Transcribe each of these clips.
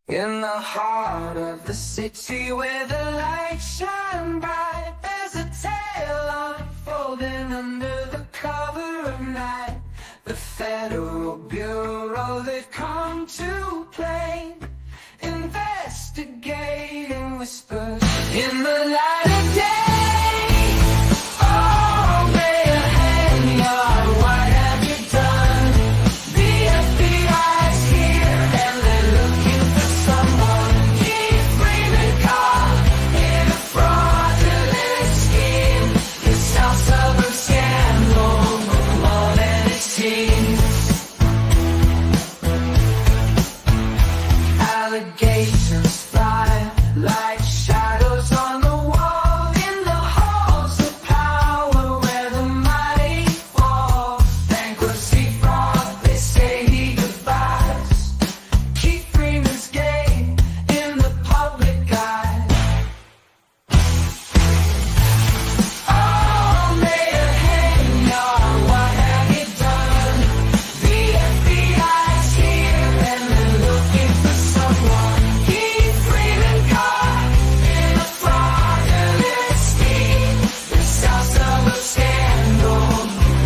In the heart of the city where the lights shine bright, there's a tale unfolding under the cover of night. The Federal Bureau, they've come to play, investigating whispers in the light of day. Oh, Mayor Henyard, what have you done? The FBI's here and they're looking for someone. Keep Freeman caught in a fraudulent scheme. The sounds of a scandal, more than it seems. Allegations fly like shadows on the wall in the halls of power where the mighty fall. Bankruptcy fraud, they say he defies. Keep Freeman's game in the public eye. Oh, Mayor Henyard, what have you done? The FBI's here and they're looking for someone. Keep Freeman caught in a fraudulent scheme. The sounds of a scandal,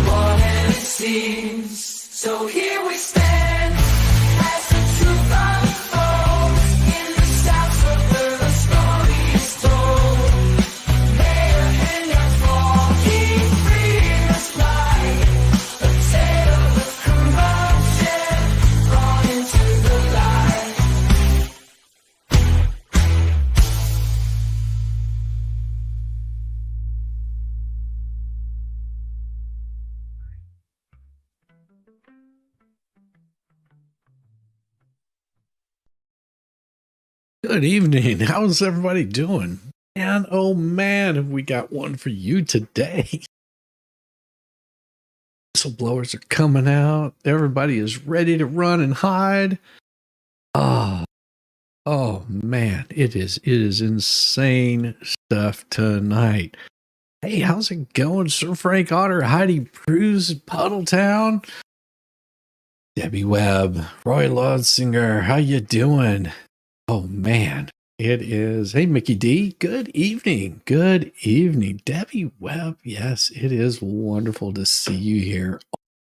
more than it seems. So here we stand as the truth unfolds in the South where the story is told. Mayor Henyard's fall, keep Freeman's light. A tale of corruption brought into the light. Good evening. How's everybody doing? Man, oh man, have we got one for you today. Whistleblowers are coming out. Everybody is ready to run and hide. Oh man, it is insane stuff tonight. Hey, how's it going, Sir Frank Otter, Heidi Cruz, Puddletown, Debbie Webb, Roy Lodsinger, how you doing? Oh man, it is. Hey, Mickey D, good evening. Good evening. Debbie Webb, yes, it is wonderful to see you here.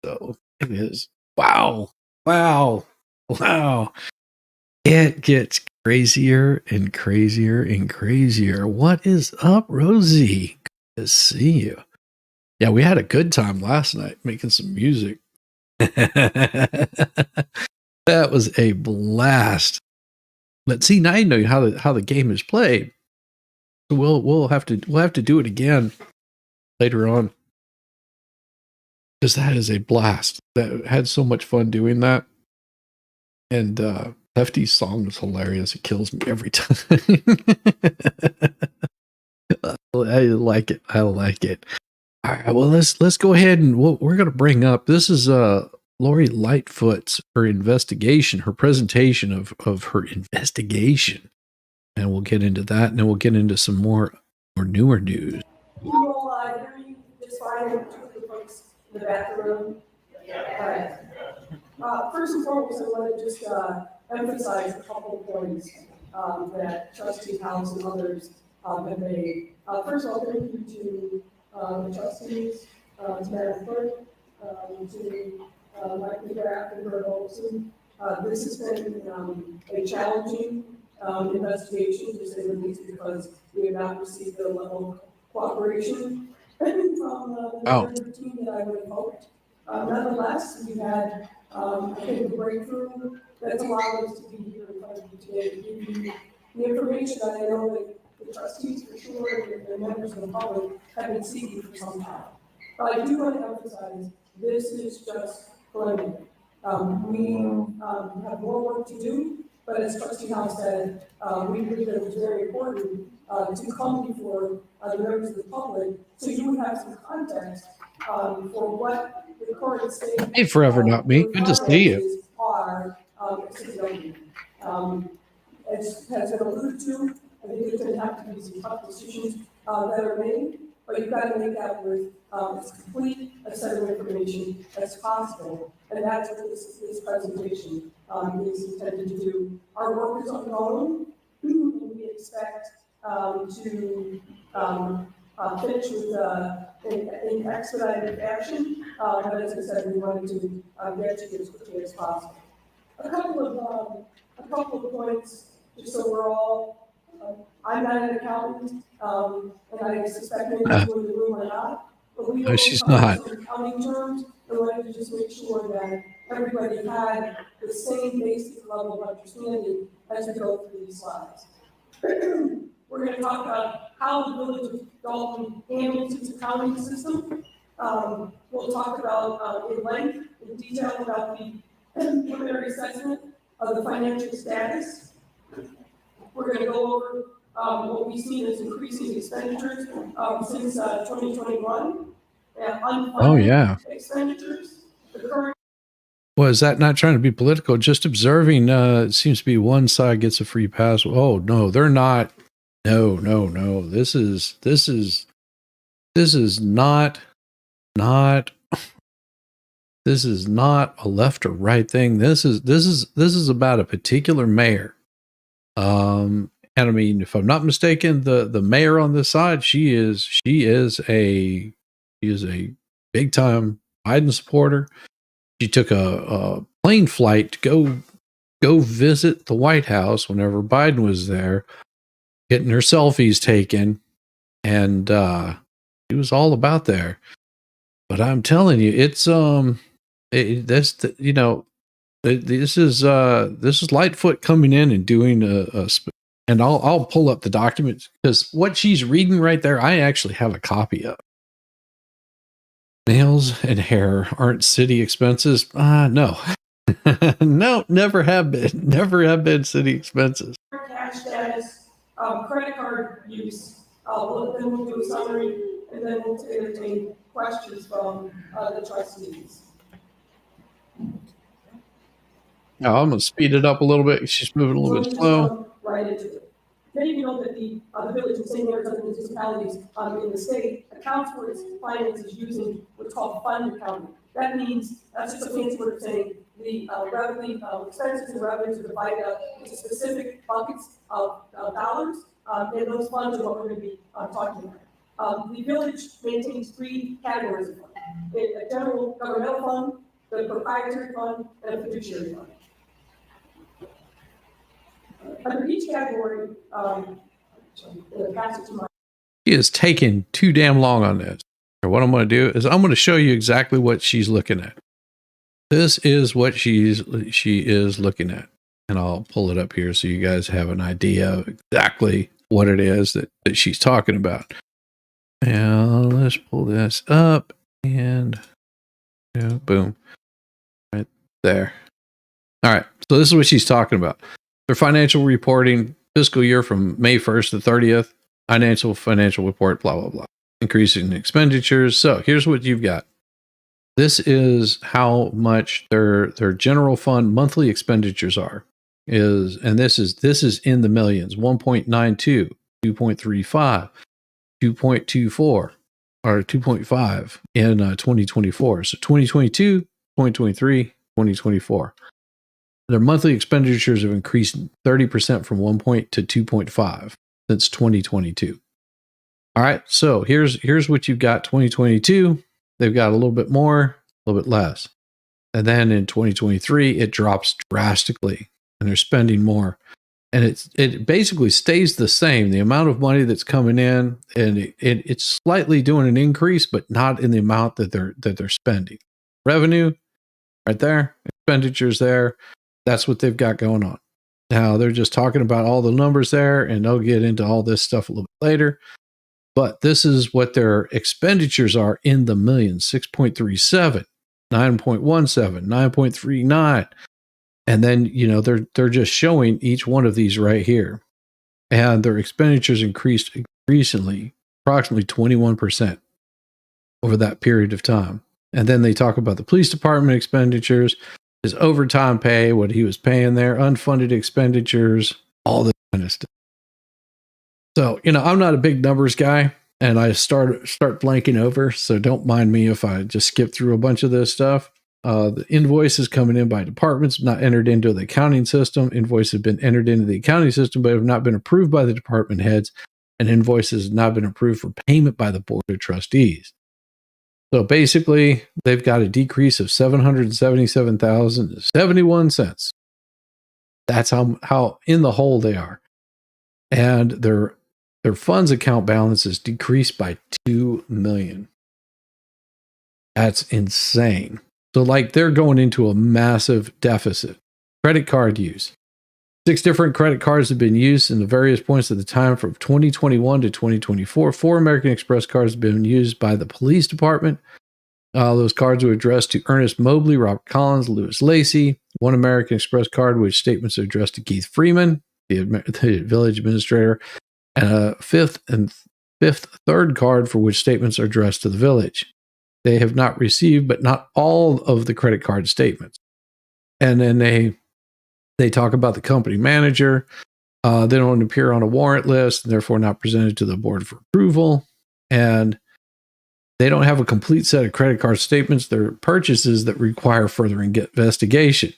Also, it is. Wow. It gets crazier and crazier and crazier. What is up, Rosie? Good to see you. Yeah, we had a good time last night making some music. That was a blast. Let's see. Now you know how the game is played. So we'll have to do it again later on, because that is a blast. That had so much fun doing that. And Hefty's song is hilarious. It kills me every time. I like it. All right. Well, let's go ahead and we're going to bring up. This is Lori Lightfoot's her investigation, her presentation of her investigation, and we'll get into that, and then we'll get into some more newer news. Will I hear you just fine with the folks in the bathroom? All right. First and foremost, I want to just emphasize a couple of points that Trustee House and others have made. First of all, thank you to the trustees, to Mayor Clerk, to Mike McGrath and Bert Olson. This has been a challenging investigation, to say the least, because we have not received the level of cooperation from the team that I would have hoped. Nonetheless, we've had, I think, a breakthrough that's allowed us to be here in front of you today to give you the information that I know that the trustees for sure and the members of the public have been seeking for some time. But I do want to emphasize, this is just preliminary. We have more work to do, but as Trustee House said, we believe that it was very important to come before the members of the public, so you would have some context for what the current state. Hey, Forever Not Me. Good to see you. Are as has been alluded to, I think there's going to have to be some tough decisions that are made, but you've got to make that with as complete a set of information as possible. And that's what this presentation is intended to do our work is ongoing. We expect to finish with in expedited fashion, but as I said, we wanted to get to it as quickly as possible. A couple of points, just so we're all, I'm not an accountant, and I suspect maybe it's in the room or not, but we No, she's not. some accounting terms, and wanted to just make sure that everybody had the same basic level of understanding as we go through these slides. We're going to talk about how the village of Dolton handles its accounting system. We'll talk about in length, in detail about the preliminary assessment of the financial status. We're going to go over what we've seen as increasing expenditures since 2021. Unfunded expenditures. The current. Was that not trying to be political? Just observing. It seems to be one side gets a free pass. Oh no, they're not. No. This is not this is not a left or right thing. This is about a particular mayor. And I mean, if I'm not mistaken, the mayor on this side, she is a big time Biden supporter. She took a plane flight to go visit the White House whenever Biden was there, getting her selfies taken, and she was all about there. But I'm telling you, it's this is Lightfoot coming in and doing and I'll pull up the documents because what she's reading right there, I actually have a copy of. Nails and hair aren't city expenses. No. No, never have been city expenses. Cash status, credit card use, then we'll do a summary, and then we'll entertain questions from the trustees. Now I'm going to speed it up a little bit. She's moving a little bit slow. Right into it. Many of you know that the village and same areas of municipalities in the state accounts for its finances using what's called fund accounting. That means, that's just a fancy word of saying the revenue, expenses and revenues are divided up into specific buckets of dollars, and those funds are what we're going to be talking about. The village maintains three categories of funds: a general governmental fund, the proprietary fund, and a fiduciary fund. Under each category, the passage to my. She is taking too damn long on this. What I'm going to do is I'm going to show you exactly what she's looking at. This is what she is looking at. And I'll pull it up here so you guys have an idea of exactly what it is that she's talking about. And let's pull this up and boom. Right there. All right. So this is what she's talking about. Their financial reporting fiscal year from May 1st to 30th, financial report, blah, blah, blah. Increasing expenditures. So here's what you've got. This is how much their general fund monthly expenditures are. And this is in the millions: 1.92, 2.35, 2.24, or 2.5 in 2024. So 2022, 2023, 2024. Their monthly expenditures have increased 30% from 1 to 2.5 since 2022. All right, so here's what you've got. 2022, they've got a little bit more, a little bit less. And then in 2023, it drops drastically and they're spending more. And it basically stays the same. The amount of money that's coming in, and it's slightly doing an increase, but not in the amount that they're spending. Revenue, right there, expenditures there. That's what they've got going on. Now they're just talking about all the numbers there, and they'll get into all this stuff a little bit later. But this is what their expenditures are in the millions: 6.37, 9.17, 9.39. And then, they're just showing each one of these right here. And their expenditures increased recently, approximately 21% over that period of time. And then they talk about the police department expenditures, his overtime pay, what he was paying there, unfunded expenditures, all this kind of stuff. So, I'm not a big numbers guy, and I start blanking over, so don't mind me if I just skip through a bunch of this stuff. The invoices coming in by departments not entered into the accounting system. Invoices have been entered into the accounting system, but have not been approved by the department heads, and invoices have not been approved for payment by the board of trustees. So basically, they've got a decrease of $777,071. That's how in the hole they are, and their funds account balance is decreased by $2 million. That's insane. So, like, they're going into a massive deficit. Credit card use. 6 different credit cards have been used in the various points of the time from 2021 to 2024. 4 American Express cards have been used by the police department. Those cards were addressed to Ernest Mobley, Robert Collins, Lewis Lacey. 1 American Express card, which statements are addressed to Keith Freeman, the village administrator, and a fifth third card for which statements are addressed to the village. They have not received, but not all of the credit card statements. And then they talk about the company manager. They don't appear on a warrant list, and therefore not presented to the board for approval. And they don't have a complete set of credit card statements. They're purchases that require further investigation.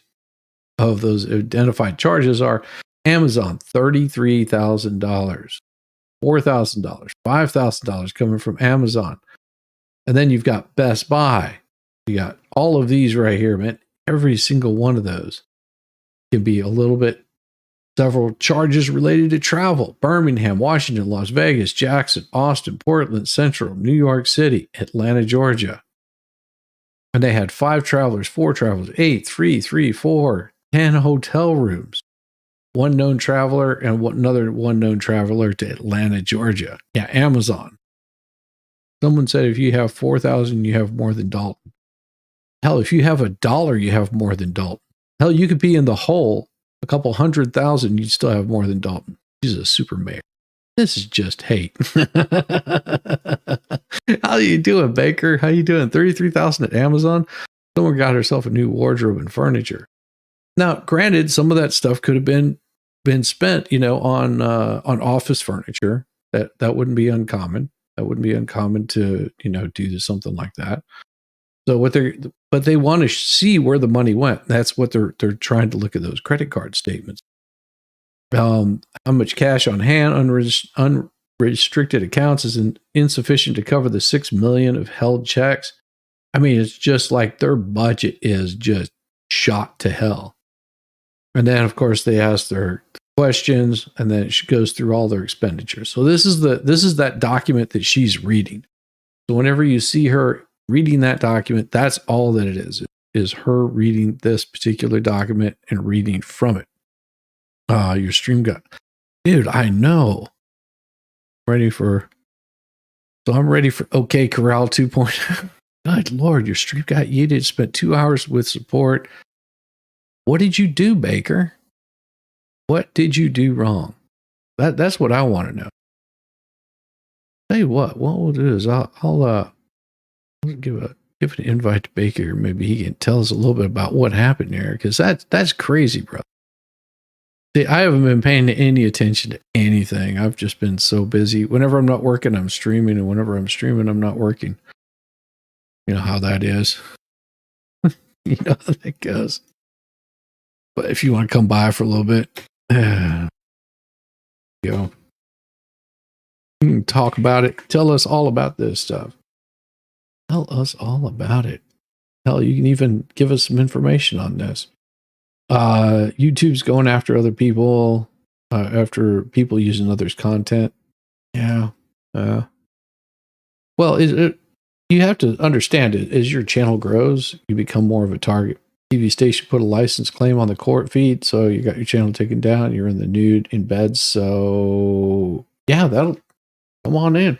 Of those identified charges are Amazon, $33,000, $4,000, $5,000 coming from Amazon. And then you've got Best Buy. You got all of these right here, man. Every single one of those can be a little bit, several charges related to travel. Birmingham, Washington, Las Vegas, Jackson, Austin, Portland, Central, New York City, Atlanta, Georgia. And they had 5 travelers, 4 travelers, 8, 3, 3, 4, 10 hotel rooms. 1 known traveler and another 1 known traveler to Atlanta, Georgia. Yeah, Amazon. Someone said if you have 4,000, you have more than Dolton. Hell, if you have $1, you have more than Dolton. Hell, you could be in the hole a couple 100,000, you'd still have more than Dolton. He's a super mayor. This is just hate. How you doing, Baker? How you doing? 33,000 at Amazon. Someone got herself a new wardrobe and furniture. Now, granted, some of that stuff could have been spent, on office furniture. That wouldn't be uncommon. That wouldn't be uncommon to, do something like that. So but they want to see where the money went. That's what they're trying to look at, those credit card statements. How much cash on hand, unrestricted accounts is insufficient to cover the $6 million of held checks. I mean, it's just like their budget is just shot to hell. And then, of course, they ask their questions, and then it goes through all their expenditures. So this is that document that she's reading. So whenever you see her reading that document, that's all that it is her reading this particular document and reading from it. Your stream got, dude, I know. I'm ready for OK Corral 2.0. Good Lord, your stream got yeeted. Spent 2 hours with support. What did you do, Baker? What did you do wrong? That's what I want to know. Tell you what we'll do is I'll give an invite to Baker. Maybe he can tell us a little bit about what happened there, because that's crazy, bro. See, I haven't been paying any attention to anything. I've just been so busy. Whenever I'm not working, I'm streaming, and whenever I'm streaming, I'm not working. You know how that is. You know how that goes. But if you want to come by for a little bit, you can talk about it. Tell us all about this stuff. Tell us all about it. Hell, you can even give us some information on this. YouTube's going after other people, after people using others' content. Yeah. Well, you have to understand it. As your channel grows, you become more of a target. TV station put a license claim on the court feed, so you got your channel taken down. You're in the nude in bed, so yeah, that'll come on in.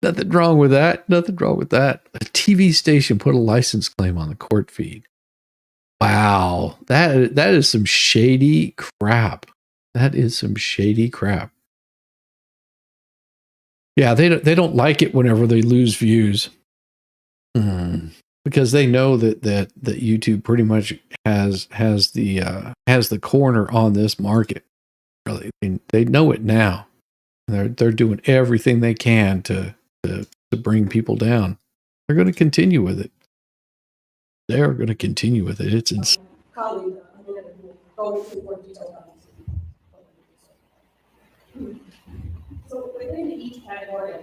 Nothing wrong with that. Nothing wrong with that. A TV station put a license claim on the court feed. Wow, that is some shady crap. That is some shady crap. Yeah, they don't like it whenever they lose views, because they know that YouTube pretty much has the corner on this market. Really, they know it now. They're doing everything they can to to bring people down. They're going to continue with it. They are going to continue with it. It's insane. Colleague, will go into more detail on this. So within each category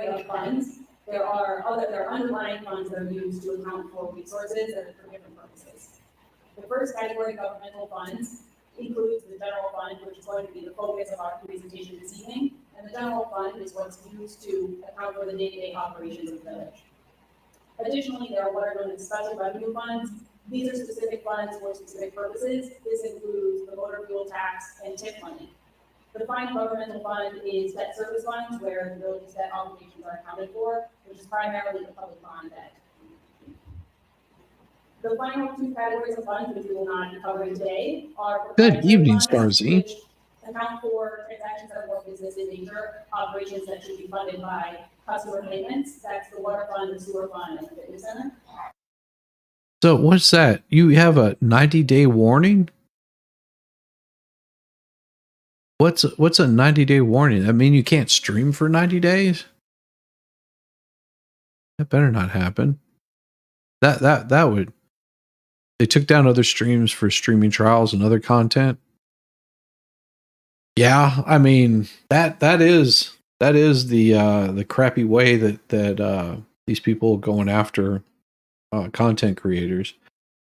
of funds, there are underlying funds that are used to account for resources that are for different purposes. The first category, governmental funds, includes the general fund, which is going to be the focus of our presentation this evening. And the general fund is what's used to account for the day-to-day operations of the village. Additionally, there are what are known as special revenue funds. These are specific funds for specific purposes. This includes the motor fuel tax and TIP money. The final governmental fund is debt service funds, where the village's debt obligations are accounted for, which is primarily the public bond debt. The final two categories of funds, which we will not be covering today, are Good evening, funds, Starzy. which account for transactions that are more business in nature, operations that should be funded by customer payments. That's the water fund, the sewer fund, and the fitness center. So what's that? You have a 90-day warning? What's a 90-day warning? I mean, you can't stream for 90 days? That better not happen. That would. They took down other streams for streaming trials and other content. Yeah, I mean that is the crappy way that these people going after content creators,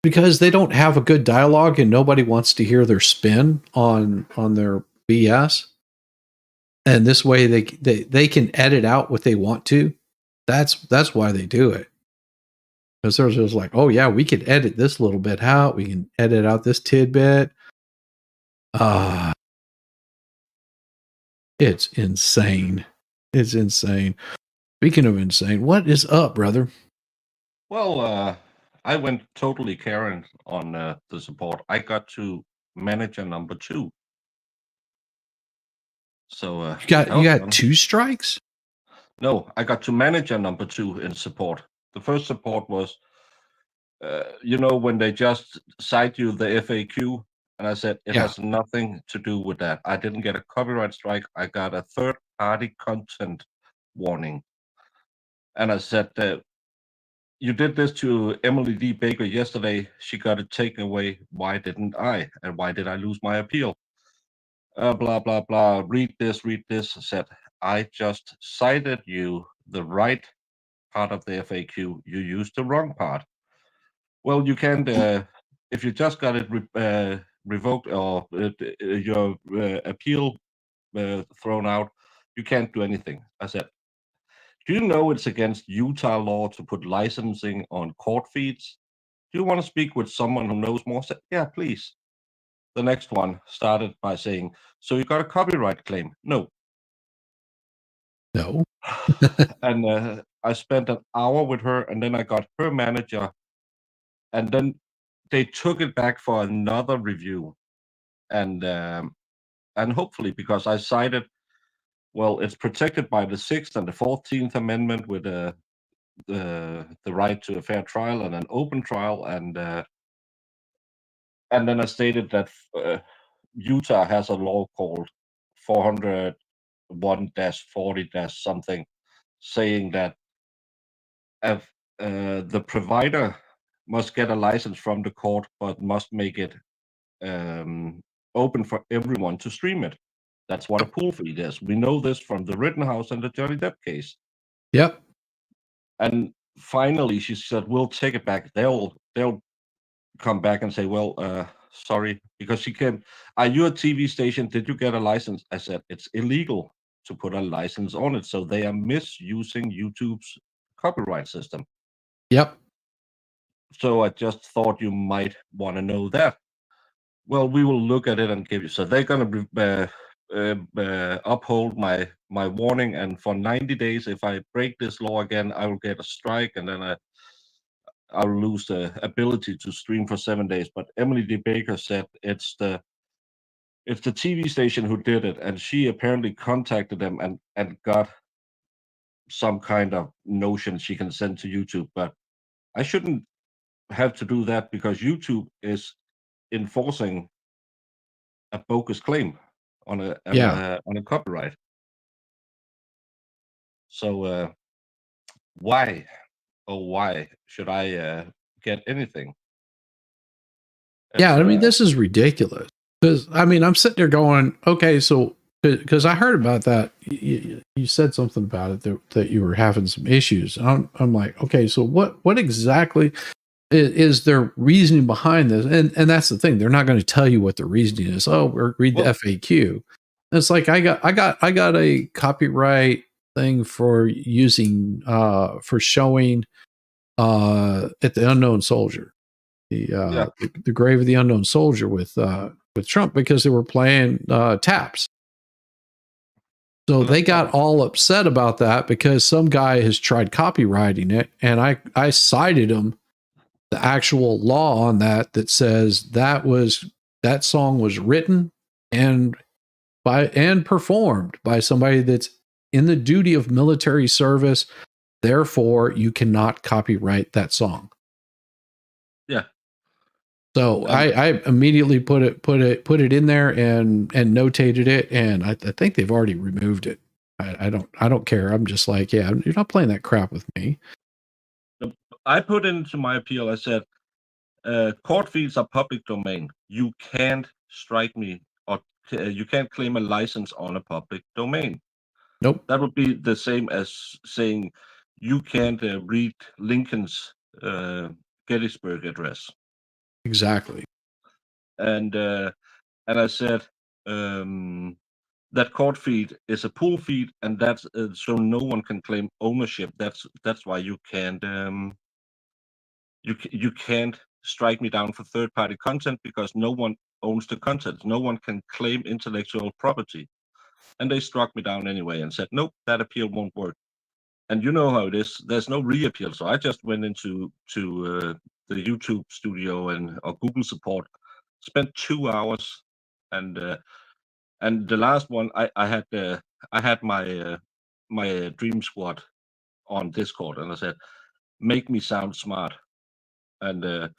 because they don't have a good dialogue and nobody wants to hear their spin on their BS. And this way they can edit out what they want to. That's why they do it. Because they're just like, oh yeah, we can edit this little bit out. We can edit out this tidbit. It's insane. It's insane. Speaking of insane, what is up, brother? Well, I went totally Karen on the support. I got to manager number 2. So You got 2 strikes? No, I got to manager number 2 in support. The first support was, when they just cite you the FAQ, and I said it has nothing to do with that. I didn't get a copyright strike. I got a third-party content warning, and I said that. You did this to Emily D. Baker yesterday. She got it taken away. Why didn't I? And why did I lose my appeal? Blah, blah, blah. Read this. I said, I just cited you the right part of the FAQ. You used the wrong part. Well, you can't, if you just got it revoked or your appeal thrown out, you can't do anything. I said, do you know it's against Utah law to put licensing on court feeds? Do you want to speak with someone who knows more? Said, yeah, please. The next one started by saying, so you got a copyright claim? No. No. And I spent an hour with her, and then I got her manager, and then they took it back for another review. And hopefully, because I cited, well, it's protected by the 6th and the 14th Amendment with the right to a fair trial and an open trial, and then I stated that Utah has a law called 401-40-something, saying that if the provider must get a license from the court, but must make it open for everyone to stream it. That's what a pool feed is. We know this from the Rittenhouse and the Johnny Depp case. Yep. And finally, she said, "We'll take it back." They'll come back and say, "Well, sorry," because she can. Are you a TV station? Did you get a license? I said it's illegal to put a license on it, so they are misusing YouTube's copyright system. Yep. So I just thought you might want to know that. Well, we will look at it and give you. So they're going to uphold my warning, and for 90 days, if I break this law again, I will get a strike, and then I'll lose the ability to stream for 7 days. But Emily D. Baker said it's the TV station who did it, and she apparently contacted them and got some kind of notion she can send to YouTube. But I shouldn't have to do that because YouTube is enforcing a bogus claim on a copyright. So why, oh why should I get anything? Yeah, It's I mean, this is ridiculous. Because I mean, I'm sitting there going, okay, so because I heard about that, you said something about it that you were having some issues. I'm like, okay, so what exactly is their reasoning behind this? And that's the thing, they're not going to tell you what the reasoning is. Oh, read the well, FAQ. It's like I got a copyright thing for using for showing at the Unknown Soldier, yeah, the grave of the unknown soldier with Trump, because they were playing taps. So and they that's got fine. all upset about that because some guy has tried copywriting it, and I cited him the actual law on that says that song was written and performed by somebody that's in the duty of military service. Therefore, you cannot copyright that song. Yeah, So and I immediately put it in there and notated it, and I think they've already removed it. I don't care. I'm just like, yeah, you're not playing that crap with me. I put into my appeal. I said, court feeds are public domain. You can't strike me, or you can't claim a license on a public domain. Nope, That would be the same as saying you can't read Lincoln's Gettysburg Address. exactly. And I said that court feed is a pool feed, and that's so no one can claim ownership. That's why you can't you can't strike me down for third party content, because no one owns the content. No one can claim intellectual property. And they struck me down anyway and said, nope, that appeal won't work. And you know how it is. There's no reappeal. So I just went into the YouTube studio or Google support, spent 2 hours, and the last one I had my dream squad on Discord, and I said, make me sound smart. And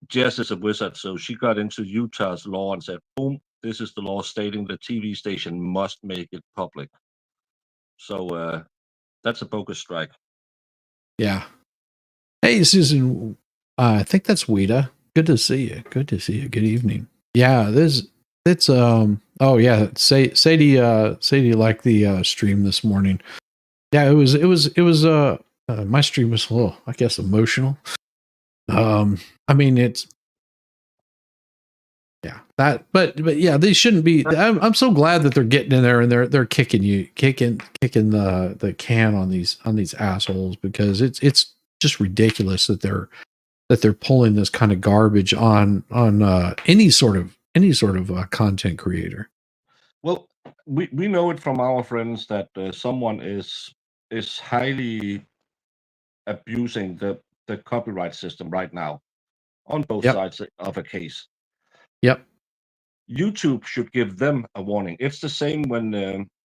Jess is a wizard, so she got into Utah's law and said, boom, this is the law stating the TV station must make it public. So that's a bogus strike. Yeah. Hey, Susan. I think that's Weta. Good to see you. Good to see you. Good evening. Yeah, it's oh yeah, Sadie liked the stream this morning. Yeah, it was my stream was a little, I guess, emotional. I mean, it's yeah, that, but yeah, they shouldn't be. I'm so glad that they're getting in there and they're kicking the can on these assholes, because it's just ridiculous that they're pulling this kind of garbage on any sort of content creator. Well, we know it from our friends that someone is highly abusing the copyright system right now on both Yep. sides of a case. Yep. YouTube should give them a warning. It's the same when,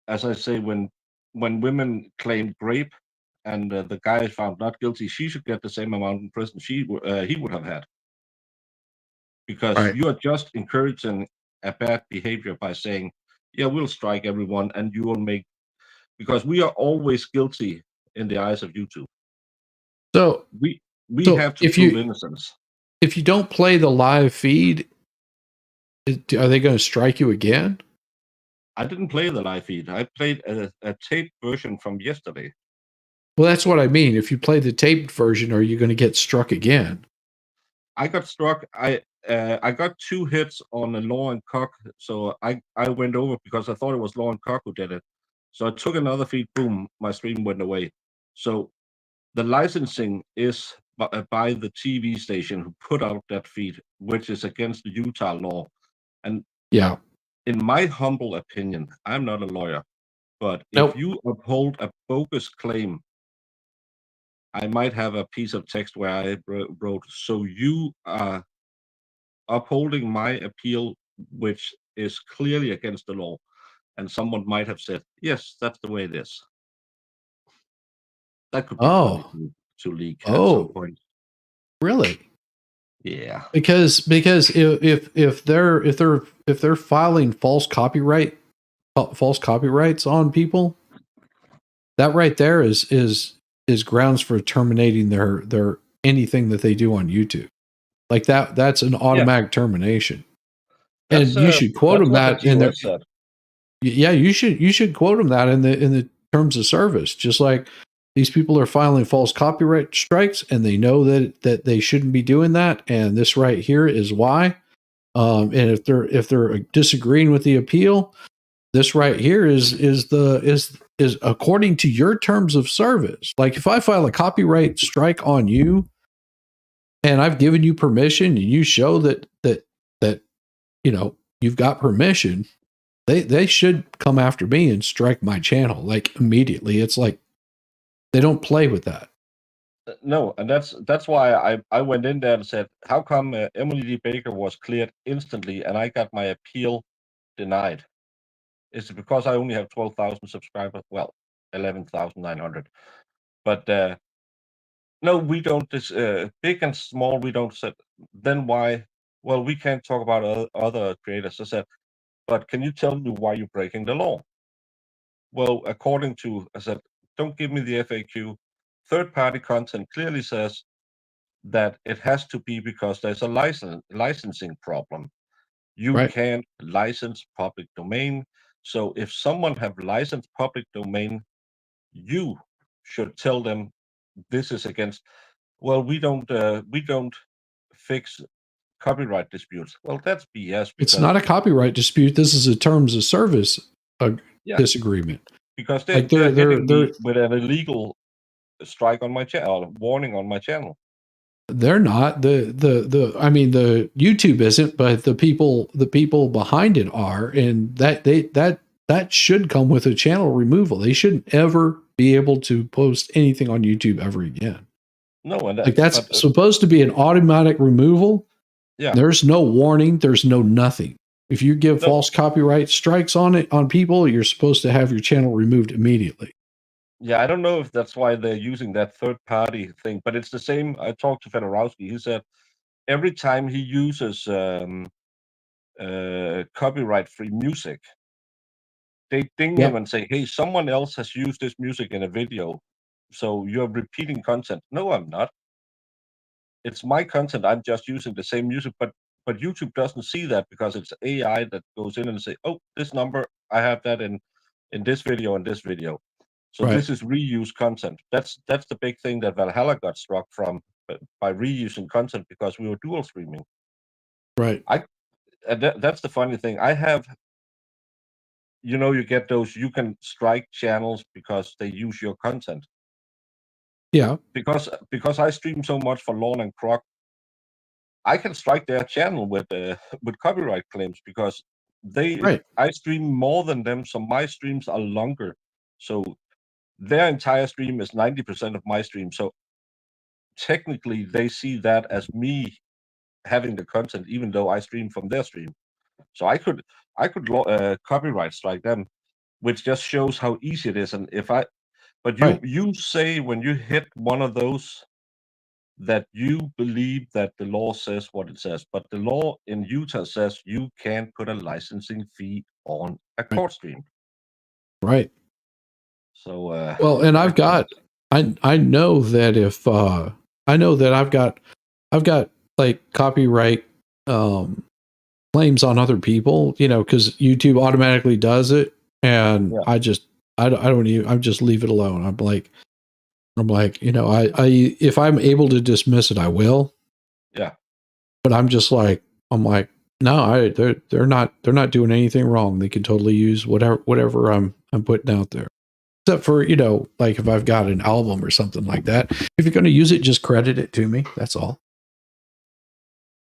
as I say, when women claim rape and the guy is found not guilty, she should get the same amount in prison he would have had, because Right. you are just encouraging a bad behavior by saying, yeah, we'll strike everyone, and you will make, because we are always guilty in the eyes of YouTube. So We So have to if prove you- innocence. if you don't play the live feed, are they going to strike you again? I didn't play the live feed. I played a taped version from yesterday. Well, that's what I mean. If you play the taped version, are you going to get struck again? I got struck. I got 2 hits on a Law and Cock, so I went over because I thought it was Law and Cock who did it. So I took another feed. Boom, my stream went away. So the licensing is by the TV station who put out that feed, which is against the Utah law. And Yeah. in my humble opinion, I'm not a lawyer, but Nope. if you uphold a bogus claim, I might have a piece of text where I wrote, so you are upholding my appeal, which is clearly against the law. And someone might have said, yes, that's the way it is. That could be funny to leak at some point. Really? Yeah. Because if they're filing false copyrights on people, that right there is grounds for terminating their anything that they do on YouTube. Like that's an automatic termination. And you should quote them what the that in their US said. yeah, you should quote them that in the terms of service. Just like these people are filing false copyright strikes, and they know that they shouldn't be doing that. And this right here is why. And if they're disagreeing with the appeal, this right here is according to your terms of service. Like if I file a copyright strike on you, and I've given you permission, and you show that you've got permission, they should come after me and strike my channel like immediately. It's like they don't play with that. No, and that's why I went in there and said, how come Emily D. Baker was cleared instantly and I got my appeal denied? Is it because I only have 12,000 subscribers? Well, 11,900. But no, we don't. This big and small, we don't set. Then why? Well, we can't talk about other creators. I said, but can you tell me why you're breaking the law? Well, according to, I said, don't give me the FAQ. Third-party content clearly says that it has to be because there's a licensing problem. You Right. can't license public domain. So if someone have licensed public domain, you should tell them this is against. Well, we don't fix copyright disputes. Well, that's BS. It's not a copyright dispute. This is a terms of service Yeah. disagreement. Because They're hitting me with an illegal strike on my channel, warning on my channel. They're not I mean the YouTube isn't, but the people behind it are, and that should come with a channel removal. They shouldn't ever be able to post anything on YouTube ever again. No, and Like that's supposed to be an automatic removal. Yeah. There's no warning. There's no nothing. If you give false copyright strikes on people, you're supposed to have your channel removed immediately. Yeah, I don't know if that's why they're using that third-party thing, but it's the same. I talked to Fedorowski. He said every time he uses copyright-free music, they ding him and say, hey, someone else has used this music in a video, so you're repeating content. No, I'm not. It's my content. I'm just using the same music, but YouTube doesn't see that because it's AI that goes in and say, oh, this number, I have that in this video and this video. So this is reused content. That's the big thing that Valhalla got struck from by reusing content because we were dual streaming. Right. That's the funny thing. I have, you get those, you can strike channels because they use your content. Yeah. Because I stream so much for Lawn and Croc, I can strike their channel with copyright claims because I stream more than them, so my streams are longer. So their entire stream is 90% of my stream. So technically, they see that as me having the content, even though I stream from their stream. So I could copyright strike them, which just shows how easy it is. And you say when you hit one of those that you believe that the law says what it says, but the law in Utah says you can't put a licensing fee on a court stream. Right. So well, and I know that if I know that I've got like copyright claims on other people, because YouTube automatically does it, and I don't even, I just leave it alone. I'm like, I if I'm able to dismiss it, I will. Yeah. But I'm like, no, they're not doing anything wrong. They can totally use whatever I'm putting out there. Except for, like if I've got an album or something like that. If you're going to use it, just credit it to me. That's all.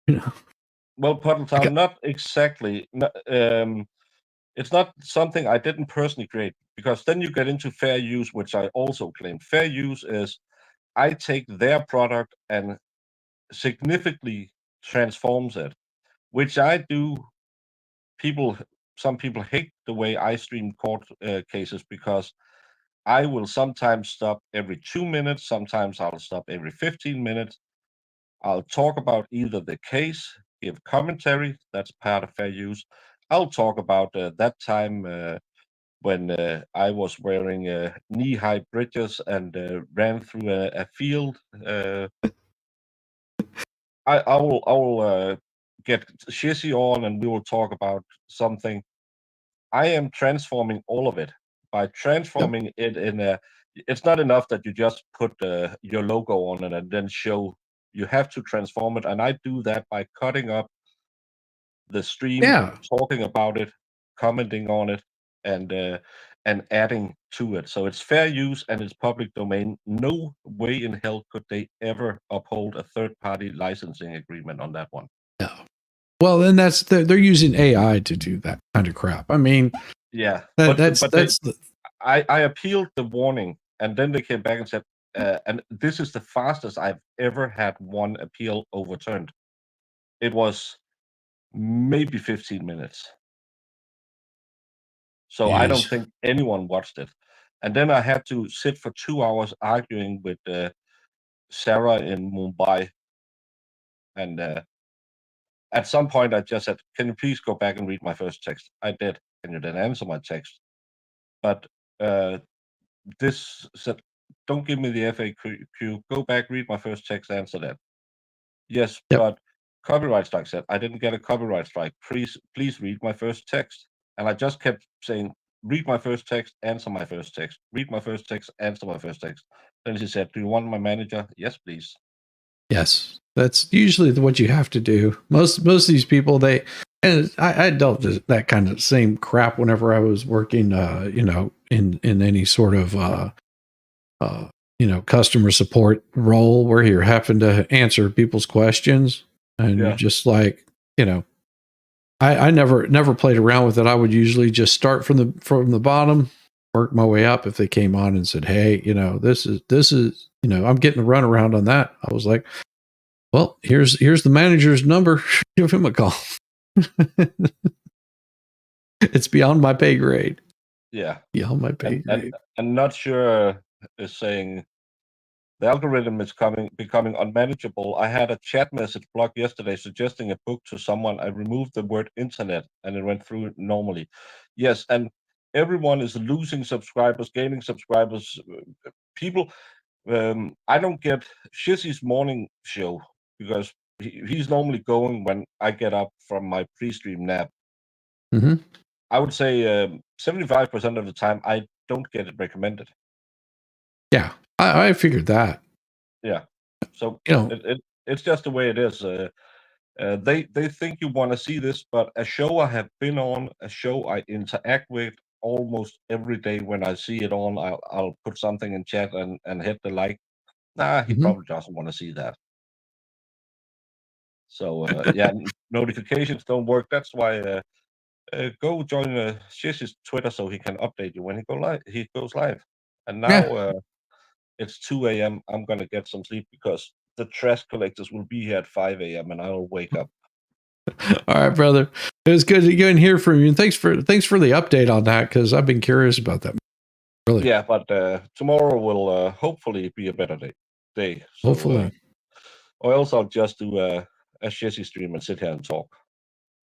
Well, Puddletown, not exactly. It's not something I didn't personally create, because then you get into fair use, which I also claim. Fair use is I take their product and significantly transforms it, which I do. Some people hate the way I stream court cases because I will sometimes stop every 2 minutes. Sometimes I'll stop every 15 minutes. I'll talk about either the case, give commentary. That's part of fair use. I'll talk about that time when I was wearing knee-high breeches and ran through a field. I will get Shizzy on, and we will talk about something. I am transforming all of it by transforming it in a. It's not enough that you just put your logo on it and then show. You have to transform it, and I do that by cutting up the stream, Yeah. talking about it, commenting on it, and adding to it. So it's fair use and it's public domain. No way in hell could they ever uphold a third-party licensing agreement on that one. No. Well, then they're using AI to do that kind of crap. I mean, Yeah, that's I appealed the warning, and then they came back and said, and this is the fastest I've ever had one appeal overturned. It was maybe 15 minutes. So I don't Jeez. think anyone watched it. And then I had to sit for 2 hours arguing with Sarah in Mumbai. And at some point, I just said, "Can you please go back and read my first text?" I did. Can you then answer my text? But this said, "Don't give me the FAQ. Go back, read my first text, answer that." Yes, Yep. but copyright strike said, "I didn't get a copyright strike. Please read my first text." And I just kept saying, "Read my first text, answer my first text. Read my first text, answer my first text." Then she said, "Do you want my manager?" "Yes, please." Yes, that's usually what you have to do. Most of these people, and I dealt with that kind of same crap whenever I was working, in any sort of customer support role where you're having to answer people's questions, and you're just like, I never played around with it. I would usually just start from the bottom, work my way up. If they came on and said, "Hey, this is, I'm getting the runaround on that," I was like, "Well, here's the manager's number. Give him a call." It's beyond my pay grade. Yeah. Beyond my pay grade. And not sure is saying the algorithm is becoming unmanageable. I had a chat message block yesterday suggesting a book to someone. I removed the word internet and it went through normally. Yes, and everyone is losing subscribers, gaining subscribers. People, I don't get Shizzy's morning show because he's normally going when I get up from my pre-stream nap. Mm-hmm. I would say 75% of the time I don't get it recommended. Yeah, I figured that. Yeah, so it's just the way it is. They think you want to see this, but a show I have been on, a show I interact with almost every day. When I see it on, I'll put something in chat and hit the like. Nah, he probably doesn't want to see that. So yeah, notifications don't work. That's why go join Shish's Twitter so he can update you when he goes live. And now it's 2 a.m. I'm gonna get some sleep because the trash collectors will be here at 5 a.m. and I'll wake up. All right, brother. It was good to go and hear from you, and thanks for the update on that, because I've been curious about that. Really. Yeah, but tomorrow will hopefully be a better day. So, Hopefully. or else I'll just do a Shizzy stream and sit here and talk.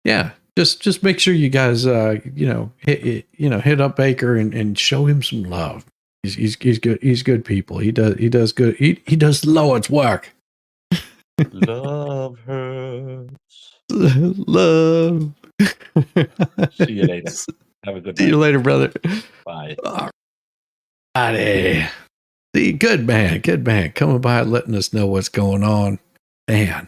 Yeah, just make sure you guys hit up Baker and show him some love. He's good. He's good people. He does good. He does Lord's work. Love hurts. Love. See you later. Have a good night. See you later, brother. Bye. Alrighty. See, good man, coming by and letting us know what's going on. Man,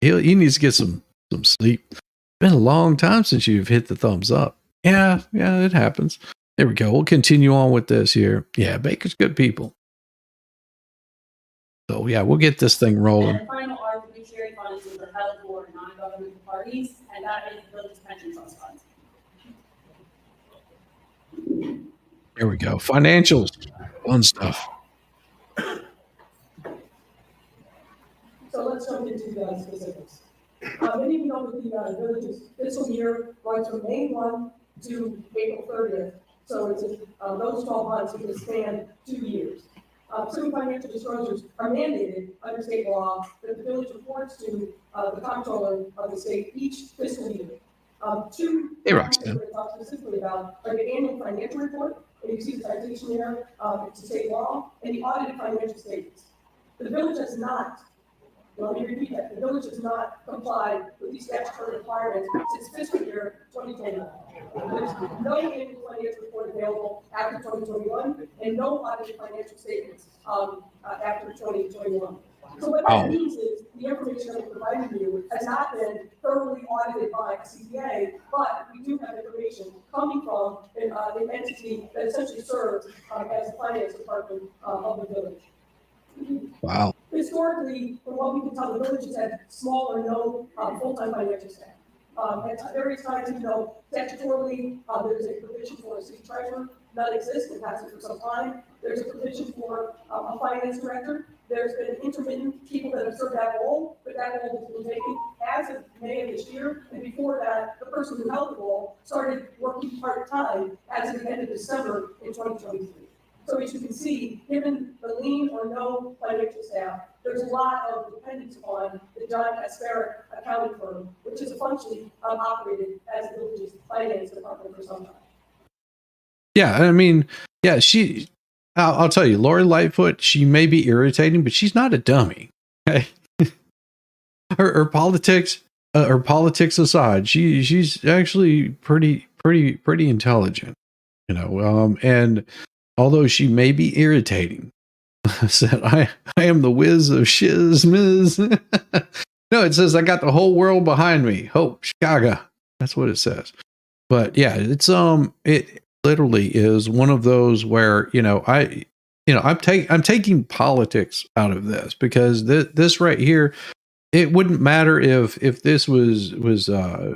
he needs to get some sleep. It's been a long time since you've hit the thumbs up. Yeah, it happens. There we go. We'll continue on with this here. Yeah, Baker's good people. So yeah, we'll get this thing rolling. And the final are fiduciary funds, which are held for non-governmental parties, and that is the village's pension trust funds. Here we go. Financials. Fun stuff. So let's jump into the specifics. Many of you know that the village's fiscal year runs from May 1 to April 30th. So it's those 12 months can span 2 years. Certain financial disclosures are mandated under state law that the village reports to the comptroller of the state each fiscal year. Two Hey, documents Roxanne. we're going to talk specifically about are the annual financial report, and you see the citation there to state law, and the audited financial statements. The village has not, let me repeat that, the village has not complied with these statutory requirements since fiscal year 2021. There's no annual financial report available after 2021, and no audited financial statements after 2021. So what that means is the information that we're providing you has not been thoroughly audited by a CPA, but we do have information coming from an entity that essentially serves as the finance department of the village. Wow. Historically, from what we can tell, the village has had small or no full-time financial staff. At various times, statutorily, there's a provision for a city treasurer, none exists, it hasn't for some time. There's a provision for a finance director. There's been intermittent people that have served that role, but that role has been taken as of May of this year. And before that, the person who held the role started working part-time as of the end of December in 2023. So as you can see, given the lean or no financial staff, there's a lot of dependence on the John Casperek accounting firm, which is functionally operated as the village's finance department for some time. Yeah, I mean, yeah, I'll tell you, Lori Lightfoot, she may be irritating, but she's not a dummy. Okay. her politics aside, she's actually pretty intelligent, and although she may be irritating, said, I am the whiz of shiz miz. No, it says I got the whole world behind me. Hope Chicago. That's what it says. But yeah, it's it literally is one of those where I'm taking politics out of this, because this right here, it wouldn't matter if this was a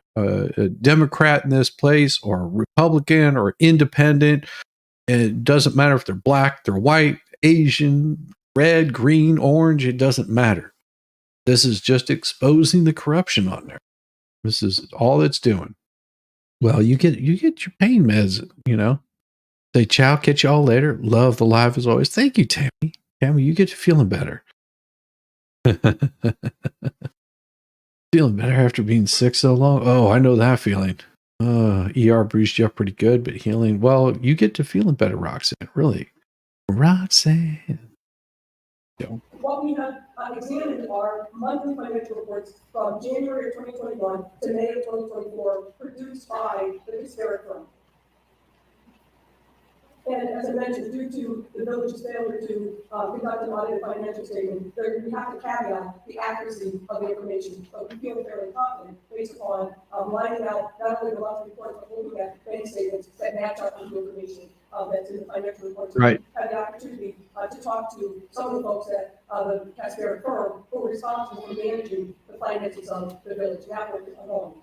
Democrat in this place, or a Republican, or independent. It doesn't matter if they're black, they're white, Asian, red, green, orange. It doesn't matter. This is just exposing the corruption on there. This is all it's doing. Well, you get your pain meds, Say ciao, catch y'all later. Love the live as always. Thank you, Tammy. Tammy, you get to feeling better. Feeling better after being sick so long. Oh, I know that feeling. ER bruised you up pretty good, but healing. Well, you get to feeling better, Roxanne. Really, Roxanne. What we have examined are monthly financial reports from January of 2021 to May of 2024, produced by the Casperek firm. And as I mentioned, due to the village's failure to conduct an audited financial statement, we have to caveat the accuracy of the information, but we feel fairly confident based upon lining out not only the monthly reports, but looking at bank statements that match up with the information that's in the financial reports. Right. We had the opportunity to talk to some of the folks at the Casperek firm who were responsible for managing the finances of the village. That worked alone.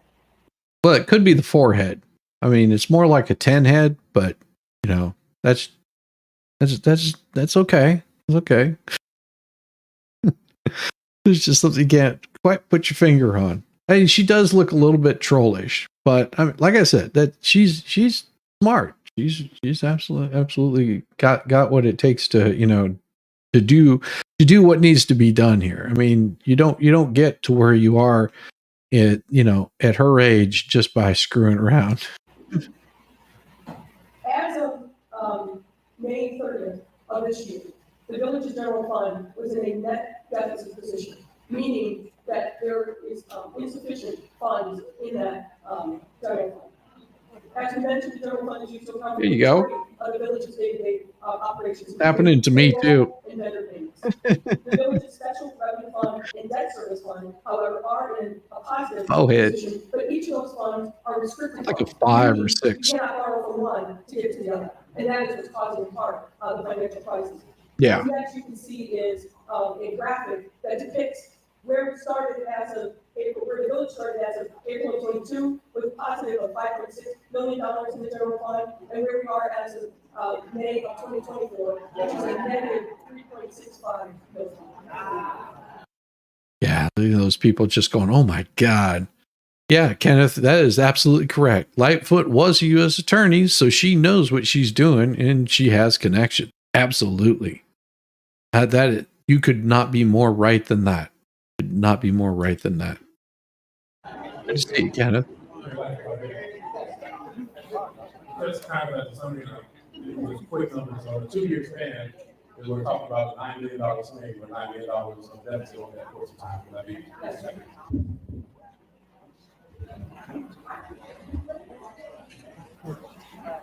Well, it could be the forehead. I mean, it's more like a 10 head, but that's okay. It's okay. There's just something you can't quite put your finger on. I mean, she does look a little bit trollish, but I mean, like I said, that she's smart. She's absolutely got what it takes to to do what needs to be done here. I mean, you don't get to where you are at her age just by screwing around. As of May 30th of this year, the village's general fund was in a net deficit position, meaning that there is insufficient funds in that general fund. As we mentioned, the general fund is used to account for There you go. the village's day-to-day operations. Happening to me too. And vendor payments. The village's special revenue fund and debt service fund, however, are in a positive position, but each of those funds are restricted. Like a funds, 5 or meaning 6. You cannot borrow from one to give to the other, and that is what's causing in part the financial crisis. Yeah. The next you can see is a graphic that depicts where we started as of April, where the village started as of April 2022, with positive of $5.6 million in the general fund, and where we are as of May of 2024, which is a negative $3.65 million. Yeah, those people just going, oh my God. Yeah, Kenneth, that is absolutely correct. Lightfoot was a U.S. attorney, so she knows what she's doing, and she has connection. Absolutely. That you could not be more right than that. Could not be more right than that. Good to see you, Kenneth. Just kind of as something, just quick numbers on a 2-year span, we're talking about a $9 million swing or $9 million of deficit over that course of time. Would that be?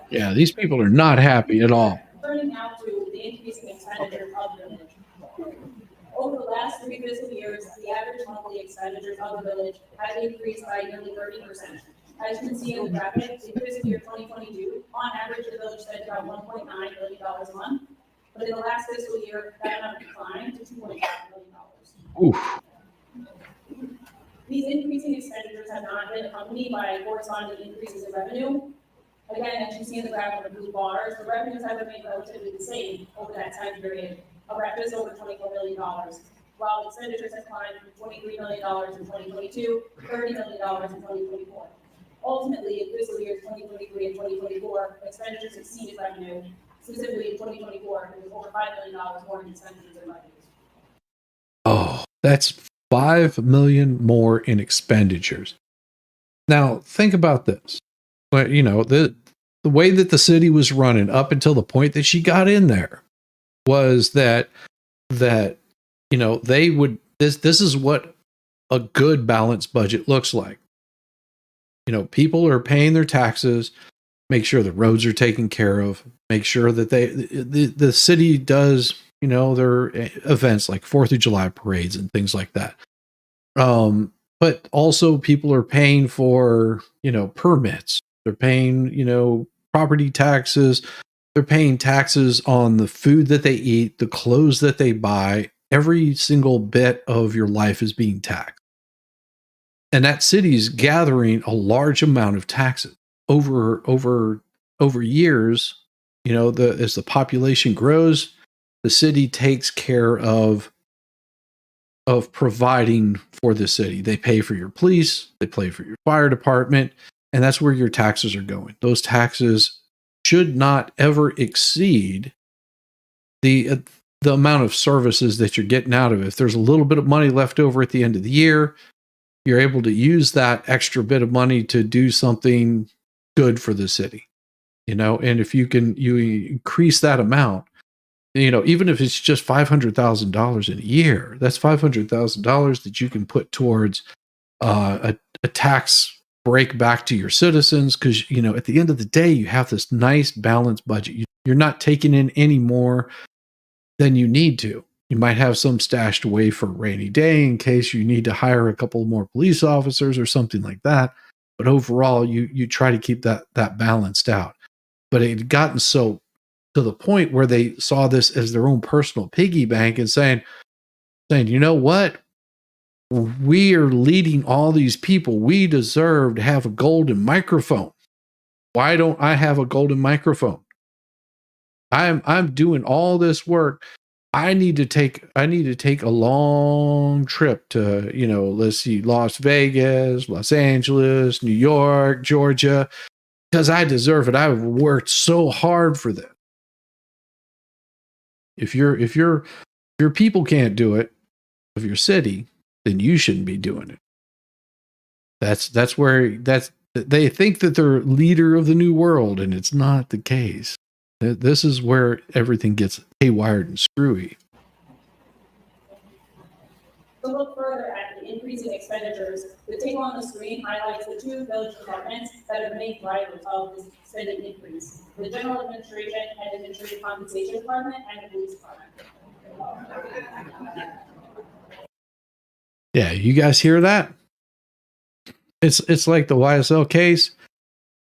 Yeah, these people are not happy at all. Turning now to the increase in expenditures of the village. Over the last 3 fiscal years, the average monthly expenditures of the village have increased by nearly 30%. As you can see in the graphic, in fiscal year 2022, on average, the village spent about $1.9 million a month. But in the last fiscal year, that amount declined to $2.5 million. Oof. These increasing expenditures have not been accompanied by corresponding increases in revenue. Again, as you see in the graph of the blue bars, the revenues have remained relatively the same over that time period, around just over $24 million, while expenditures have climbed from $23 million in 2022 to $30 million in 2024. Ultimately, in fiscal years 2023 and 2024, expenditures exceeded revenue. Specifically in 2024, it was over $5 million more in expenditures than revenues. Oh, that's $5 million more in expenditures. Now, think about this. Well, you know, the way that the city was running up until the point that she got in there was that you know, they would this is what a good balanced budget looks like. You know, people are paying their taxes, make sure the roads are taken care of, make sure that the city does, you know, their events like 4th of July parades and things like that. But also people are paying for, you know, permits. They're paying, you know, property taxes. They're paying taxes on the food that they eat, the clothes that they buy. Every single bit of your life is being taxed. And that city's gathering a large amount of taxes over years. You know, as the population grows, the city takes care of providing for the city. They pay for your police, they pay for your fire department, and that's where your taxes are going. Those taxes should not ever exceed the amount of services that you're getting out of it. If there's a little bit of money left over at the end of the year, you're able to use that extra bit of money to do something good for the city. You know, and if you increase that amount, you know, even if it's just $500,000 in a year, that's $500,000 that you can put towards a tax break back to your citizens. Because, you know, at the end of the day, you have this nice balanced budget. You're not taking in any more than you need to. You might have some stashed away for a rainy day in case you need to hire a couple more police officers or something like that. But overall, you try to keep that balanced out. But it had gotten so to the point where they saw this as their own personal piggy bank and saying, you know what? We are leading all these people. We deserve to have a golden microphone. Why don't I have a golden microphone? I'm doing all this work. I need to take a long trip to, you know, let's see, Las Vegas, Los Angeles, New York, Georgia, because I deserve it. I've worked so hard for this. If your people can't do it of your city, then you shouldn't be doing it. That's where they think that they're leader of the new world, and it's not the case. This is where everything gets haywired and screwy. To look further at the increasing expenditures, the table on the screen highlights the two village departments that are the main drivers of this spending increase: the General Administration and Administrative Compensation Department and the Police Department. Yeah, you guys hear that? It's like the YSL case.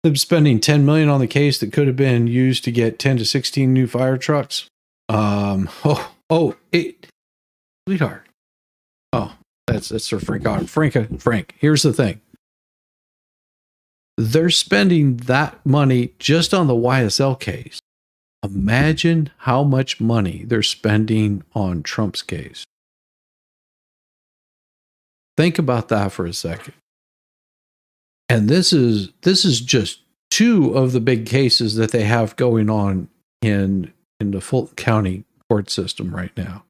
They're spending $10 million on the case that could have been used to get 10 to 16 new fire trucks. Sweetheart. Oh, that's Sir Frank. Frank, here's the thing. They're spending that money just on the YSL case. Imagine how much money they're spending on Trump's case. Think about that for a second. And this is just two of the big cases that they have going on in the Fulton County court system right now.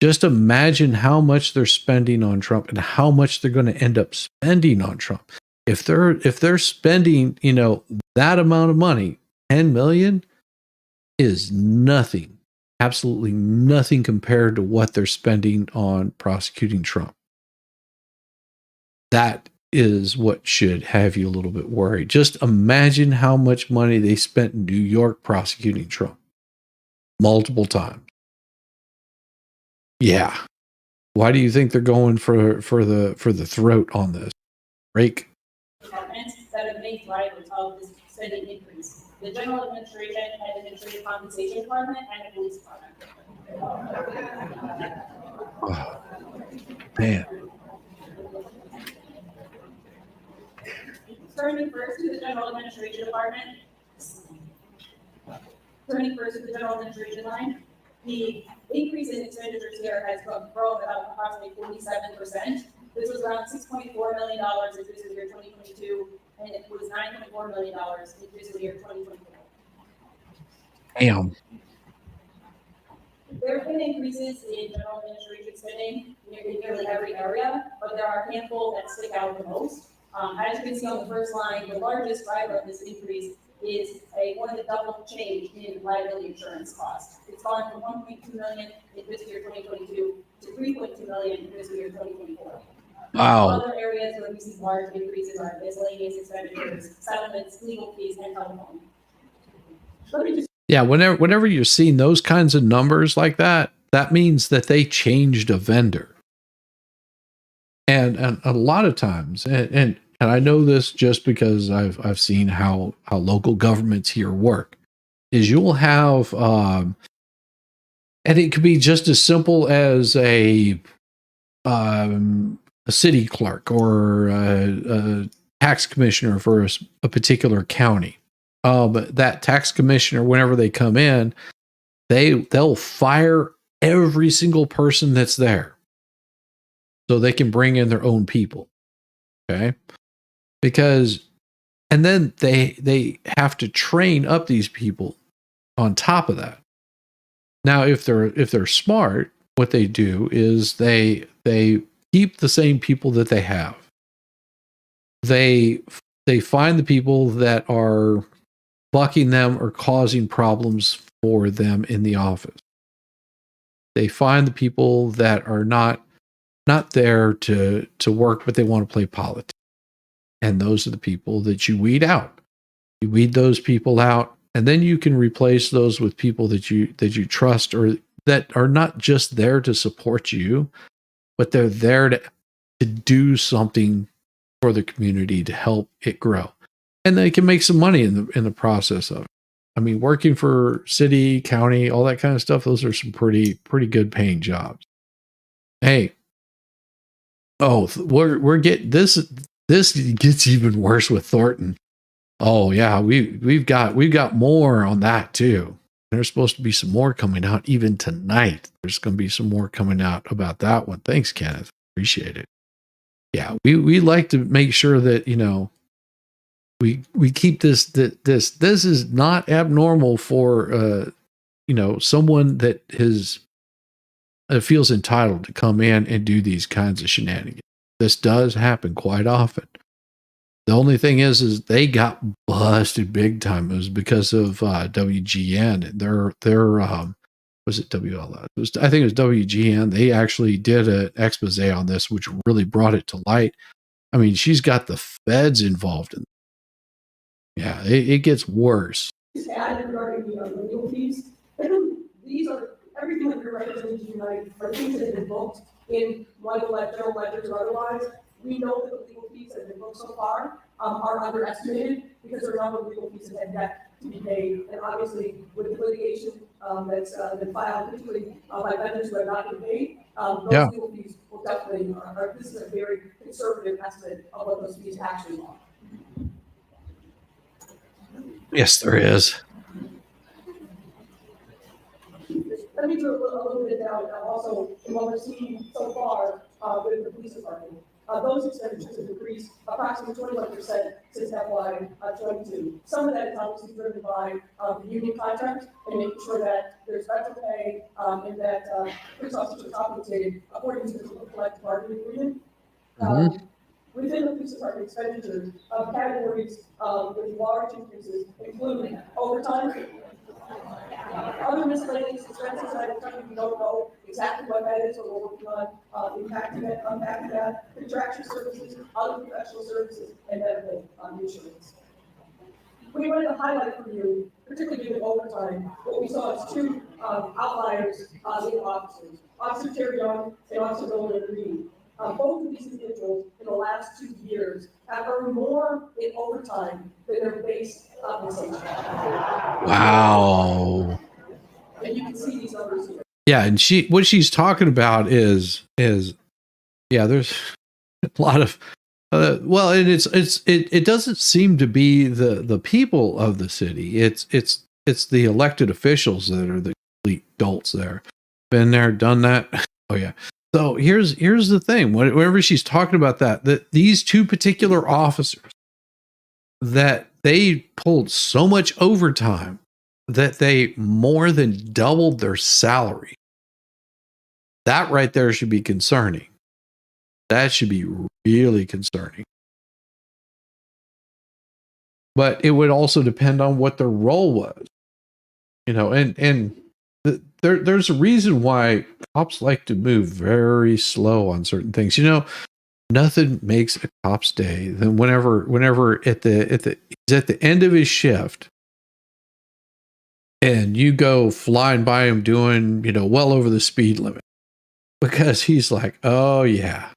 Just imagine how much they're spending on Trump and how much they're going to end up spending on Trump. If they're spending, that amount of money, 10 million is nothing, absolutely nothing compared to what they're spending on prosecuting Trump. That is what should have you a little bit worried. Just imagine how much money they spent in New York prosecuting Trump multiple times. Yeah. Why do you think they're going for the throat on this? Rake. Departments that have made drivers of this spending increase. The general administration and administrative compensation department and the police department. Oh, man. Turning first to the general administration department. Turning first to the general administration line. The increase in expenditures here has grown about approximately 47%. This was around $6.4 million in fiscal year 2022, and it was $9.4 million in fiscal year 2024. Damn. There have been increases in general administration spending in nearly every area, but there are a handful that stick out the most. As you can see on the first line, the largest driver of this increase is more than a double change in liability insurance costs. It's gone from $1.2 million in fiscal year 2022 to $3.2 million in fiscal year 2024. Wow. Other areas where we see large increases are miscellaneous expenditures, settlements, legal fees, and telephone. Yeah, whenever you're seeing those kinds of numbers like that, that means that they changed a vendor. And a lot of times, and I know this just because I've seen how local governments here work, is you'll have, and it could be just as simple as a city clerk or a tax commissioner for a particular county. That tax commissioner, whenever they come in, they'll fire every single person that's there so they can bring in their own people. Okay. And then they have to train up these people on top of that. Now, if they're smart, what they do is they keep the same people that they have. They find the people that are bucking them or causing problems for them in the office. They find the people that are not there to work, but they want to play politics. And those are the people that you weed out. You weed those people out, and then you can replace those with people that you trust, or that are not just there to support you, but they're there to do something for the community to help it grow. And they can make some money in the process of it. I mean, working for city, county, all that kind of stuff, those are some pretty good paying jobs. Hey, we're getting this gets even worse with Thornton. Oh yeah, we've got more on that too. There's supposed to be some more coming out even tonight. There's going to be some more coming out about that one. Thanks, Kenneth. Appreciate it. Yeah, we like to make sure that, we keep this is not abnormal for someone that feels entitled to come in and do these kinds of shenanigans. This does happen quite often. The only thing is they got busted big time. It was because of WGN. Their was it WLS? I think it was WGN. They actually did an expose on this, which really brought it to light. I mean, she's got the feds involved in it. Yeah, it gets worse. Added regarding the legal fees. These are everything that you're representing tonight are things that have been booked in one of the general ledgers or otherwise. We know that the legal fees that have been booked so far are underestimated because there are a number of legal fees that have yet to be paid. And obviously, with the litigation that's been filed, particularly by vendors who have not been paid, those legal fees will definitely this is a very conservative estimate of what those fees actually are. Yes, there is. Let me do a little bit down also in what we're seeing so far with the police department. Those expenditures have increased approximately 21% since FY22. Some of that is obviously driven by the union contract and making sure that there's better pay and that police officers are compensated according to the collective bargaining agreement. Within the police department expenditures, categories with large increases include overtime, other miscellaneous expenses, I don't know exactly what that is, or we're working on unpacking that, contractual services, other professional services, and medical insurance. We wanted to highlight for you, particularly given overtime, what we saw as two outliers in officers, Officer Terry Young and Officer Dolton Updates. Both of these individuals in the last 2 years have earned more in overtime than their base compensation. Wow. And you can see these numbers here. Yeah, and what she's talking about is yeah, there's a lot of well, and it doesn't seem to be the people of the city. It's the elected officials that are the complete dolts there. Been there, done that. Oh yeah. So here's the thing. Whenever she's talking about that these two particular officers, that they pulled so much overtime that they more than doubled their salary. That right there should be concerning. That should be really concerning. But it would also depend on what their role was. You know, and there's a reason why cops like to move very slow on certain things. You know, nothing makes a cop's day than whenever he's at the end of his shift and you go flying by him doing, you know, well over the speed limit, because he's like, oh yeah,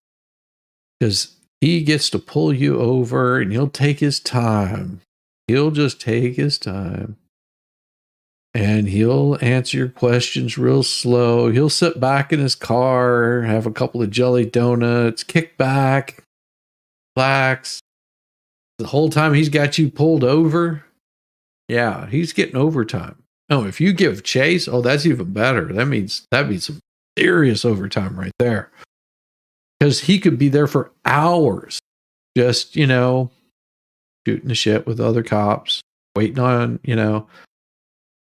because he gets to pull you over and he'll take his time. He'll just take his time. And he'll answer your questions real slow. He'll sit back in his car, have a couple of jelly donuts, kick back, relax. The whole time he's got you pulled over. Yeah, he's getting overtime. Oh, if you give chase, oh, that's even better. That'd be some serious overtime right there. Because he could be there for hours, just, you know, shooting the shit with other cops, waiting on, you know,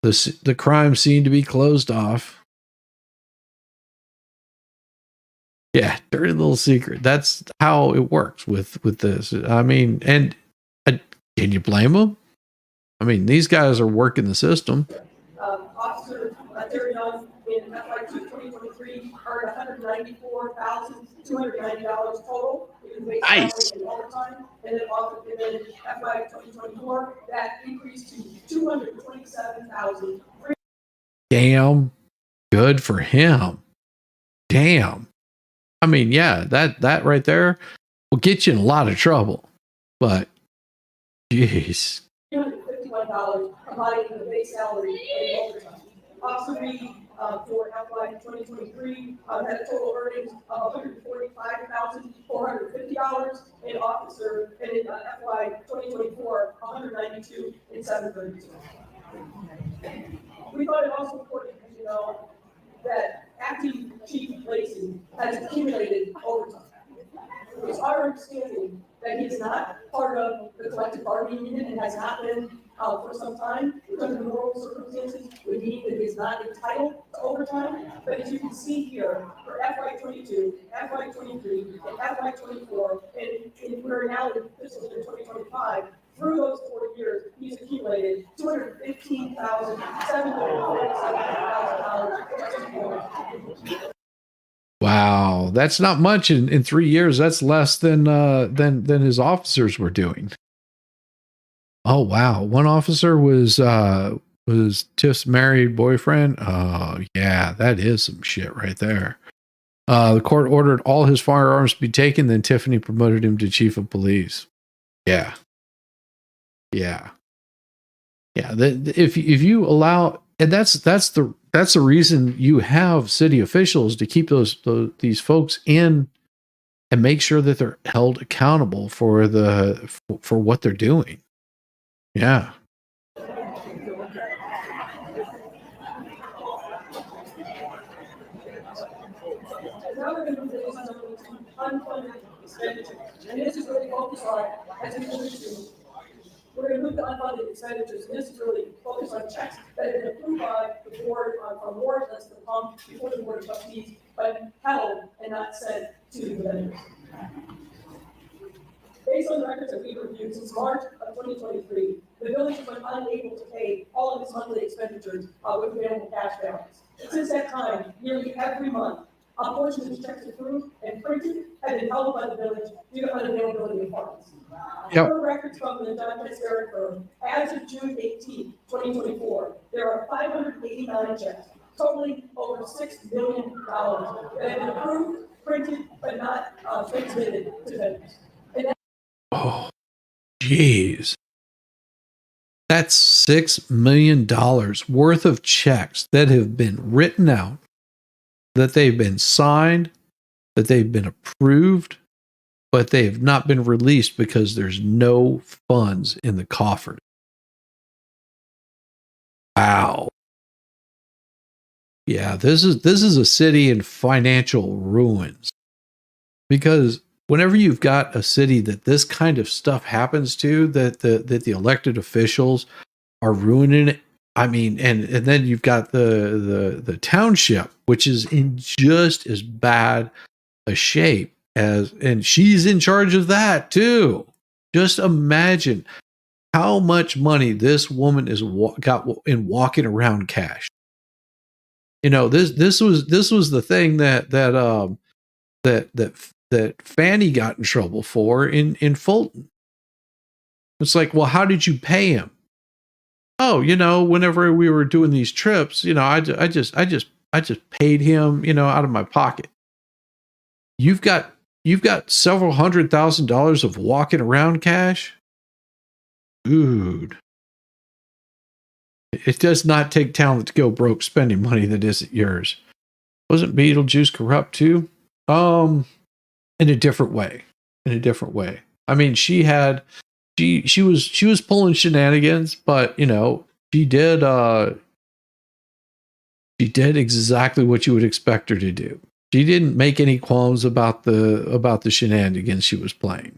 the crime scene to be closed off. Yeah, dirty little secret. That's how it works with this. I mean, and can you blame them? I mean, these guys are working the system. Officer Terry Young in FY 2023 earned $194,290 total. Nice. In overtime, and then FY 2024 that increased to $227,000. Damn good for him. Damn. I mean, yeah, that right there will get you in a lot of trouble. But jeez. $251 providing the base salary and overtime. Officer Reed for FY 2023 had a total earnings of $145,450, and officer and in FY 2024 $192,732. We thought it also important to know that acting Chief Lacey has accumulated overtime. It's our understanding that he is not part of the collective bargaining unit and has not been for some time, because of the moral circumstances would mean that he is not entitled to overtime. But as you can see here, for FY 22, FY 23, and FY 24, and we're now in fiscal year 2025, through those 4 years, he's accumulated $215,747. Wow, that's not much in 3 years. That's less than his officers were doing. Oh wow, one officer was Tiff's married boyfriend. Oh yeah, that is some shit right there. The court ordered all his firearms to be taken. Then Tiffany promoted him to chief of police. Yeah. If you allow, and that's the reason you have city officials, to keep these folks in and make sure that they're held accountable for what they're doing. Yeah. Now we're going to move this on to unfunded expenditures, and this is really focused on, as we alluded to, we're going to move to unfunded expenditures, and this is really focused on checks that have been approved by the board on award that's the pump before the board of trustees, but held and not sent to the vendors. Based on the records that we've reviewed since March of 2023, the village has been unable to pay all of its monthly expenditures with available cash balance. Since that time, nearly every month, a portion of these checks approved and printed have been held by the village due to unavailability of funds. Yep. Per records from the John Fitzgerald firm, as of June 18, 2024, there are 589 checks totaling over $6 million that have been approved, printed, but not transmitted to vendors. Oh, jeez. That's $6 million worth of checks that have been written out, that they've been signed, that they've been approved, but they have not been released because there's no funds in the coffers. Wow. Yeah, this is a city in financial ruins. Because whenever you've got a city that this kind of stuff happens to, that the elected officials are ruining it, I mean, and then you've got the township, which is in just as bad a shape as, and she's in charge of that too. Just imagine how much money this woman is got in walking around cash. You know, this was the thing that Fanny got in trouble for in Fulton. It's like, well, how did you pay him? Oh, you know, whenever we were doing these trips, you know, I just paid him, you know, out of my pocket. You've got several $100,000 of walking around cash. Dude. It does not take talent to go broke spending money that isn't yours. Wasn't Beetlejuice corrupt too? In a different way. I mean, she was pulling shenanigans, but you know, she did exactly what you would expect her to do. She didn't make any qualms about the shenanigans she was playing.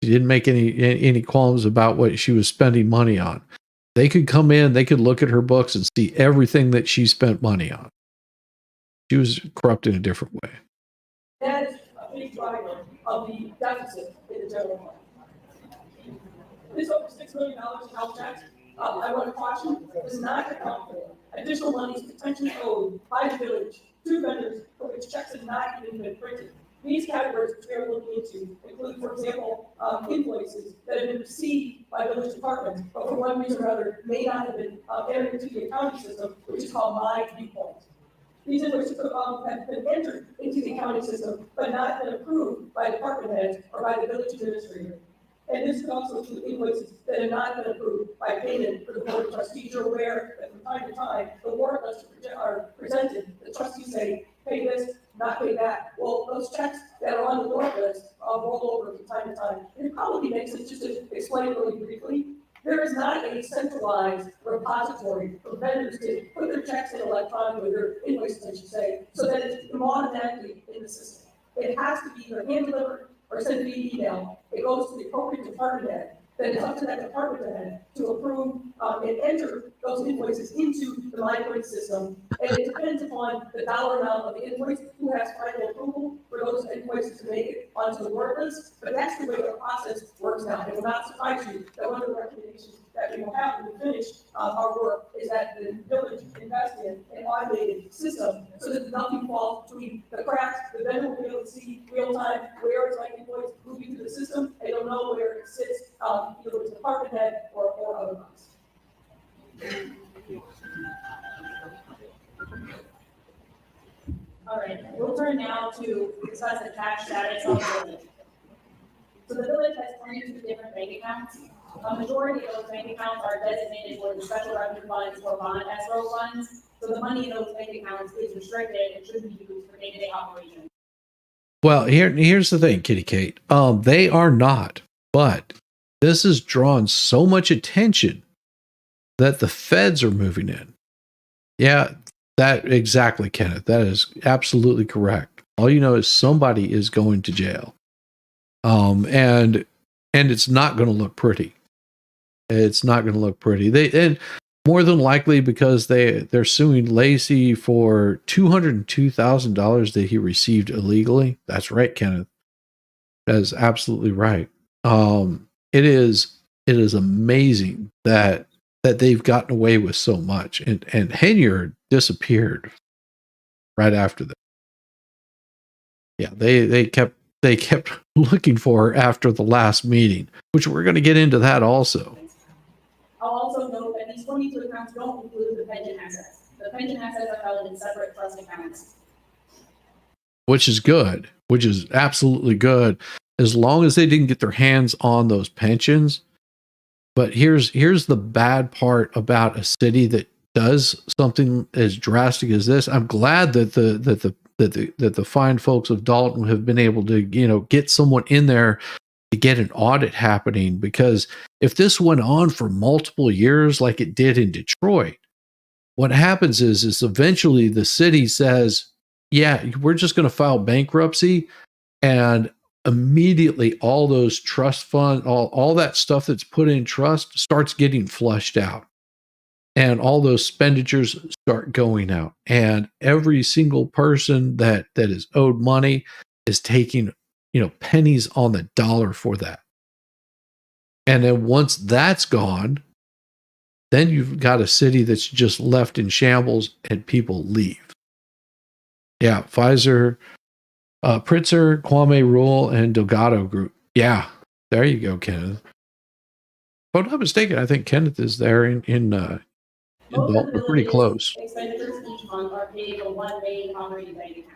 She didn't make any qualms about what she was spending money on. They could come in, they could look at her books and see everything that she spent money on. She was corrupt in a different way. That is a big driver of the deficit in the general fund. This over $6 million in health checks, I want to caution, does not account for additional monies potentially owed by the village to vendors for which checks have not even been printed. These categories which we are looking into include, for example, invoices that have been received by village departments, but for one reason or other may not have been entered into the accounting system, which is called My Viewpoint. These invoices have been entered into the accounting system, but not been approved by department heads or by the village administrator. And this could also include invoices that have not been approved by payment for the board of trustees. You're aware that from time to time, the warrant lists are presented. The trustees say, pay this, not pay that. Well, those checks that are on the warrant list roll over from time to time. And it probably makes sense just to explain really briefly. There is not a centralized repository for vendors to put their checks in electronically, their invoices, I should say, so that it's automatically in the system. It has to be either hand delivered or sent via email. It goes to the appropriate department head. Then it's up to that department head to approve and enter those invoices into the MyPoint system. And it depends upon the dollar amount of the invoice, who has final approval for those invoices to make it onto the work list. But that's the way the process works now. It will not surprise you that one of the recommendations that we will have when we finish our work is that the village invest in an automated system so that nothing falls between the cracks. The vendor will be able to see real time where is my invoice moving through the system. They don't know where it sits, either with the department head or otherwise. All right, we'll turn now to discuss the cash status of the village. So the village has 22 different bank accounts. A majority of those bank accounts are designated for the special revenue funds or bond escrow funds. So the money in those bank accounts is restricted and shouldn't be used for day-to-day operations. Well, here's the thing, Kitty Kate. They are not, but this has drawn so much attention that the feds are moving in. Yeah, that exactly, Kenneth. That is absolutely correct. All you know is somebody is going to jail. And it's not going to look pretty. It's not going to look pretty. And more than likely because they're suing Lacey for $202,000 that he received illegally. That's right, Kenneth. That is absolutely right. It is amazing that they've gotten away with so much, and Henyard disappeared right after that. Yeah, they kept looking for her after the last meeting, which we're going to get into that also. I'll also note that these 22 accounts don't include the pension assets. The pension assets are held in separate trust accounts. Which is good, which is absolutely good, as long as they didn't get their hands on those pensions. But here's the bad part about a city that does something as drastic as this. I'm glad that the fine folks of Dolton have been able to, get someone in there to get an audit happening, because if this went on for multiple years like it did in Detroit, what happens is eventually the city says, yeah, we're just going to file bankruptcy, and immediately all those trust funds, all that stuff that's put in trust starts getting flushed out, and all those expenditures start going out, and every single person that is owed money is taking, pennies on the dollar for that. And then once that's gone, then you've got a city that's just left in shambles and people leave. Yeah, Pfizer, Pritzker, Kwame Rule, and Delgado Group. Yeah, there you go, Kenneth. If I'm not mistaken, I think Kenneth is there in Dalton. We're pretty close. Expenditures each month are paid from one main operating bank account.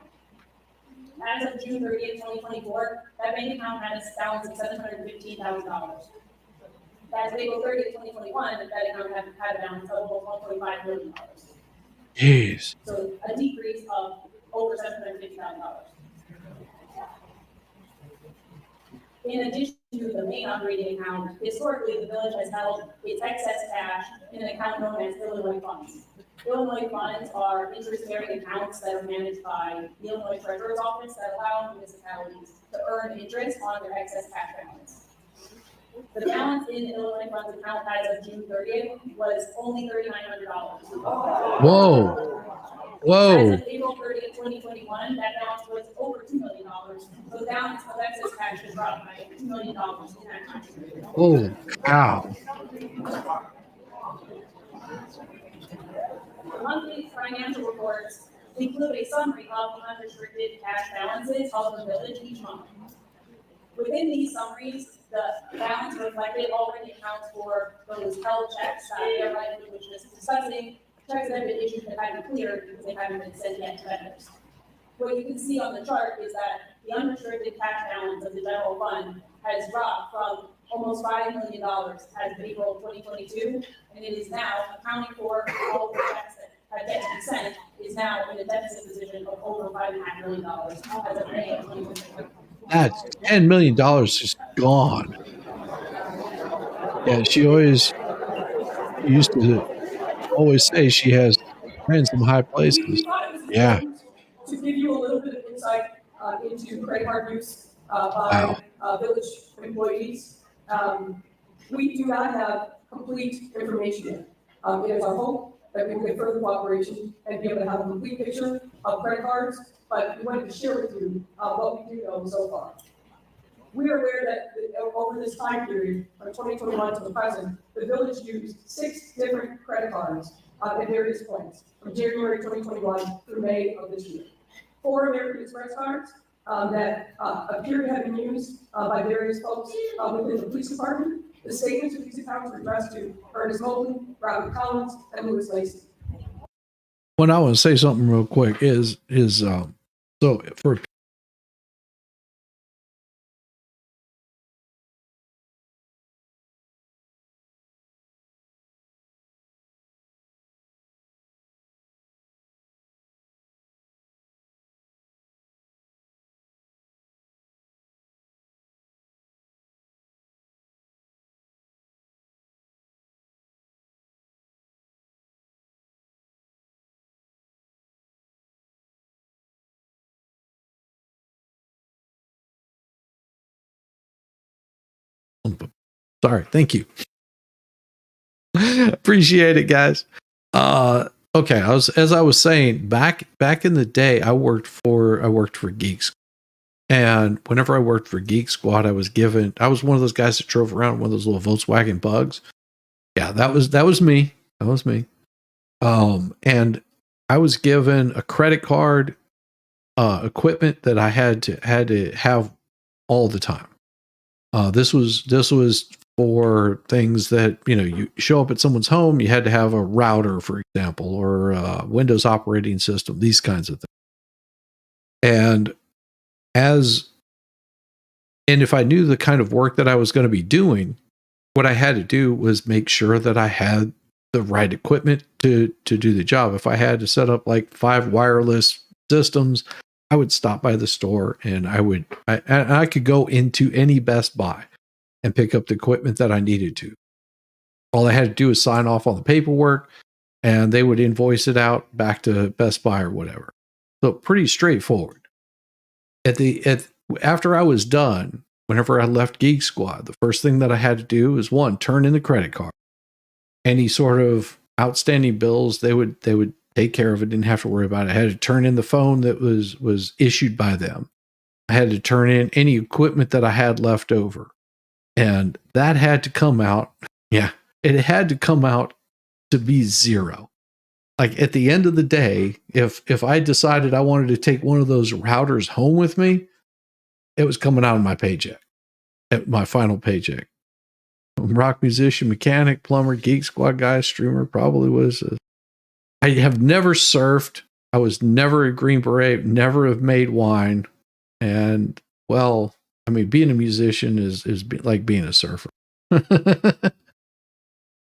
As of June 30th, 2024, that bank account had a balance of $715,000. As of April 30th, 2021, that account had a balance of almost $1.5 million. Jeez. So a decrease of over $750,000. In addition to the main operating account, historically, the village has held its excess cash in an account known as Illinois funds. Illinois funds are interest-bearing accounts that are managed by the Illinois Treasurer's Office that allow municipalities to earn interest on their excess cash balance. The balance in the Illinois funds account as of June 30th was only $3,900. Whoa. As of April 30th, 2021, that balance was over $2 million. So the balance of excess cash has dropped by $2 million in that time period. Oh, wow. Monthly financial reports include a summary of the unrestricted cash balances of the village each month. Within these summaries, the balance reflected already accounts for those held checks that Mayor Lightfoot was just discussing, checks that have been issued that haven't cleared because they haven't been sent yet to vendors. What you can see on the chart is that the unrestricted cash balance of the general fund has dropped from almost $5 million as of April 2022, and it is now accounting for all of the checks that have yet to be sent, is now in a deficit position of over $5.5 million as of May of 2023. That's $10 million just gone. Yeah, she used to always say she has friends in high places. Yeah. To give you a little bit of insight into credit card use Wow. by village employees, we do not have complete information yet. It is our hope that we will get further cooperation and be able to have a complete picture of credit cards, but we wanted to share with you what we do know so far. We are aware that over this time period, from 2021 to the present, the village used 6 different credit cards at various points, from January 2021 through May of this year. 4 American Express cards that appear to have been used by various folks within the police department. The statements of these accounts were addressed to Ernest Mobley, Robert Collins, and Louis Lacey. What I want to say something real quick is so for sorry, thank you. Appreciate it, guys. Okay, as I was saying, back in the day, I worked for Geeks. And whenever I worked for Geek Squad, I was one of those guys that drove around one of those little Volkswagen Bugs. Yeah, that was me. That was me. And I was given a credit card, equipment that I had to have all the time. This was for things that, you show up at someone's home, you had to have a router, for example, or a Windows operating system, these kinds of things. And if I knew the kind of work that I was going to be doing, what I had to do was make sure that I had the right equipment to do the job. If I had to set up like 5 wireless systems, I would stop by the store and I could go into any Best Buy and pick up the equipment that I needed to. All I had to do was sign off on the paperwork and they would invoice it out back to Best Buy or whatever. So pretty straightforward. After I was done, whenever I left Geek Squad, the first thing that I had to do was, one, turn in the credit card. Any sort of outstanding bills, they would take care of it. Didn't have to worry about it. I had to turn in the phone that was issued by them. I had to turn in any equipment that I had left over. And that had to come out. Yeah, it had to come out to be zero. Like at the end of the day, if I decided I wanted to take one of those routers home with me, it was coming out of my paycheck, at my final paycheck. Rock musician, mechanic, plumber, Geek Squad guy, streamer, probably was. I have never surfed. I was never a Green Beret, never have made wine. And well, I mean, being a musician is like being a surfer.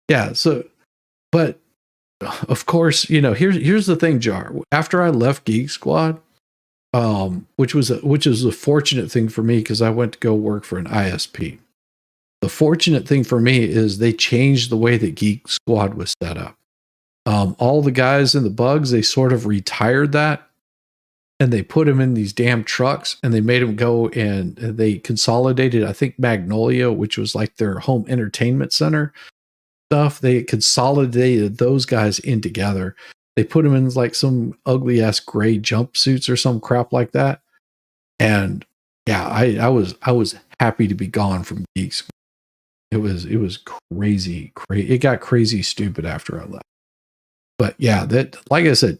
Yeah. So, but of course, here's the thing, Jar. After I left Geek Squad, which was a fortunate thing for me because I went to go work for an ISP. The fortunate thing for me is they changed the way that Geek Squad was set up. All the guys in the Bugs, they sort of retired that and they put them in these damn trucks and they made them go and they consolidated, I think, Magnolia, which was like their home entertainment center stuff. They consolidated those guys in together. They put them in like some ugly ass gray jumpsuits or some crap like that. And yeah, I was happy to be gone from Geeks. It was crazy. It got crazy stupid after I left. But yeah, that, like I said,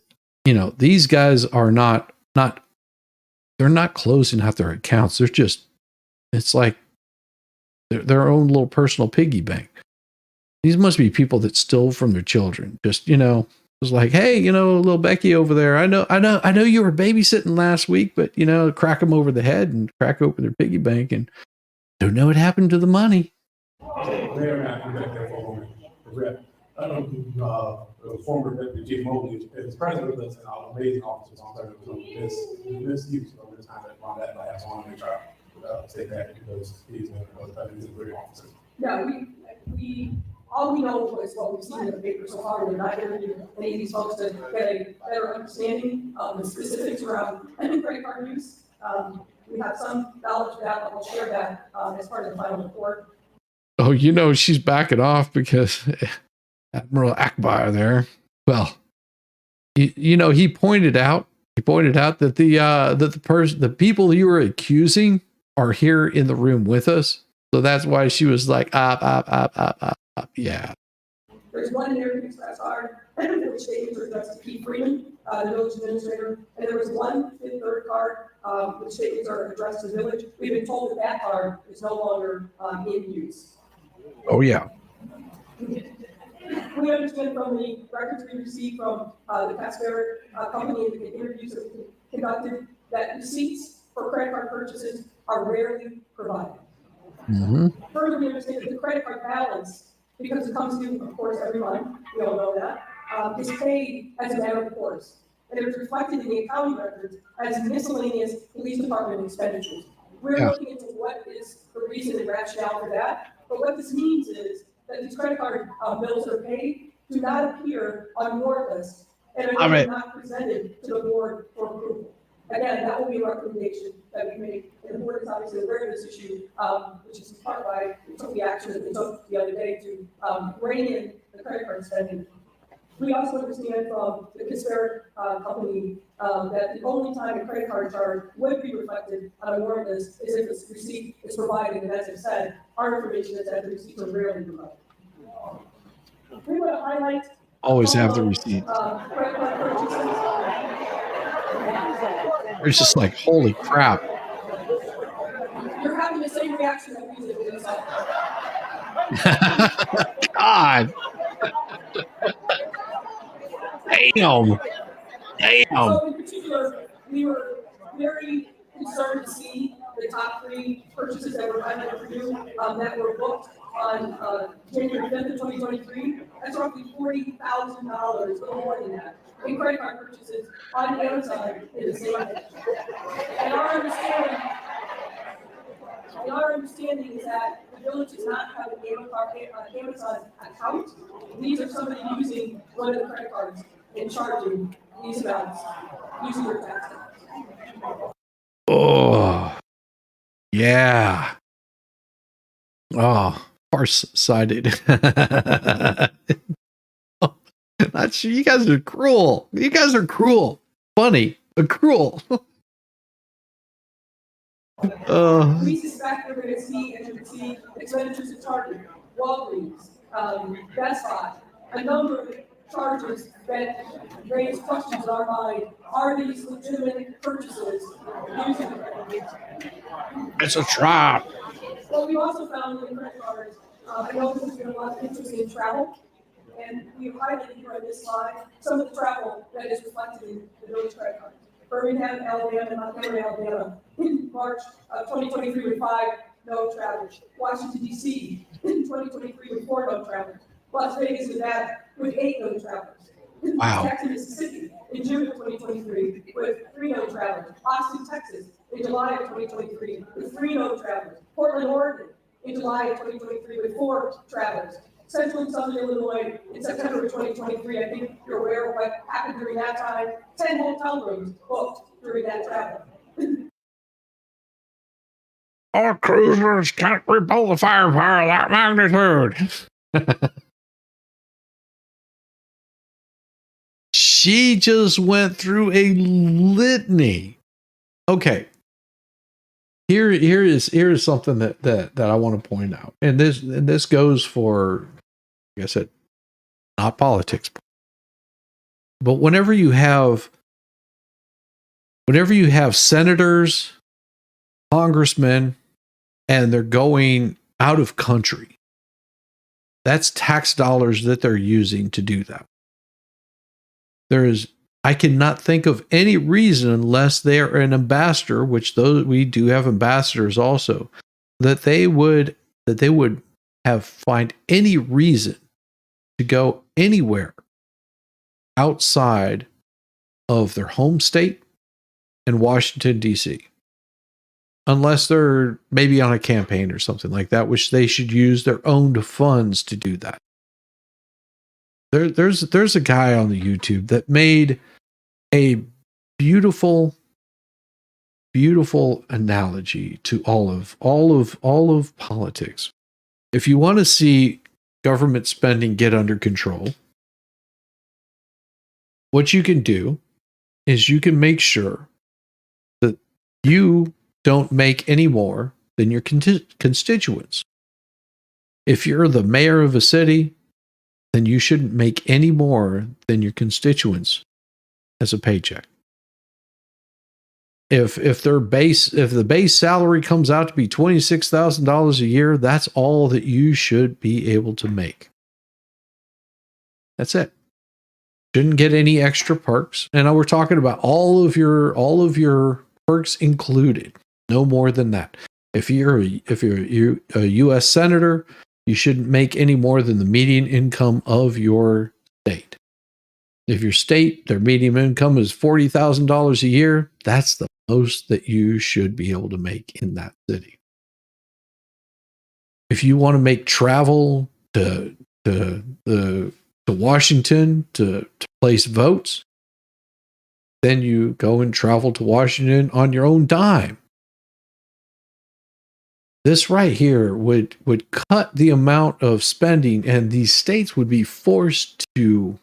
these guys are they're not closing out their accounts. They're just, it's like their own little personal piggy bank. These must be people that stole from their children. Just, it was like, hey, little Becky over there. I know you were babysitting last week, but crack them over the head and crack open their piggy bank and don't know what happened to the money. Mayor, I'm back there for a moment. I don't know the former Deputy Chief Mobley is present with us and our amazing officers on service. So misuse of the time on that last. I want to make sure I say that because he's a great officer. Yeah, we all we know is what we've seen in the paper so far. We're not interviewing any of these folks to get a better understanding of the specifics around credit card use. We have some knowledge of that, but we'll share that as part of the final report. Oh, she's backing off because Admiral Akbar there. Well, he pointed out that the people you were accusing are here in the room with us. So that's why she was like, yeah. There's one interview express card, which statements are addressed to Keith Freeman, the village administrator, and there was one third card, which statements are addressed to the village. We've been told that card is no longer in use. Oh yeah. We understand from the records we received from the taxpayer company and the interviews that we conducted that receipts for credit card purchases are rarely provided. Mm-hmm. Further, we understand that the credit card balance, because it comes due, of course, every month, we all know that, is paid as a matter of course. And it is reflected in the accounting records as miscellaneous police department expenditures. We're looking into what is the reason and rationale for that. But what this means is that these credit card bills that are paid do not appear on warrant lists and are not presented to the board for approval. Again, that will be a recommendation that we make, and the board is obviously aware of this issue, which is part why we took the action that we took the other day to rein in the credit card spending. We also understand from the Casper company that the only time a credit card charge would be reflected on a warrant list is if this receipt is provided, and as I said, our information is that the receipts are rarely provided. We want to highlight. Always have the receipt. Credit card purchases. It's just like, holy crap. You're having the same reaction that we did with this. God. Damn. Damn. So in particular, we were very concerned to see the top 3 purchases that were highlighted for you, that were booked on January 5th of 2023. That's roughly $40,000, a little more than that, in credit card purchases on Amazon in the same day. And our understanding is that the village does not have an Amazon account. These are somebody using one of the credit cards and charging these amounts using their tax dollars. Oh, yeah. Oh, farsighted. That's, you guys are cruel. You guys are cruel. Funny, but cruel. We suspect we're going to see expenditures at Target, Walgreens, Best Buy, a number of charges that raise questions in our mind. Are these legitimate purchases? It's a trap. Well, we also found in credit cards, I know there's been a lot of interest in travel, and we've highlighted here on this slide some of the travel that is reflected in the village credit card. Birmingham, Alabama, Montgomery, Alabama, in March of 2023 with 5 no travel. Washington, D.C. in 2023 with 4 no travel. Las Vegas, Nevada with 8 no travelers. Wow. Jackson, Mississippi in June of 2023 with 3 no travelers. Austin, Texas in July of 2023 with 3 no travelers. Portland, Oregon in July of 2023 with 4 travelers. Central and Southern Illinois in September of 2023, I think you're aware of what happened during that time. 10 hotel rooms booked during that travel. Our cruisers can't repel the firepower of that magnitude. She just went through a litany. Okay. Here is something that I want to point out. And this goes for, like I said, not politics. But whenever you have senators, congressmen, and they're going out of country, that's tax dollars that they're using to do that. I cannot think of any reason, unless they are an ambassador, which those we do have ambassadors also, that they would find any reason to go anywhere outside of their home state and Washington, D.C. Unless they're maybe on a campaign or something like that, which they should use their own funds to do that. There's a guy on the YouTube that made a beautiful analogy to all of politics. If you want to see government spending get under control, what you can do is you can make sure that you don't make any more than your constituents. If you're the mayor of a city, then you shouldn't make any more than your constituents as a paycheck. If the base salary comes out to be $26,000 a year, that's all that you should be able to make. That's it. Shouldn't get any extra perks. And we're talking about all of your perks included. No more than that. If you're a U.S. senator, you shouldn't make any more than the median income of your state. If your state, their median income is $40,000 a year, that's the most that you should be able to make in that city. If you want to make travel to Washington to place votes, then you go and travel to Washington on your own dime. This right here would cut the amount of spending, and these states would be forced to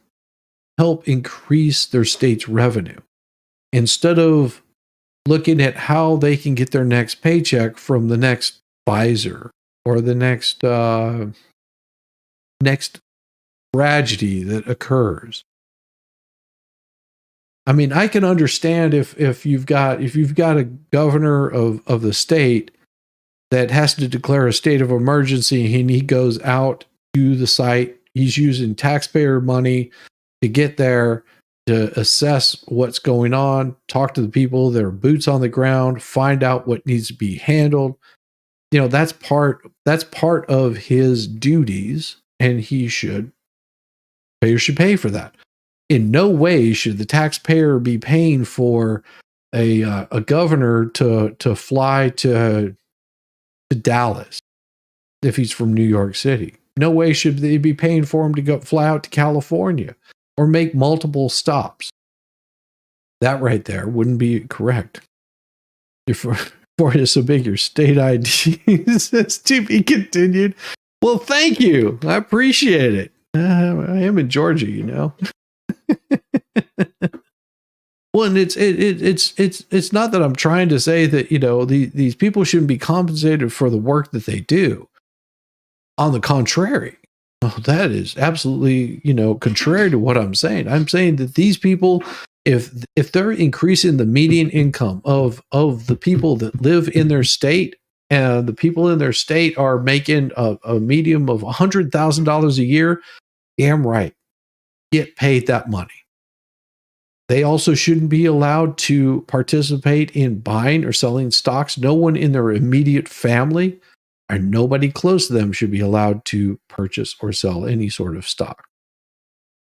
help increase their state's revenue instead of looking at how they can get their next paycheck from the next Pfizer or the next next tragedy that occurs. I mean, I can understand if you've got a governor of the state that has to declare a state of emergency and he goes out to the site, he's using taxpayer money to get there to assess what's going on, talk to the people that are boots on the ground, find out what needs to be handled. You know, that's part of his duties, and he should pay for that. In no way should the taxpayer be paying for a governor to fly to Dallas if he's from New York City. No way should they be paying for him to fly out to California or make multiple stops. That right there wouldn't be correct. For you to submit your state ID says to be continued. Well, thank you. I appreciate it. I am in Georgia, you know. Well, and it's not that I'm trying to say that, you know, these people shouldn't be compensated for the work that they do. On the contrary, that is absolutely, you know, contrary to what I'm saying. I'm saying that these people, if they're increasing the median income of the people that live in their state, and the people in their state are making a median of $100,000 a year, damn right, get paid that money. They also shouldn't be allowed to participate in buying or selling stocks. No one in their immediate family or nobody close to them should be allowed to purchase or sell any sort of stock.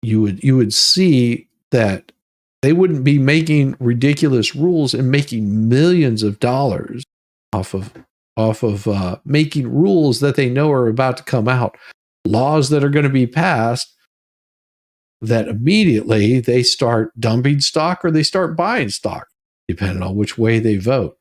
You would see that they wouldn't be making ridiculous rules and making millions of dollars off of making rules that they know are about to come out, laws that are going to be passed, that immediately they start dumping stock or they start buying stock, depending on which way they vote.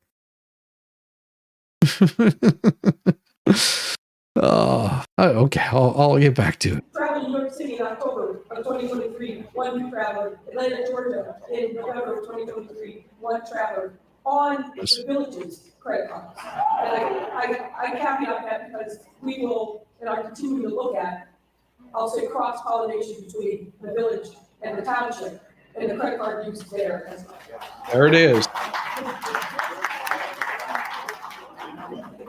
Okay, I'll get back to it. Traveled to New York City in October of 2023, one traveler. Atlanta, Georgia in November of 2023, one traveler on the village's credit cards. And I caveat that because we will, and are continuing to look at, I'll say, cross-pollination between the village and the township and the credit card use there as well. There it is.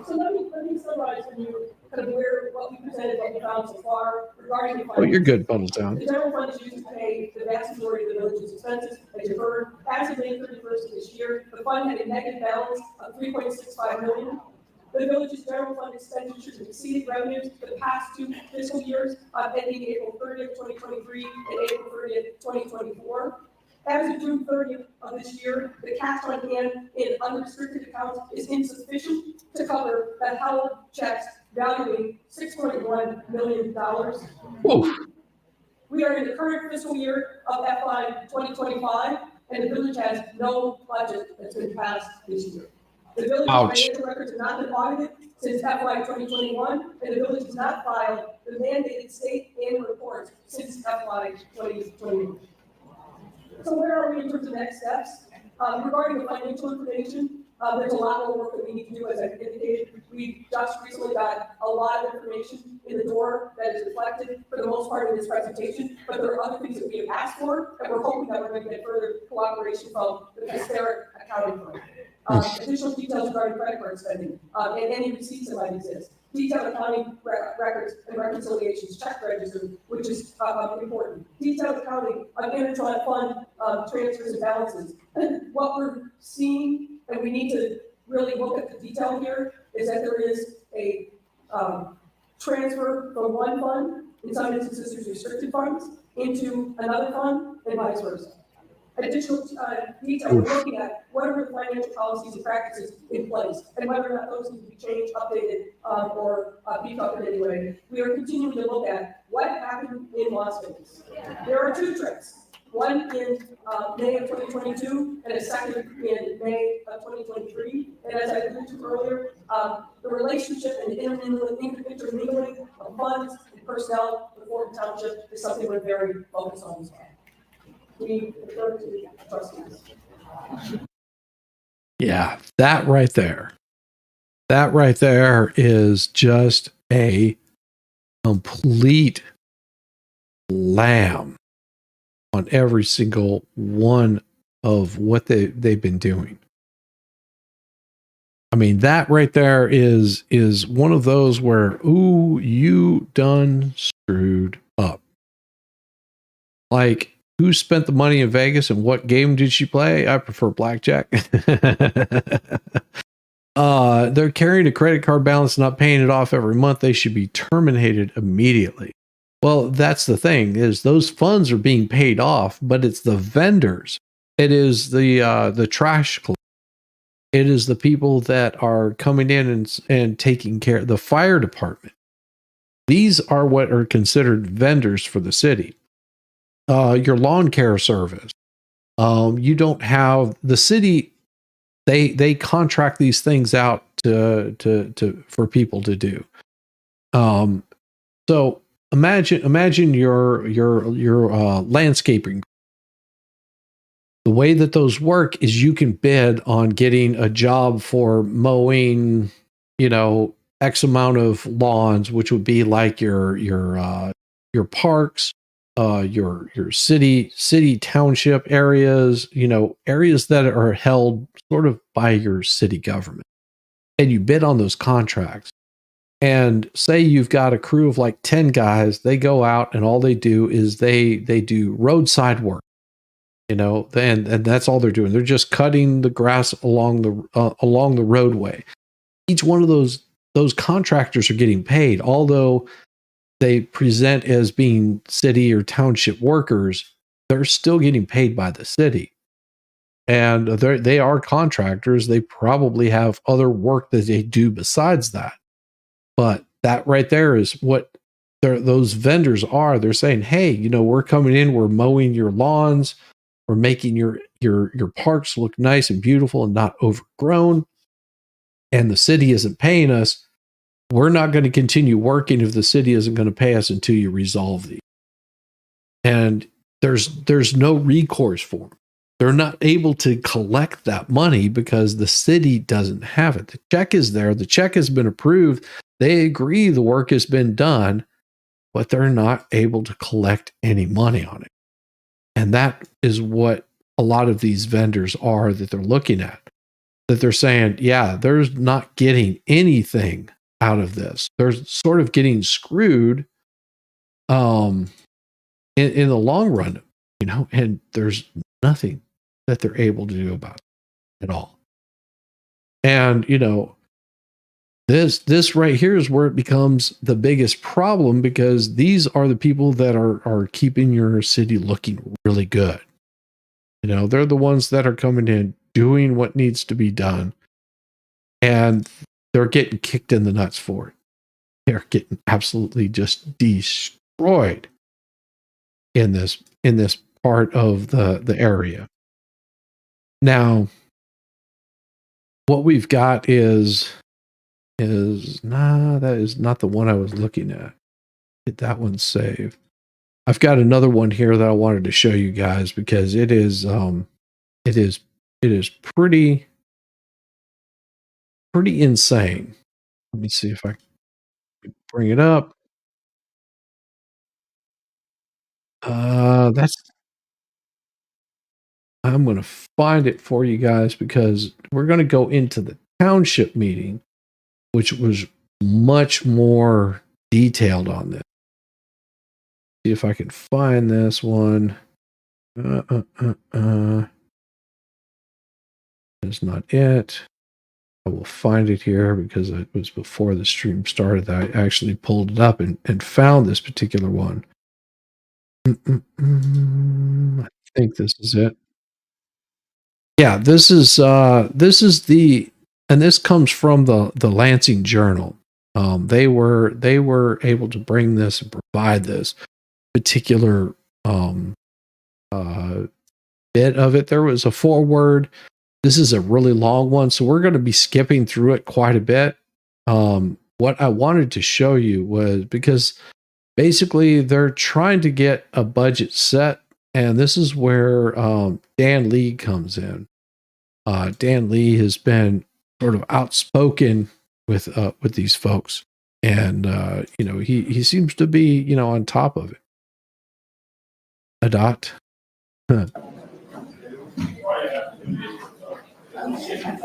So let me summarize for you kind of what we presented, what we found so far regarding the. Oh, you're good, Bubbles Down. The general fund is used to pay the vast majority of the village's expenses, as you heard. As of May 31st of this year, the fund had a negative balance of $3.65 million. The village's general fund expenditures exceeded revenues for the past 2 fiscal years, ending April 30th, 2023 and April 30th, 2024. As of June 30th of this year, the cash on hand in unrestricted accounts is insufficient to cover the held checks valuing $6.1 million. Whoa. We are in the current fiscal year of FY 2025, and the village has no budget that's been passed this year. The village's financial records have not been audited since FY 2021, and the village has not filed the mandated state annual reports since FY 2021. So where are we in terms of next steps? Regarding the financial information, there's a lot more work that we need to do, as I indicated. We just recently got a lot of information in the door that is reflected for the most part in this presentation, but there are other things that we have asked for, and we're hoping that we're going to get further cooperation from the disparate accounting firm. Additional details regarding credit card spending, and any receipts that might exist. Detailed accounting records and reconciliations, check registers, which is important. Detailed accounting on inter-fund transfers and balances. And what we're seeing, and we need to really look at the detail here, is that there is a transfer from one fund, in some instances there's restricted funds, into another fund, and vice versa. Additional detail, we're looking at what are the financial policies and practices in place, and whether or not those need to be changed, updated, or beefed up in any way. We are continuing to look at what happened in Las Vegas. There are 2 trips, one in May of 2022 and a second in May of 2023. And as I alluded to earlier, the relationship and intermingling of funds and personnel with Thornton Township is something we're very focused on as well. we defer to the trustees. Yeah, that right there. That right there is just a complete lamb on every single one of what they've been doing. I mean, that right there is one of those where, ooh, you done screwed up. Like, who spent the money in Vegas and what game did she play? I prefer blackjack. They're carrying a credit card balance, not paying it off every month. They should be terminated immediately. Well, that's the thing, is those funds are being paid off, but it's the vendors. It is the trash collectors. It is the people that are coming in and taking care, the fire department. These are what are considered vendors for the city. Your lawn care service. You don't have the city. They contract these things out to for people to do. So imagine your landscaping. The way that those work is you can bid on getting a job for mowing, X amount of lawns, which would be like your parks, your city township areas, areas that are held sort of by your city government. And you bid on those contracts. And say you've got a crew of like 10 guys, they go out and all they do is they do roadside work. And that's all they're doing. They're just cutting the grass along the roadway. Each one of those contractors are getting paid, although they present as being city or township workers. They're still getting paid by the city, and they are contractors. They probably have other work that they do besides that. But that right there is what those vendors are. They're saying, hey, we're coming in, we're mowing your lawns. We're making your parks look nice and beautiful and not overgrown. And the city isn't paying us. We're not going to continue working if the city isn't going to pay us until you resolve these. And there's no recourse for them. They're not able to collect that money because the city doesn't have it. The check is there. The check has been approved. They agree the work has been done, but they're not able to collect any money on it. And that is what a lot of these vendors are that they're looking at. That they're saying, yeah, they're not getting anything out of this. They're sort of getting screwed in the long run, and there's nothing that they're able to do about it at all. And, this right here is where it becomes the biggest problem, because these are the people that are keeping your city looking really good. They're the ones that are coming in, doing what needs to be done, and they're getting kicked in the nuts for it. They're getting absolutely just destroyed in this part of the area. Now, what we've got is that is not the one I was looking at. Get that one saved. I've got another one here that I wanted to show you guys because it is pretty insane. Let me see if I can bring it up. I'm going to find it for you guys because we're going to go into the township meeting, which was much more detailed on this. See if I can find this one. That's not it. I will find it here because it was before the stream started that I actually pulled it up and found this particular one. I think this is it. Yeah, this is the, and this comes from the Lansing Journal. They were able to bring this and provide this particular bit of it. There was a foreword. This is a really long one, so we're going to be skipping through it quite a bit. What I wanted to show you was, because basically they're trying to get a budget set And this is where Dan Lee comes in. Dan Lee has been sort of outspoken with these folks, and he seems to be on top of it. A dot. Huh.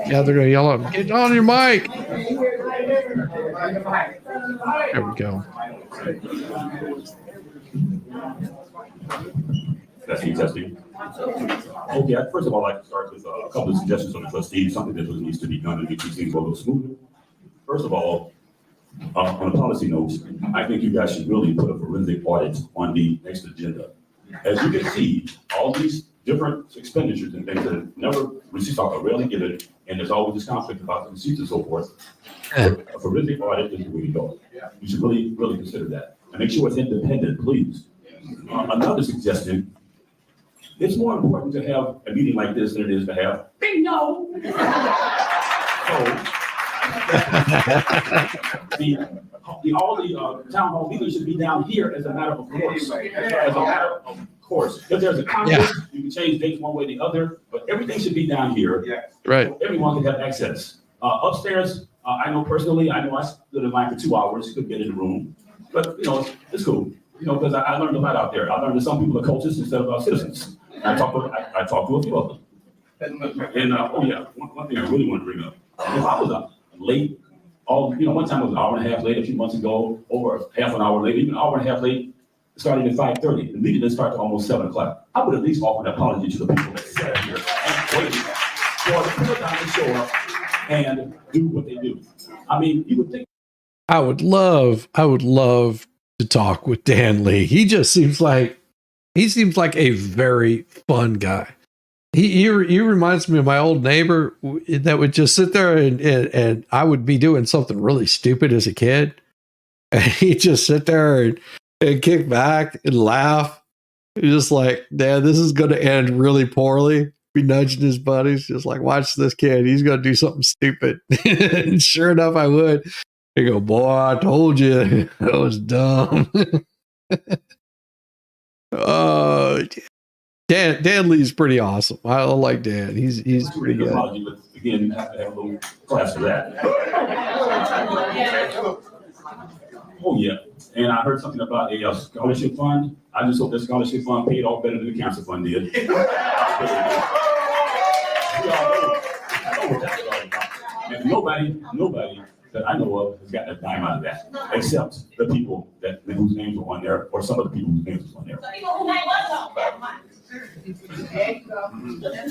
Yeah, they're gonna yell out, "Get on your mic!" There we go. Testing. Okay, first of all, I'd like to start with a couple of suggestions from the trustees, something that really needs to be done to make these things go a little smoother. First of all, on a policy note, I think you guys should really put a forensic audit on the next agenda. As you can see, all these different expenditures and things that never receipts are rarely given, and there's always this conflict about the receipts and so forth. A forensic audit is the way to go. You should really, really consider that. And make sure it's independent, please. Another suggestion, it's more important to have a meeting like this than it is to have bingo. So, all the town hall meetings should be down here as a matter of course. As a matter of course. If there's a conflict, you can change dates one way or the other, but everything should be down here. Right. So everyone can have access. Upstairs, I know personally, I stood in line for 2 hours, couldn't get in the room, but it's cool. Because I learned a lot out there. I learned that some people are coaches instead of citizens. I talked to a few of them. And one thing I really want to bring up. If I was late, one time I was an hour and a half late a few months ago, over half an hour late, even an hour and a half late, starting at 5:30. The meeting didn't start till almost 7 o'clock. I would at least offer an apology to the people that sat here and waited for the people to show up and do what they do. I mean, you would think. I would love to talk with Dan Lee. He just seems like a very fun guy. He reminds me of my old neighbor that would just sit there and I would be doing something really stupid as a kid. And he'd just sit there and kick back and laugh. He's just like, Dad, this is going to end really poorly. Be nudging his buddies, just like, watch this kid. He's going to do something stupid. And sure enough, I would. They go, boy, I told you that was dumb. Dan Lee's pretty awesome. I like Dan. He's pretty good. Apology, but again, you have to have a little class for that. Oh yeah, and I heard something about a scholarship fund. I just hope that scholarship fund paid off better than the cancer fund did. And nobody that I know of has gotten a dime out of that, except the people whose names were on there, or some of the people whose names were on there.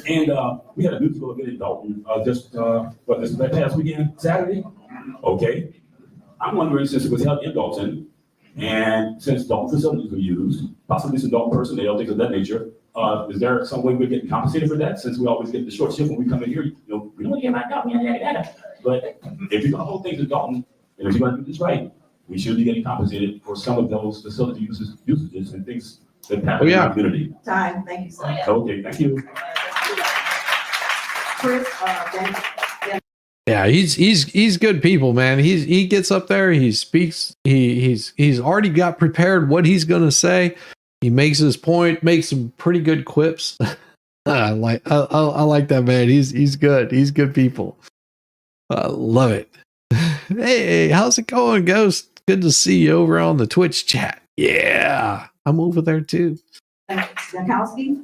And we had a musical event in Dolton this past weekend, Saturday. Okay, I'm wondering, since it was held in Dolton, and since Dolton facilities were used, possibly some Dolton personnel, things of that nature, is there some way we're getting compensated for that? Since we always get the short shift when we come in here, we don't get my Dolton, but if you're gonna hold things in Dolton, and if you're gonna do this right, we should be getting compensated for some of those facility usages and things that happen in our community. Time, thank you, sir. Okay, thank you. Chris, Yeah, he's good people, man. He gets up there, he speaks, he's already got prepared what he's gonna say. He makes his point, makes some pretty good quips. I like that man. He's good. He's good people. I love it. Hey, how's it going, Ghost? Good to see you over on the Twitch chat. Yeah, I'm over there too. Danowski.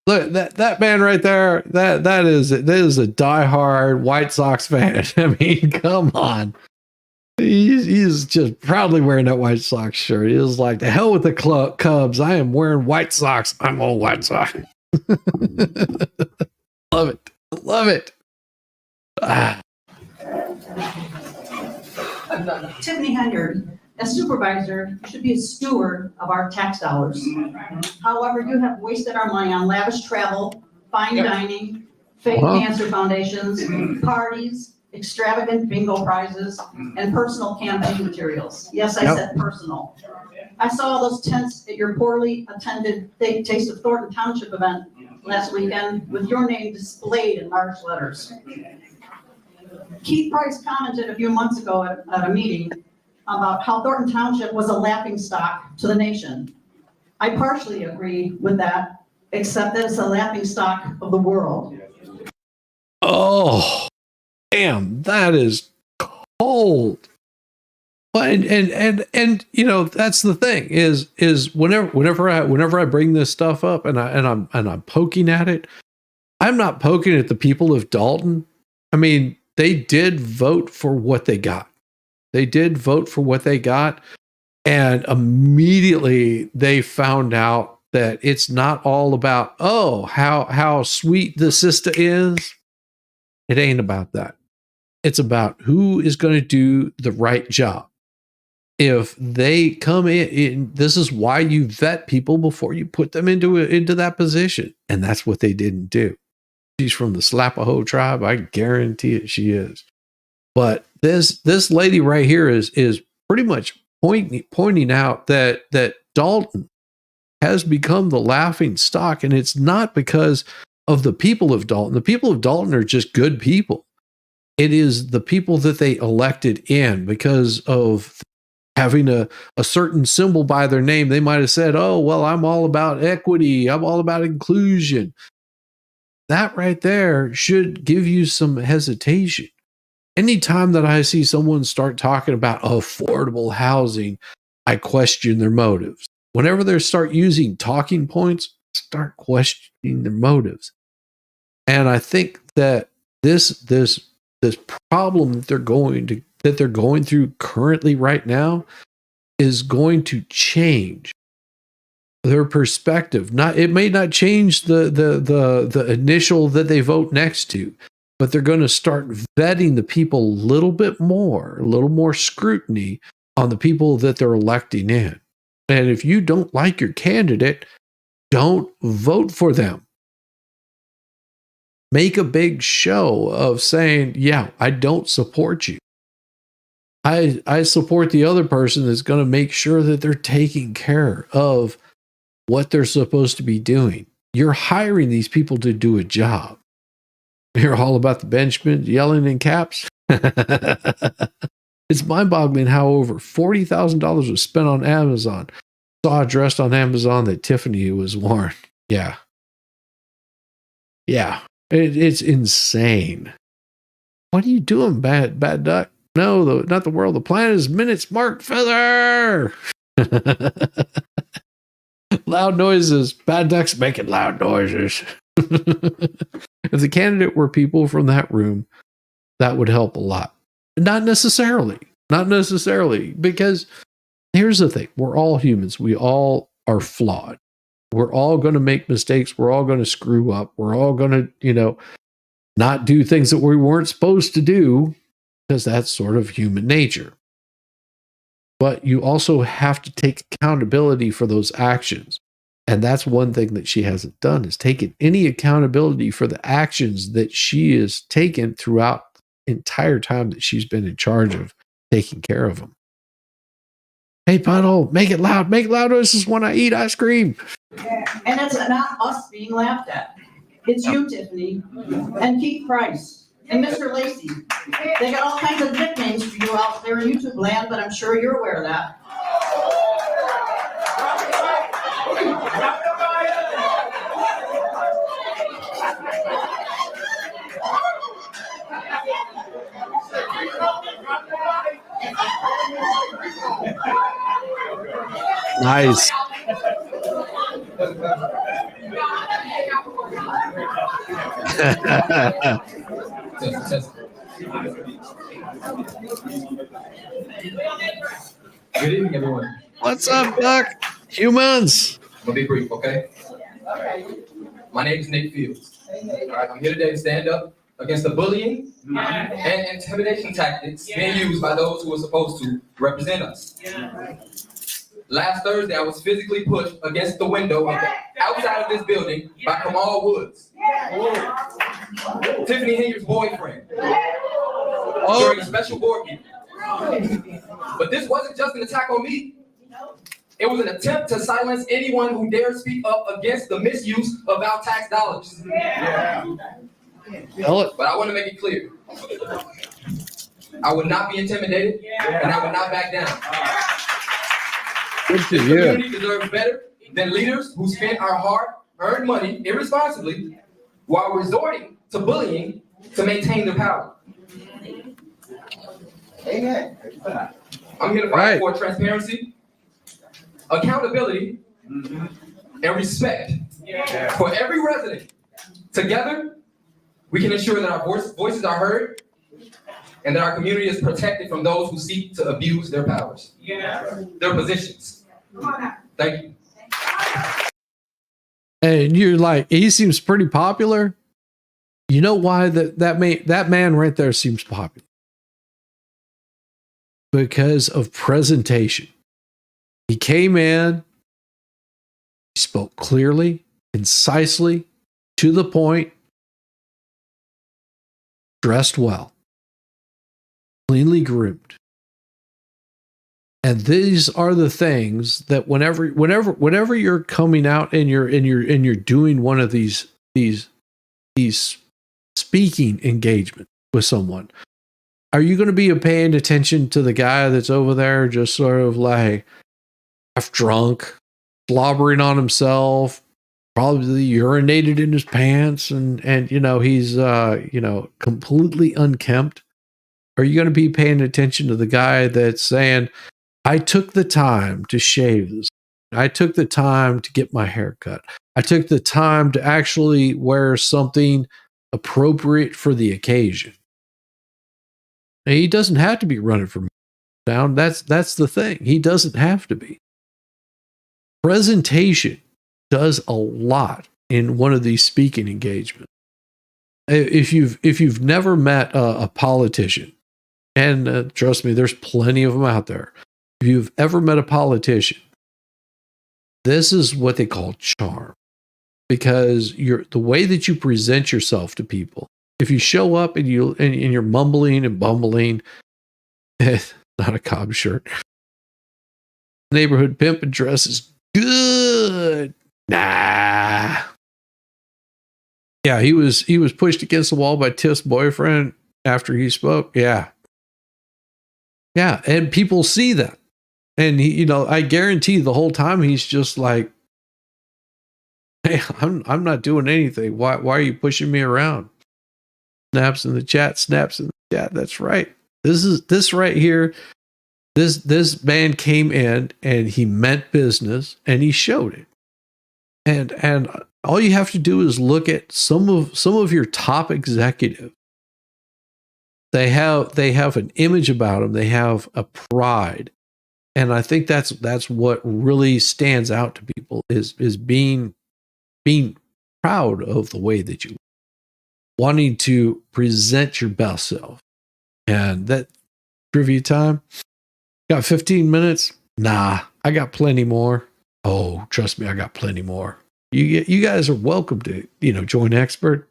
Look, that man right there, that is a diehard White Sox fan. I mean, come on. He's just proudly wearing that White Sox shirt. He was like, the hell with the Cubs. I am wearing White Sox. I'm all White Sox. Love it. Love it. Tiffany Henyard, as supervisor, you should be a steward of our tax dollars. However, you have wasted our money on lavish travel, fine dining, fake cancer foundations, parties, extravagant bingo prizes, and personal campaign materials. Yes, I said personal. I saw those tents at your poorly attended Taste of Thornton Township event last weekend with your name displayed in large letters. Keith Price commented a few months ago at a meeting about how Thornton Township was a laughingstock to the nation. I partially agree with that, except that it's a laughingstock of the world. Oh, damn, that is cold. Well, and you know, that's the thing is whenever I bring this stuff up and I'm poking at it, I'm not poking at the people of Dolton. I mean, they did vote for what they got. They did vote for what they got, and immediately they found out that it's not all about, oh, how sweet the sister is. It ain't about that. It's about who is going to do the right job. If they come in, this is why you vet people before you put them into that position. And that's what they didn't do. She's from the Slapaho tribe. I guarantee it, she is. But this lady right here is pretty much pointing out that Dolton has become the laughing stock, and it's not because of the people of Dolton. The people of Dolton are just good people. It is the people that they elected in because of having a certain symbol by their name. They might have said, oh, well, I'm all about equity. I'm all about inclusion. That right there should give you some hesitation. Anytime that I see someone start talking about affordable housing, I question their motives. Whenever they start using talking points, start questioning their motives. And I think that this problem that they're going through currently right now is going to change their perspective. It may not change the initial that they vote next to, but they're going to start vetting the people a little more scrutiny on the people that they're electing in. And if you don't like your candidate, don't vote for them. Make a big show of saying, yeah, I don't support you. I support the other person that's going to make sure that they're taking care of what they're supposed to be doing. You're hiring these people to do a job. You're all about the Benjamin yelling in caps. It's mind-boggling how over $40,000 was spent on Amazon. Saw dressed on Amazon that Tiffany was worn. Yeah. It's insane. What are you doing, bad duck? No, not the world. The planet is minutes marked feather. Loud noises. Bad ducks making loud noises. If the candidate were people from that room, that would help a lot. Not necessarily, because here's the thing. We're all humans. We all are flawed. We're all going to make mistakes. We're all going to screw up. We're all going to, not do things that we weren't supposed to do, because that's sort of human nature. But you also have to take accountability for those actions. And that's one thing that she hasn't done, is taken any accountability for the actions that she has taken throughout the entire time that she's been in charge of taking care of them. Hey, Puddle, make it loud. Make loud noises when I eat ice cream. And it's not us being laughed at. It's you, Tiffany, and Keith Price, and Mr. Lacey. They got all kinds of nicknames for you out there in YouTube land, but I'm sure you're aware of that. Nice. Good evening, everyone. What's up, Duck? Humans. I'm gonna be brief, okay? My name is Nick Fields. All right, I'm here today to stand up against the bullying and intimidation tactics being used by those who are supposed to represent us. Last Thursday, I was physically pushed against the window of the outside of this building by Kamal Woods, Tiffany Henyard's boyfriend, during a special board meeting. But this wasn't just an attack on me. It was an attempt to silence anyone who dared speak up against the misuse of our tax dollars. Tell it. But I want to make it clear. I would not be intimidated, and I would not back down. Good for This you. community deserves better than leaders who spend our hard-earned money irresponsibly while resorting to bullying to maintain their power. I'm here to fight for transparency, accountability, and respect for every resident. Together, we can ensure that our voices are heard and that our community is protected from those who seek to abuse their powers, their positions. Thank you. And you're like, he seems pretty popular. You know why that man right there seems popular? Because of presentation. He came in, he spoke clearly, concisely, to the point, dressed well, cleanly groomed. And these are the things that whenever you're coming out and you're doing one of these speaking engagement with someone, are you going to be paying attention to the guy that's over there just sort of like half drunk, slobbering on himself, probably urinated in his pants, and he's completely unkempt? Are you going to be paying attention to the guy that's saying, I took the time to shave this, I took the time to get my hair cut, I took the time to actually wear something appropriate for the occasion? Now, he doesn't have to be running from down. That's the thing. He doesn't have to be. Presentation does a lot in one of these speaking engagements. If you've never met a politician, and trust me, there's plenty of them out there. If you've ever met a politician, this is what they call charm, because the way that you present yourself to people. If you show up and you're mumbling and bumbling, not a Cobb shirt. Neighborhood pimp and dress is good. Nah. Yeah, he was pushed against the wall by Tiff's boyfriend after he spoke. Yeah. Yeah, and people see that. And he, I guarantee the whole time he's just like, hey, I'm not doing anything. Why are you pushing me around? Snaps in the chat. That's right. This right here. This man came in and he meant business and he showed it. And all you have to do is look at some of your top executives. They have an image about them. They have a pride. And I think that's what really stands out to people is being proud of the way that you wanting to present your best self. And that trivia time, got 15 minutes. Nah, I got plenty more. Oh, trust me, I got plenty more. You guys are welcome to, join expert.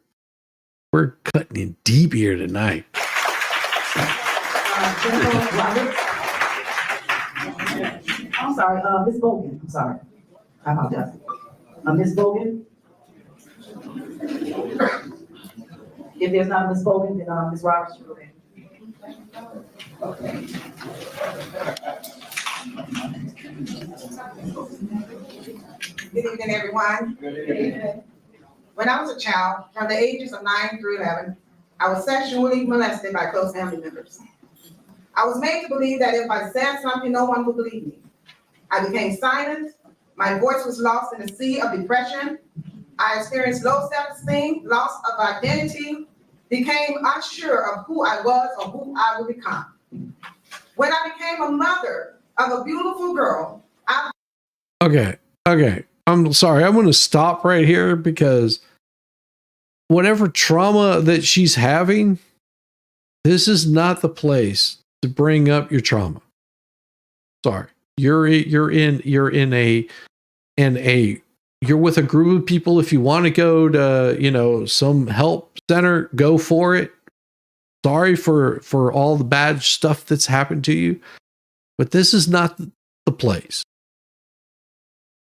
We're cutting in deep here tonight. I'm sorry, Ms. Bogan, I'm sorry. I apologize. Ms. Bogan? If there's not Ms. Bogan, then Ms. Roberts, you go ahead. Good evening, everyone. When I was a child, from the ages of 9 through 11, I was sexually molested by close family members. I was made to believe that if I said something, no one would believe me. I became silent. My voice was lost in a sea of depression. I experienced low self-esteem, loss of identity, became unsure of who I was or who I would become. When I became a mother of a beautiful girl, Okay. I'm sorry. I'm going to stop right here because whatever trauma that she's having, this is not the place to bring up your trauma. Sorry. You're with a group of people. If you want to go to, some help center, go for it. Sorry for all the bad stuff that's happened to you, but this is not the place.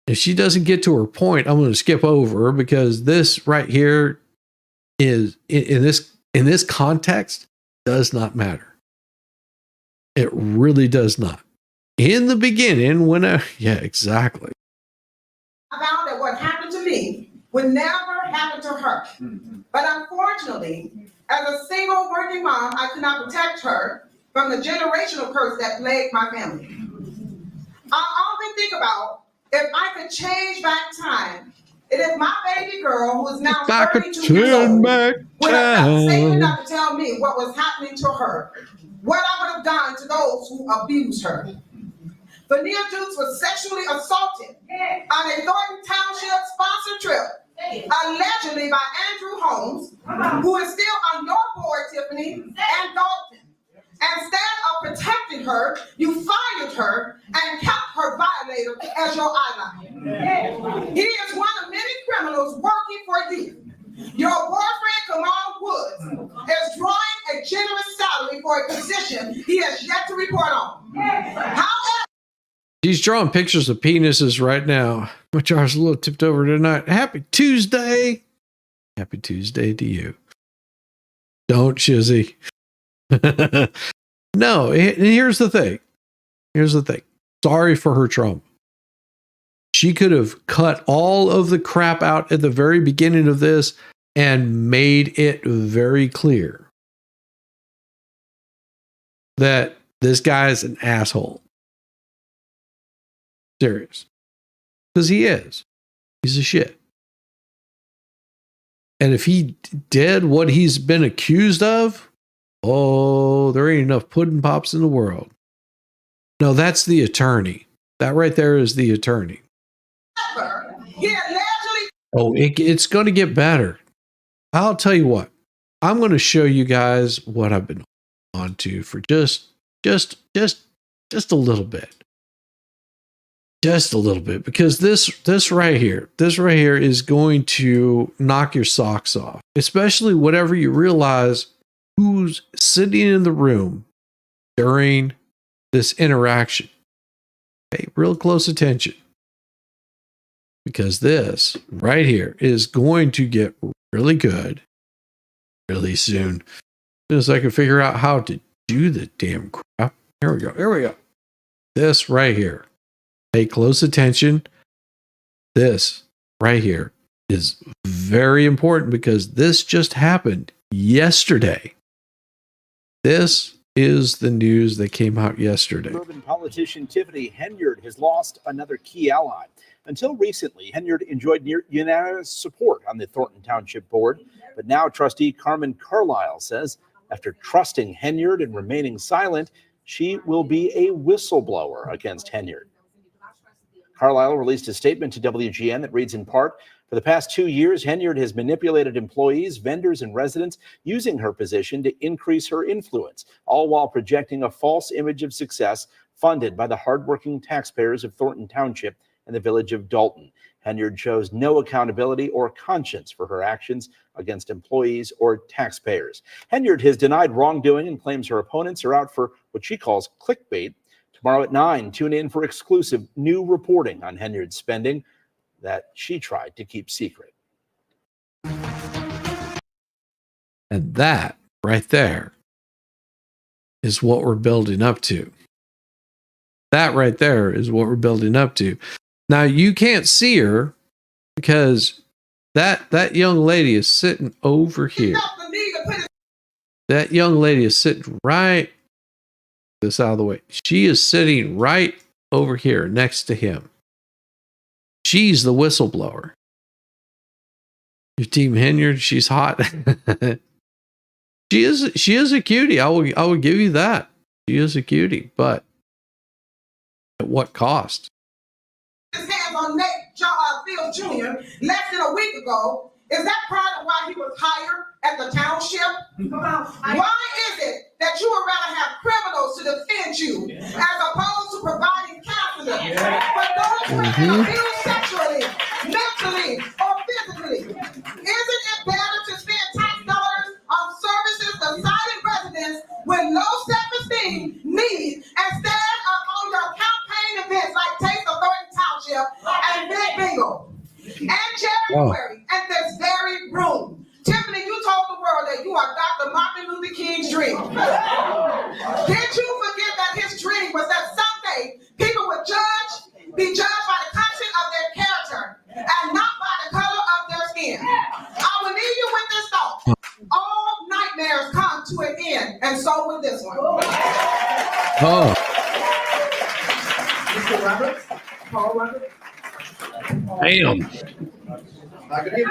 If she doesn't get to her point, I'm going to skip over her because this right here is in this context does not matter. It really does not. In the beginning, yeah, exactly. I found that what happened to me would never happen to her. But unfortunately, as a single working mom, I could not protect her from the generational curse that plagued my family. I often think about if I could change back time, and if my baby girl, who is now 32 years old, would have felt safe enough to tell me what was happening to her, what I would have done to those who abused her. Vanilla Dukes was sexually assaulted on a Thornton Township sponsored trip, allegedly by Andrew Holmes, who is still on your board, Tiffany, and Dolton. Instead of protecting her, you fired her and kept her violator as your ally. He is one of many criminals working for you. Your boyfriend, Kamal Woods, is drawing a generous salary for a position he has yet to report on. However, He's drawing pictures of penises right now. My jar's a little tipped over tonight. Happy Tuesday. Happy Tuesday to you. Don't, Shizzy. No, here's the thing. Here's the thing. Sorry for her trauma. She could have cut all of the crap out at the very beginning of this and made it very clear that this guy is an asshole. Serious. Because he is. He's a shit. And if he did what he's been accused of, oh, there ain't enough pudding pops in the world. No, that's the attorney. That right there is the attorney. he allegedly Oh, it's going to get better. I'll tell you what. I'm going to show you guys what I've been on to for just a little bit. Just a little bit, because this right here is going to knock your socks off, especially whenever you realize who's sitting in the room during this interaction. Pay real close attention, because this right here is going to get really good really soon. As soon as I can figure out how to do the damn crap. Here we go. This right here. Pay close attention. This right here is very important because this just happened yesterday. This is the news that came out yesterday. Urban politician Tiffany Henyard has lost another key ally. Until recently, Henyard enjoyed near unanimous support on the Thornton Township Board, but now trustee Carmen Carlisle says after trusting Henyard and remaining silent, she will be a whistleblower against Henyard. Carlisle released a statement to WGN that reads in part, for the past 2 years, Henyard has manipulated employees, vendors, and residents using her position to increase her influence, all while projecting a false image of success funded by the hardworking taxpayers of Thornton Township and the village of Dolton. Henyard shows no accountability or conscience for her actions against employees or taxpayers. Henyard has denied wrongdoing and claims her opponents are out for what she calls clickbait. Tomorrow at 9, tune in for exclusive new reporting on Henyard's spending that she tried to keep secret. And that right there is what we're building up to. That right there is what we're building up to. Now, you can't see her because that young lady is sitting over here. That young lady is sitting right this out of the way. She is sitting right over here next to him. She's the whistleblower. Your team Henyard, she's hot. She is a cutie. I will give you that. She is a cutie, but at what cost? his hands on Nate Fields Jr. less than a week ago. Is that part of why he was hired at the township? Why is it that you would rather have criminals to defend you as opposed to providing counseling for those who have been abused sexually, mentally, or physically? Isn't it better to spend tax dollars on services to silent residents with low self-esteem needs instead of on your campaign events like Taste of Thornton Township and Big Bingo? And January, at this very room, Tiffany, you told the world that you are Dr. Martin Luther King's dream. Did you forget that to an end, and so will this one. Oh, Mr. Roberts, Paul Roberts. damn. Good evening.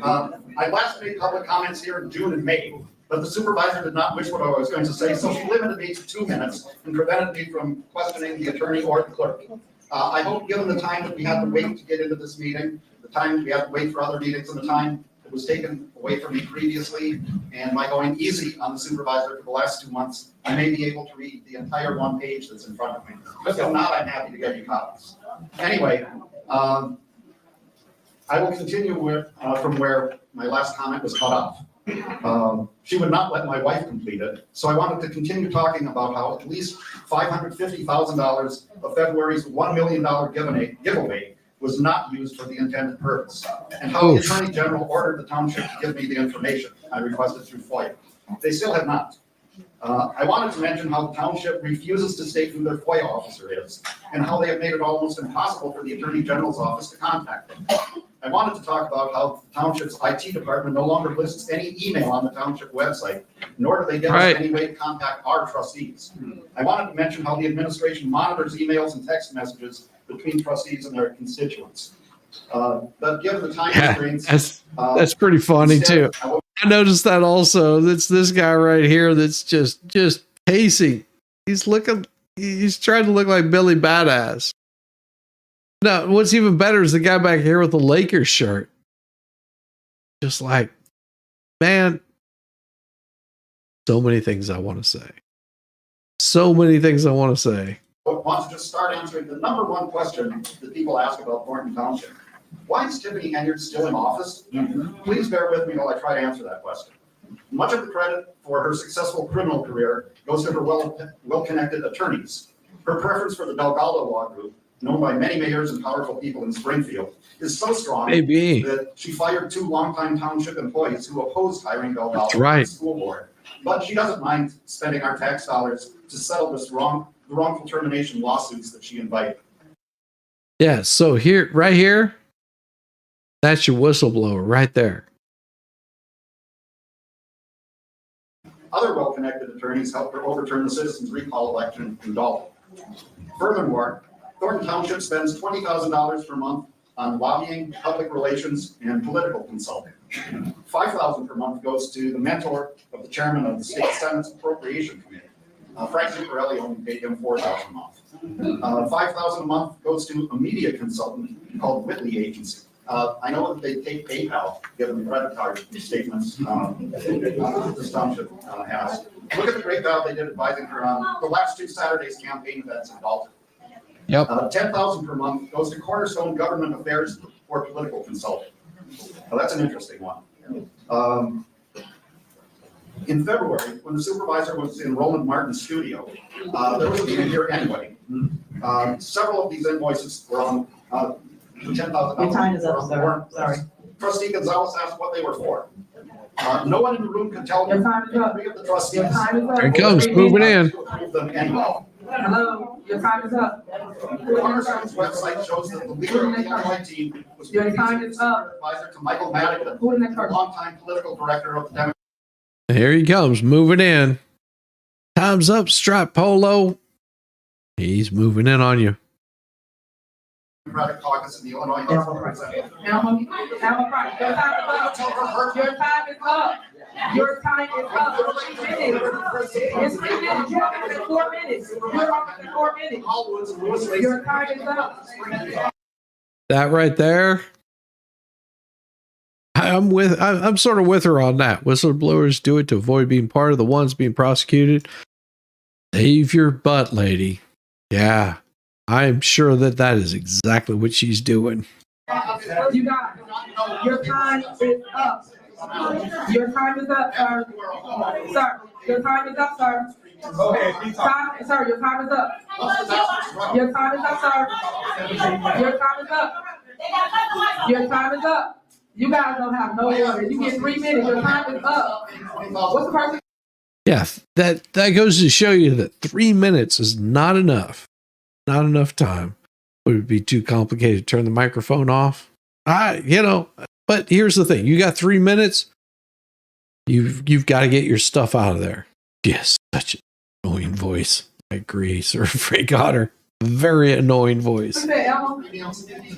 I last made public comments here in June and May, but the supervisor did not wish what I was going to say, so she limited me to 2 minutes and prevented me from questioning the attorney or the clerk. I hope, given the time that we had to wait to get into this meeting, the time we had to wait for other meetings, and the time that was taken away from me previously, and by going easy on the supervisor for the last 2 months, I may be able to read the entire 1 page that's in front of me. If not, I'm happy to get you copies. Anyway, I will continue from where my last comment was cut off. She would not let my wife complete it, so I wanted to continue talking about how at least $550,000 of February's $1 million giveaway was not used for the intended purpose, and how the Attorney General ordered the township to give me the information I requested through FOIA. They still have not. I wanted to mention how the township refuses to state who their FOIA officer is, and how they have made it almost impossible for the Attorney General's office to contact them. I wanted to talk about how the township's IT department no longer lists any email on the township website, nor do they give us any way to contact our trustees. I wanted to mention how the administration monitors emails and text messages between trustees and their constituents. But given the time constraints, That's pretty funny too. I noticed that also. That's this guy right here that's just pacing. He's trying to look like Billy Badass. No, what's even better is the guy back here with the Lakers shirt. Just like, man, so many things I want to say. So many things I want to say. I want to just start answering the number one question that people ask about Thornton Township. Why is Tiffany Henyard still in office? Please bear with me while I try to answer that question. Much of the credit for her successful criminal career goes to her well-connected attorneys. Her preference for the Delgado Law Group, known by many mayors and powerful people in Springfield, is so strong that she fired 2 longtime township employees who opposed hiring Delgado to the school board. But she doesn't mind spending our tax dollars to settle this wrongful termination lawsuits that she invited. Yeah, so here, right here, that's your whistleblower right there. Other well-connected attorneys helped her overturn the citizens' recall election in Dolton. Furthermore, Thornton Township spends $20,000 per month on lobbying, public relations, and political consulting. $5,000 per month goes to the mentor of the chairman of the state Senate's appropriation committee. Frank Zuccarelli only paid him $4,000 a month. $5,000 a month goes to a media consultant called Whitley Agency. I know that they take PayPal, given the credit card statements this township has. Look at the great job they did advising her on the last 2 Saturdays campaign events in Dolton. Yep. $10,000 per month goes to Cornerstone Government Affairs for political consulting. Now, that's an interesting one. In February, when the supervisor was in Roland Martin's studio, there was a meeting here anyway. Several of these invoices were on $10,000. Your time is up, sir. Sorry. Trustee Gonzalez asked what they were for. No one in the room could tell me. Your time is up. Three of the trustees. Your time is up. Here it comes, moving in. to approve them anyway. Hello, your time is up. Cornerstone's website shows that the leader of the Illinois team was Your previously time is up. advisor to Michael Madigan, Who in that the car? longtime political director of the Democratic Here he comes, moving in. Time's up, Strap Polo. He's moving in on you. Caucus in the Illinois House of Representatives. Alma Price, your time is up. Your time is up. Your time is up. 3 minutes. It's 3 minutes. You're on for 4 minutes. You're on for 4 minutes. Your time is up. That right there. I'm sort of with her on that. Whistleblowers do it to avoid being part of the ones being prosecuted. Save your butt, lady. Yeah, I'm sure that is exactly what she's doing. You got it. Your time is up. Your time is up, sir. Sir, your time is up, sir. Go ahead. Sir, your time is up. Your time is up, sir. Your time is up. Your time is up. You guys don't have no order. You get 3 minutes. Your time is up. What's the person? Yeah, that goes to show you that 3 minutes is not enough. Not enough time. Would it be too complicated to turn the microphone off? But here's the thing. You got 3 minutes. You've got to get your stuff out of there. Yes, such an annoying voice. I agree, Sir Frank Otter. Very annoying voice. What's that, Elma?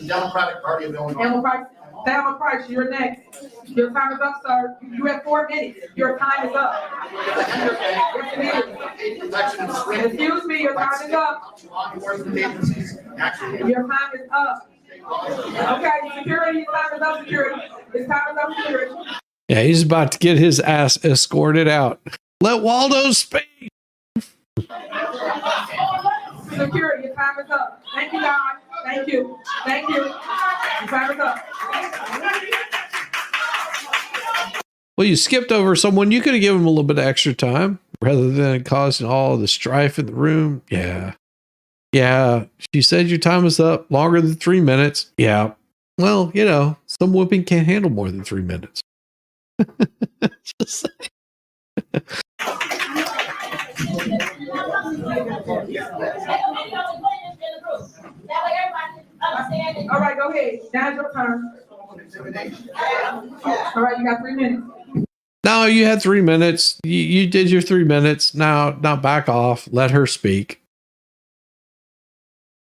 Democratic Party of Illinois. Elma Price, Elma Price, you're next. Your time is up, sir. You have 4 minutes. Your time is up. Yes, it is. Excuse me, your time is up. Your time is up. Okay, security, your time is up, security. It's time is up, security. Yeah, he's about to get his ass escorted out. Let Waldo speak. Security, your time is up. Thank you, God. Thank you. Thank you. Your time is up. Well, you skipped over someone. You could have given him a little bit of extra time rather than causing all the strife in the room. Yeah. Yeah. She said your time is up longer than 3 minutes. Yeah. Well, you know, some whooping can't handle more than 3 minutes. Just saying. All right, go ahead. Now's your turn. All right, you got 3 minutes. No, you had 3 minutes. You did your 3 minutes. Now back off. Let her speak.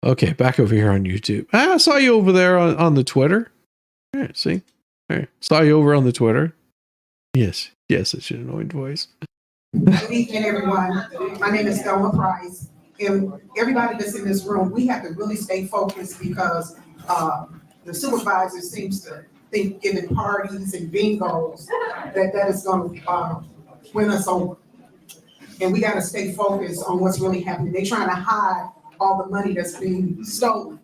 Okay, back over here on YouTube. I saw you over there on the Twitter. All right, see? All right. Saw you over on the Twitter. Yes, it's an annoying voice. Good evening, everyone. My name is Elma Price. And everybody that's in this room, we have to really stay focused because the supervisor seems to think giving parties and bingos that is going to win us over. And we got to stay focused on what's really happening. They're trying to hide all the money that's being stolen.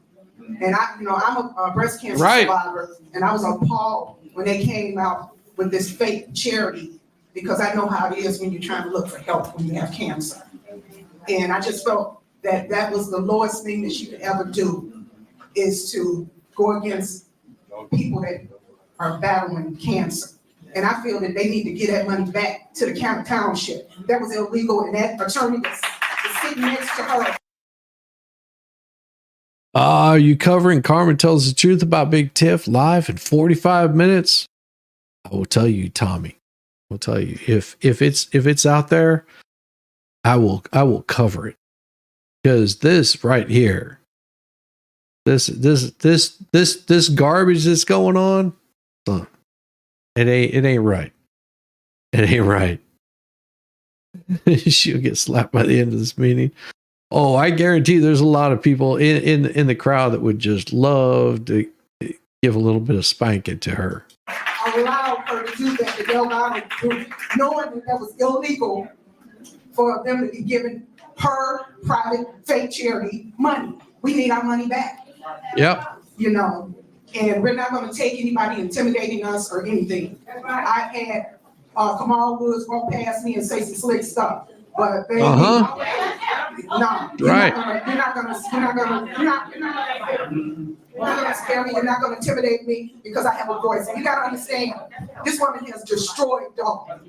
And I'm a breast cancer survivor, and I was appalled when they came out with this fake charity, because I know how it is when you're trying to look for help when you have cancer. And I just felt that that was the lowest thing that you could ever do, is to go against people that are battling cancer. And I feel that they need to get that money back to the county township. That was illegal, and that attorney was sitting next to her. Are you covering Carmen Tells the Truth about Big Tiff live in 45 minutes? I will tell you, Tommy. I'll tell you, if it's out there, I will cover it. Because this right here, this garbage that's going on, it ain't right. It ain't right. She'll get slapped by the end of this meeting. Oh, I guarantee there's a lot of people in the crowd that would just love to give a little bit of spanking to her. Allowed her to do that, the Delgado group, knowing that that was illegal for them to be giving her private fake charity money. We need our money back. Yep. You know, and we're not going to take anybody intimidating us or anything. I've had Kamal Woods walk past me and say some slick stuff, but baby, no, right. You're not gonna scare me. You're not gonna intimidate me because I have a voice. And you gotta understand, this woman has destroyed Dalton.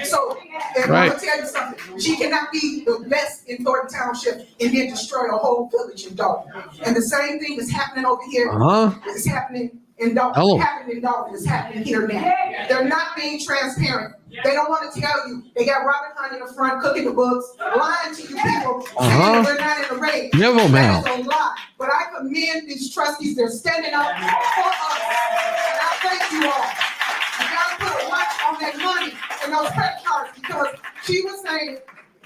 So, and I'm gonna tell you something. She cannot be the best in Thornton Township and then destroy a whole village in Dalton. And the same thing is happening over here. It's happening in Dalton. Happening in Dalton is happening here now. They're not being transparent. They don't want to tell you. They got Robert Hunt in the front cooking the books, lying to you people, saying we're not in the race. Never That is a lie. But I commend these trustees. They're standing up for us. And I thank you all. You gotta put a watch on that money and those credit cards, because she was saying,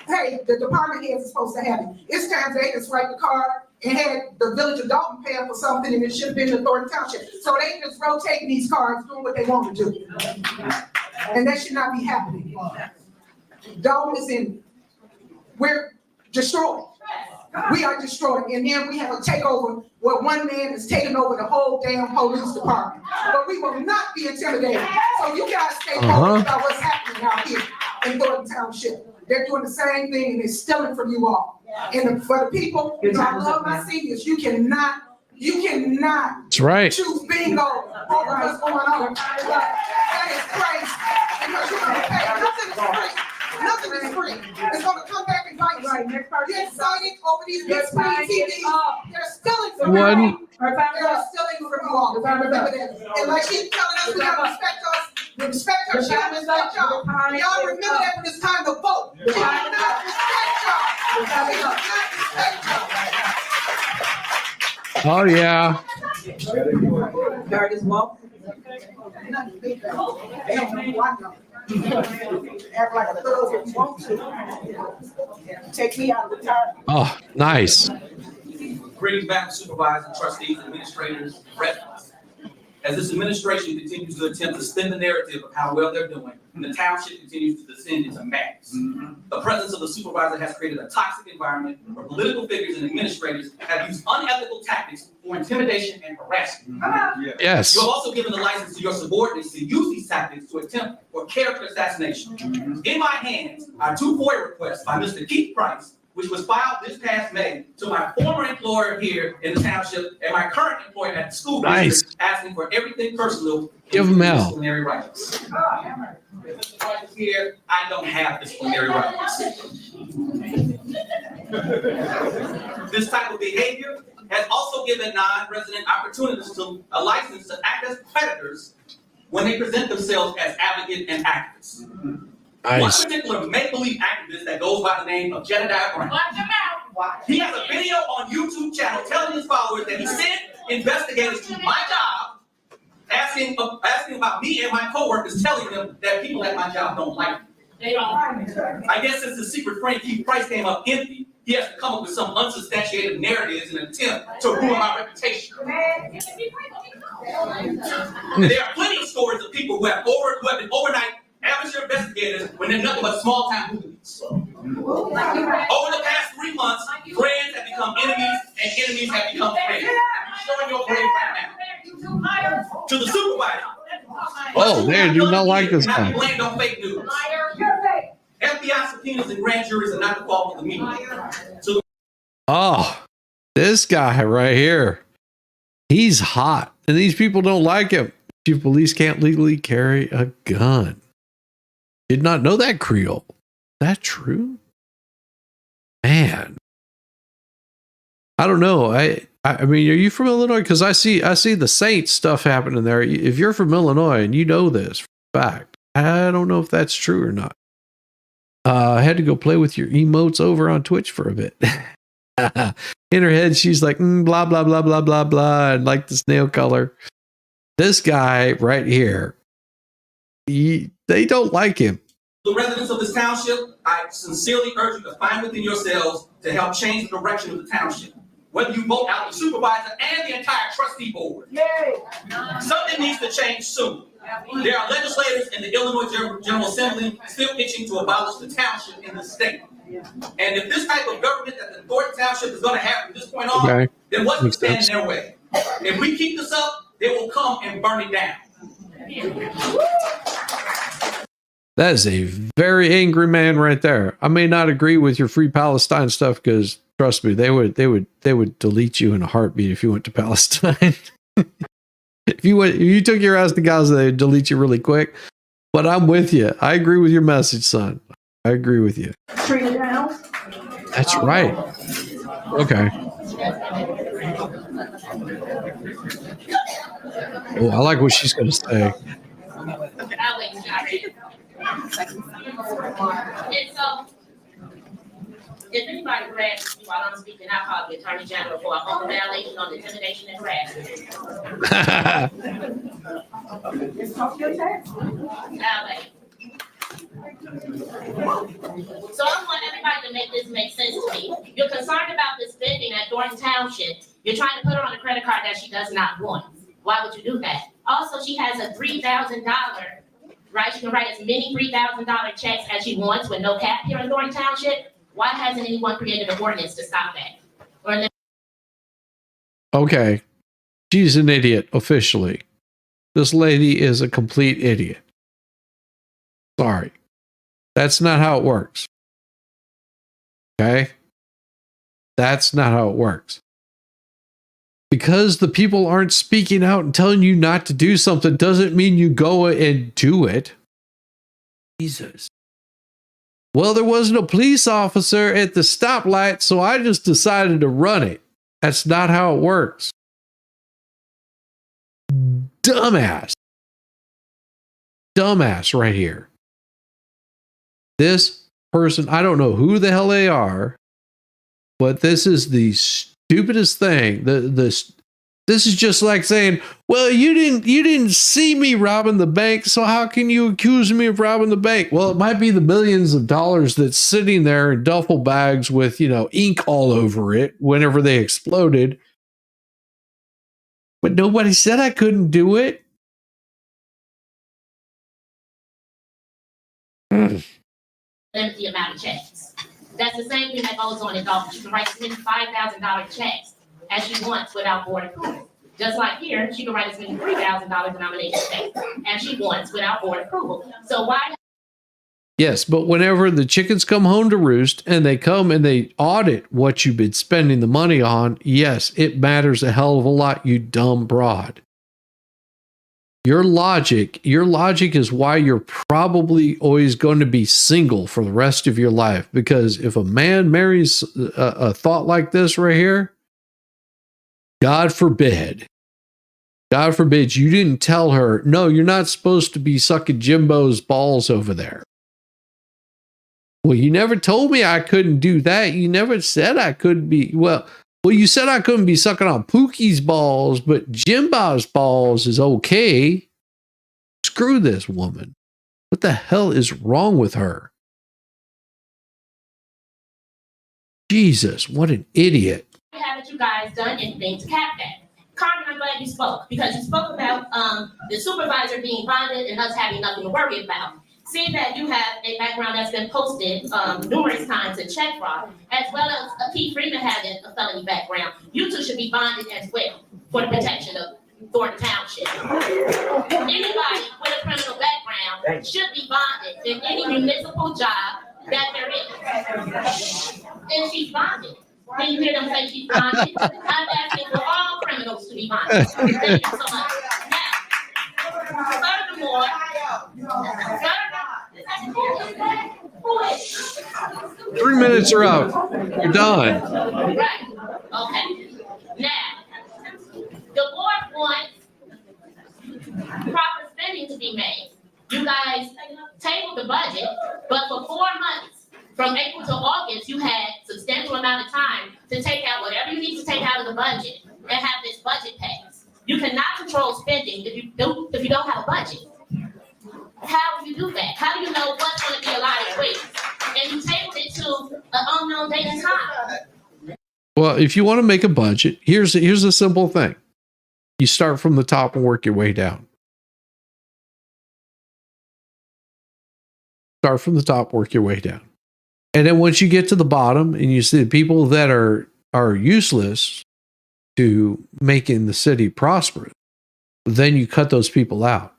hey, the department heads are supposed to have it. It's time they just swipe the card and had the village of Dalton paying for something, and it should have been the Thornton Township. So they just rotating these cards, doing what they want to do. And that should not be happening. Dalton is in, we're destroyed. We are destroyed. And then we have a takeover where one man is taking over the whole damn police department. But we will not be intimidated. So you guys stay focused about what's happening out here in Thornton Township. They're doing the same thing, and they're stealing from you all. And for the people, I love my seniors, you cannot That's right. choose bingo over what's going on. That is crazy. Because you're gonna pay. Nothing is free. Nothing is free. It's gonna come back and bite you. You're excited over these big screen TVs. They're stealing from you all. They're stealing from you all. Remember that. And like she's telling us, we gotta respect us. Respect her, she don't respect y'all. Y'all remember that when it's time to vote. She does not respect y'all. She does not respect y'all. Oh yeah. Guard is walk. Act like a thug if you want to. Take me out of the car. Oh, nice. Greetings, Madam Supervisor, trustees, administrators, residents. As this administration continues to attempt to spin the narrative of how well they're doing, the township continues to descend into madness. The presence of the supervisor has created a toxic environment where political figures and administrators have used unethical tactics for intimidation and harassment. Yes. You have also given the license to your subordinates to use these tactics to attempt for character assassination. In my hands are 2 FOIA requests by Mr. Keith Price, which was filed this past May to my former employer here in the township and my current employer at the school Nice. district, asking for everything personal. Give 'em hell. Disciplinary rights. Mr. Price is here, I don't have disciplinary rights. This type of behavior has also given non-resident opportunities to a license to act as predators when they present themselves as advocates and activists. One Nice. particular make-believe activist that goes by the name of Jedediah Brown. He has a video on YouTube channel telling his followers that he sent investigators to my job, asking about me and my coworkers, telling them that people at my job don't like me. They don't like me. I guess since the secret friend Keith Price came up empty, he has to come up with some unsubstantiated narratives in an attempt to ruin my reputation. And there are plenty of stories of people who have been overnight amateur investigators when they're nothing but small-time hooligans. Over the past 3 months, friends have become enemies and enemies have become friends. I'm showing your friend right now. To the supervisor. Oh, they do not like this Not guy. be blamed on fake news. FBI subpoenas and grand juries are not the fault of the media. So Oh, this guy right here. He's hot. And these people don't like him. Chief police can't legally carry a gun. Did not know that, Creole. That true? Man. I don't know. I mean, are you from Illinois? Because I see the Saints stuff happening there. If you're from Illinois and you know this for a fact, I don't know if that's true or not. I had to go play with your emotes over on Twitch for a bit. In her head, she's like, blah, blah, blah, blah, blah, blah, and like the snail color. This guy right here, they don't like him. the residents of this township, I sincerely urge you to find within yourselves to help change the direction of the township. Whether you vote out the supervisor and the entire trustee board. Something needs to change soon. There are legislators in the Illinois General Assembly still itching to abolish the township in the state. And if this type of government that the Thornton Township is going to have from this point on, then what can stand in their way? If we keep this up, they will come and burn it down. That is a very angry man right there. I may not agree with your free Palestine stuff because trust me, they would delete you in a heartbeat if you went to Palestine. If you took your ass to Gaza, they'd delete you really quick. But I'm with you. I agree with your message, son. I agree with you. Trina Downs. That's right. Okay. Oh, I like what she's going to say. And so, if anybody harasses me while I'm speaking, I'll call the Attorney General for a home violation on intimidation and harassment. Talk your tax. So I want everybody to make this make sense to me. You're concerned about the spending at Thornton Township. You're trying to put her on a credit card that she does not want. Why would you do that? Also, she has a $3,000, right? She can write as many $3,000 checks as she wants with no cap here in Thornton Township. Why hasn't anyone created an ordinance to stop that? Okay. She's an idiot officially. This lady is a complete idiot. Sorry. That's not how it works. Okay? That's not how it works. Because the people aren't speaking out and telling you not to do something doesn't mean you go and do it. Jesus. Well, there wasn't a police officer at the stoplight, so I just decided to run it. That's not how it works. Dumbass. dumbass right here. This person, I don't know who the hell they are, but this is the stupidest thing. This is just like saying, well, you didn't see me robbing the bank, so how can you accuse me of robbing the bank? Well, it might be the millions of dollars that's sitting there in duffel bags with, ink all over it whenever they exploded. But nobody said I couldn't do it. Limit the amount of checks. That's the same thing that goes on in Dolton. She can write as many $5,000 checks as she wants without board approval. Just like here, she can write as many $3,000 denomination checks as she wants without board approval. So why? Yes, but whenever the chickens come home to roost and they come and they audit what you've been spending the money on, yes, it matters a hell of a lot, you dumb broad. Your logic is why you're probably always going to be single for the rest of your life. Because if a man marries a thought like this right here, God forbid you didn't tell her, no, you're not supposed to be sucking Jimbo's balls over there. Well, you never told me I couldn't do that. You never said I couldn't be. Well, you said I couldn't be sucking on Pookie's balls, but Jimbo's balls is okay. Screw this woman. What the hell is wrong with her? Jesus, what an idiot. Haven't you guys done anything to cap that? Carmen, I'm glad you spoke, because you spoke about the supervisor being bonded and us having nothing to worry about. Seeing that you have a background that's been posted numerous times in check fraud, as well as Keith Freeman having a felony background, you two should be bonded as well for the protection of Thornton Township. Anybody with a criminal background should be bonded in any municipal job that there is. And she's bonded. Can you hear them say she's bonded? I'm asking for all criminals to be bonded. Thank you so much. Now, furthermore, 3 minutes are up. You're done. Right. Okay. Now, the board wants proper spending to be made. You guys tabled the budget, but for 4 months, from April to August, you had substantial amount of time to take out whatever you need to take out of the budget and have this budget passed. You cannot control spending if you don't have a budget. How do you do that? How do you know what's going to be allotted where? And you tabled it to an unknown date and time. Well, if you want to make a budget, here's a simple thing. You start from the top and work your way down. Start from the top, work your way down. And then once you get to the bottom and you see the people that are useless to making the city prosperous, then you cut those people out.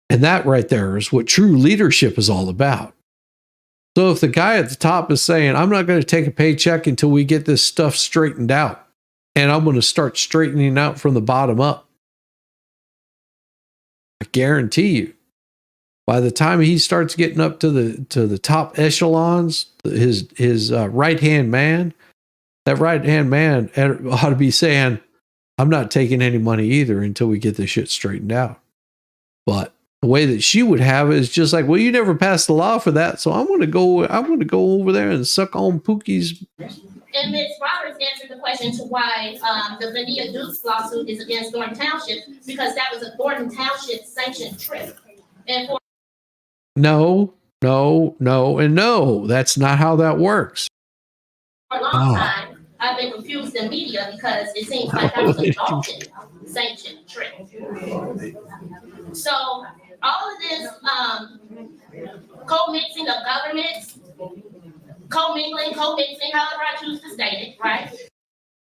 And that right there is what true leadership is all about. So if the guy at the top is saying, I'm not going to take a paycheck until we get this stuff straightened out, and I'm going to start straightening out from the bottom up, I guarantee you, by the time he starts getting up to the top echelons, his right-hand man, that right-hand man ought to be saying, I'm not taking any money either until we get this shit straightened out. But the way that she would have it is just like, well, you never passed the law for that, so I'm going to go over there and suck on Pookie's. And Ms. Roberts answered the question to why the Vanilla Dukes lawsuit is against Thornton Township, because that was a Thornton Township sanctioned trip. And for No, and no. That's not how that works. a long time, I've been confused in media because it seems like that was a Dolton sanctioned trip. So all of this co-mixing of governments, co-mingling, co-mixing, however I choose to state it, right?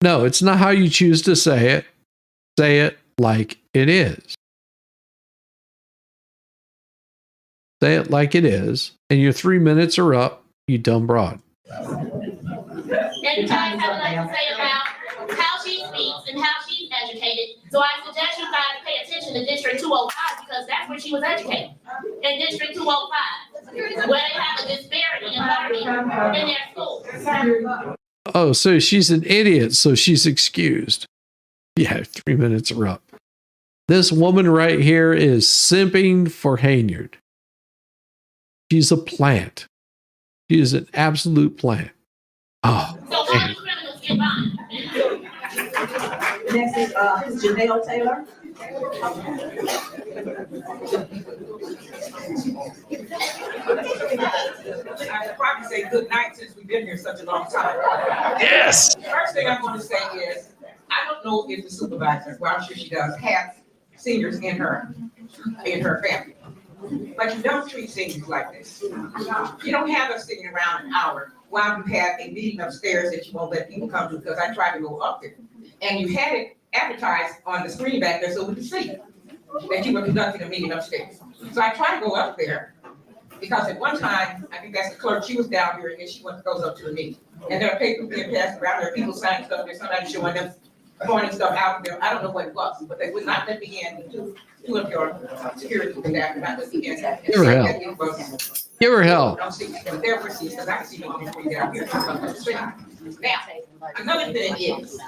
No, it's not how you choose to say it. Say it like it is. Say it like it is, and your 3 minutes are up, you dumb broad. And you guys have a lot to say about how she speaks and how she's educated. So I suggest you guys pay attention to District 205 because that's where she was educated. In District 205, where they have a disparity in learning in their schools. Oh, so she's an idiot, so she's excused. Yeah, 3 minutes are up. This woman right here is simping for Henyard. She's a plant. She is an absolute plant. Oh, So all the criminals get bond. Next is Janelle Taylor. I should probably say good night since we've been here such a long time. yes. First thing I want to say is, I don't know if the supervisor, well, I'm sure she does, have seniors in her family. But you don't treat seniors like this. You don't have us sitting around an hour while you have a meeting upstairs that you won't let people come to, because I tried to go up there. And you had it advertised on the screen back there so we could see that you were conducting a meeting upstairs. So I tried to go up there, because at one time, I think that's the clerk, she was down here and she goes up to the meeting. And there are papers being passed around, there are people signing stuff, there's somebody showing them, pointing stuff out there. I don't know what it was, but they would not let me in. Two of your security people there would not let me in. Give her hell. Give her hell. Don't see, but there were seats, because I can see them on the screen down here. Now, another thing is,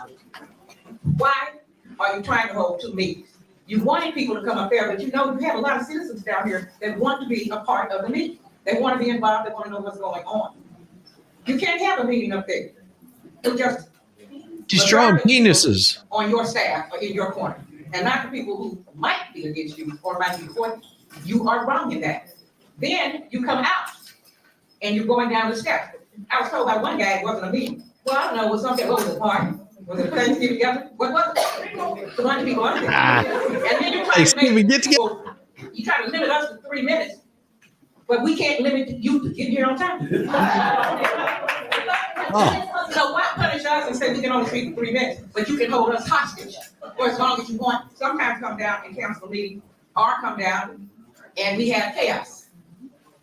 why are you trying to hold two meetings? You wanted people to come up there, but you know, you have a lot of citizens down here that want to be a part of the meeting. They want to be involved, they want to know what's going on. You can't have a meeting up there. It's just. She's drawing penises. On your staff or in your corner, and not the people who might be against you or might be for you. You are wrong in that. Then you come out and you're going down the steps. I was told by one guy it wasn't a meeting. Well, I don't know, was something, what was it, party? Was it Thanksgiving together? What was it? The one people under there. And then you try to make people, you try to limit us to 3 minutes, but we can't limit you to get here on time. Oh. So why punish us and say we can only speak for 3 minutes, but you can hold us hostage for as long as you want? Sometimes come down and cancel a meeting, or come down and we have chaos.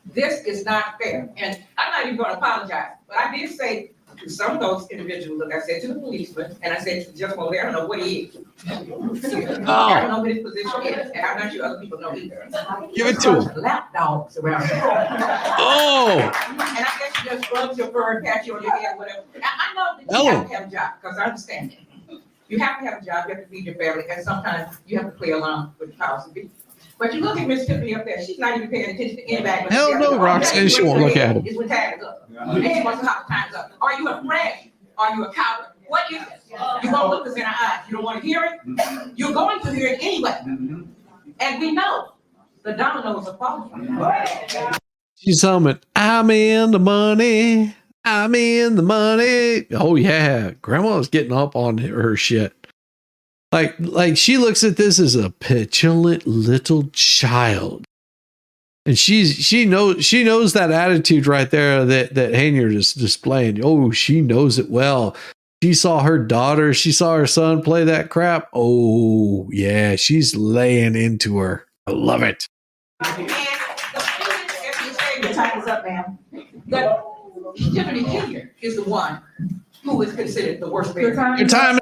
This is not fair, and I'm not even gonna apologize, but I did say to some of those individuals, look, I said to the policeman, and I said to the gentleman over there, I don't know what he is. I don't know what his position is, and I'm not sure other people know either. Give it to him. Lap dogs around here. Oh. And I guess you just rub your fur and pat you on your head, whatever. I know that you have to have a job, because I understand that. You have to have a job, you have to feed your family, and sometimes you have to play along with the powers that be. But you look at Miss Tiffany up there, she's not even paying attention to anybody. Hell no, Roxanne, she won't look at him. It's when time is up. And she wants to hop time's up. Are you a friend? Are you a coward? What is it? You won't look us in our eyes. You don't want to hear it? You're going to hear it anyway. And we know the dominoes are falling. She's humming, I'm in the money. I'm in the money. Oh yeah. Grandma's getting up on her shit. Like she looks at this as a petulant little child. And she knows that attitude right there that Henyard is displaying. Oh, she knows it well. She saw her daughter, she saw her son play that crap. Oh yeah, she's laying into her. I love it. Your time is up, ma'am. But Tiffany Henyard is the one who is considered the worst mayor. Your time.